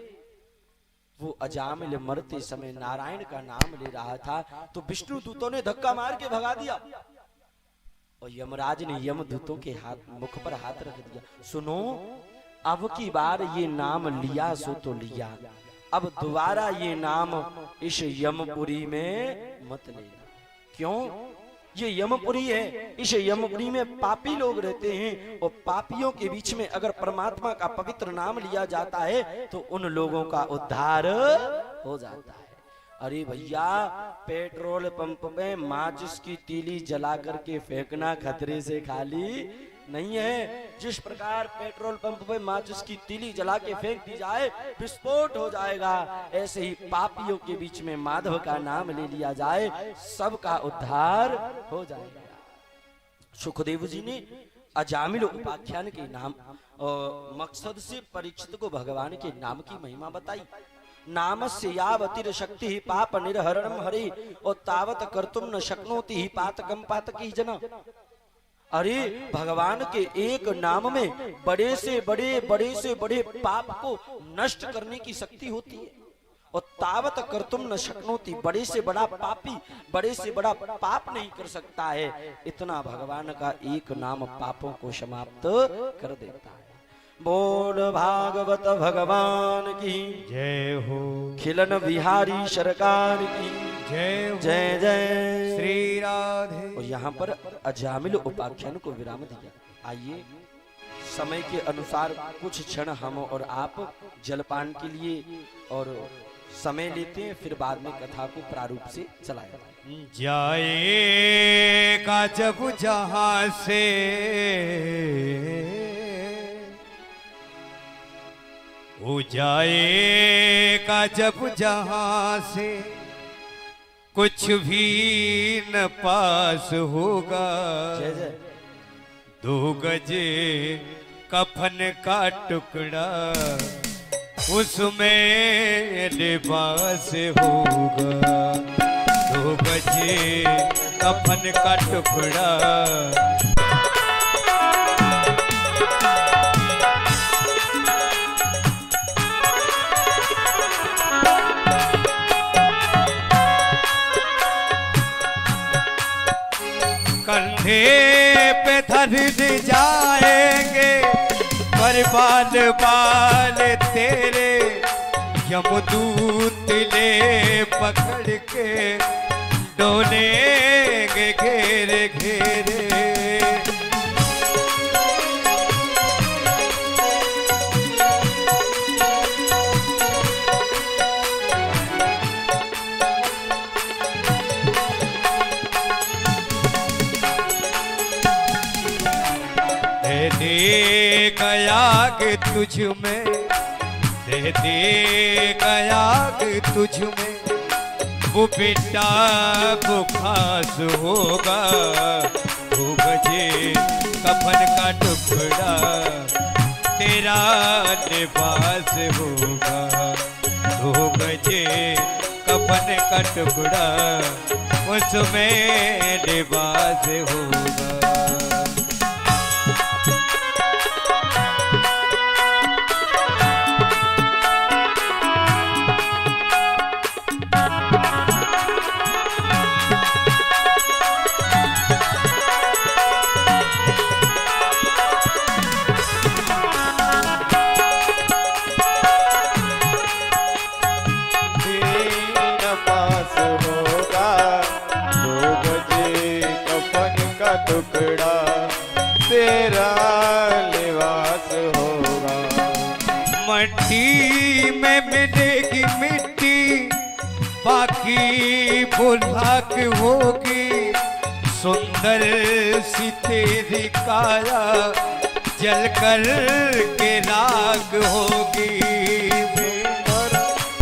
वो अजामिल मरते समय नारायण का नाम ले रहा था तो विष्णु दूतों ने धक्का मार के भगा दिया। और यमराज ने यमदूतों के हाथ मुख पर हाथ रख दिया, सुनो अब की बार ये नाम लिया सो तो लिया, अब दोबारा ये नाम इस यमपुरी में मत लेना। क्यों? ये यमपुरी है, इस यमपुरी में पापी लोग रहते हैं, और पापियों के बीच में अगर परमात्मा का पवित्र नाम लिया जाता है तो उन लोगों का उद्धार हो जाता है। अरे भैया, पेट्रोल पंप में माचिस की तीली जला करके फेंकना खतरे से खाली नहीं है। जिस प्रकार पेट्रोल पंप पे माचिस की तीली जला के फेंक दी जाए विस्फोट हो जाएगा, ऐसे ही पापियों के बीच में माधव का नाम ले लिया जाए सबका उद्धार हो जाएगा। सुखदेव जी ने अजामिल उपाख्यान के नाम और मकसद से परीक्षित को भगवान के नाम की महिमा बताई। नामस्य यावतिर शक्ति ही पाप निर्हरणम हरि, और तावत कर्तुम न शक्नोति ही पातकम पातकी जना। अरे भगवान के एक नाम में बड़े से बड़े पाप को नष्ट करने की शक्ति होती है, और तावत कर्तुम न शक्नोति, बड़े से बड़ा पापी बड़े से बड़ा पाप नहीं कर सकता है। इतना भगवान का एक नाम पापों को समाप्त कर देता है। बोल भागवत भगवान की जय हो, खिलन बिहारी सरकार की जय हो, जय जय श्री राधे। और यहाँ पर अजामिल उपाख्यान को विराम दिया। आइए समय के अनुसार कुछ क्षण हम और आप जलपान के लिए और समय लेते हैं, फिर बाद में कथा को प्रारूप से चलाया जाएगा जब जहां से हो जाएगा जब जहां से कुछ भी न पास होगा। जय जय। 2 गज कफन का टुकड़ा उसमें लिबास होगा। 2 दो गजे कफन का टुकड़ा। कंधे पे धर जाएंगे बर्बाद बाल तेरे, यमदूत ले पकड़ के डोलेंगे घेरे घेरे। दे गया कि तुझ में, दे गया कि तुझ में वो बेटा वो खास होगा। 2 बजे कफन का टुकड़ा तेरा लिबास होगा। 2 बजे कफन का टुकड़ा उसमें लिबास होगा। टुकड़ा तेरा लिबास होगा। मट्टी में मिलेगी मिट्टी, बाकी बुलाक होगी। सुंदर सी तेरी काया जल कर के राग होगी।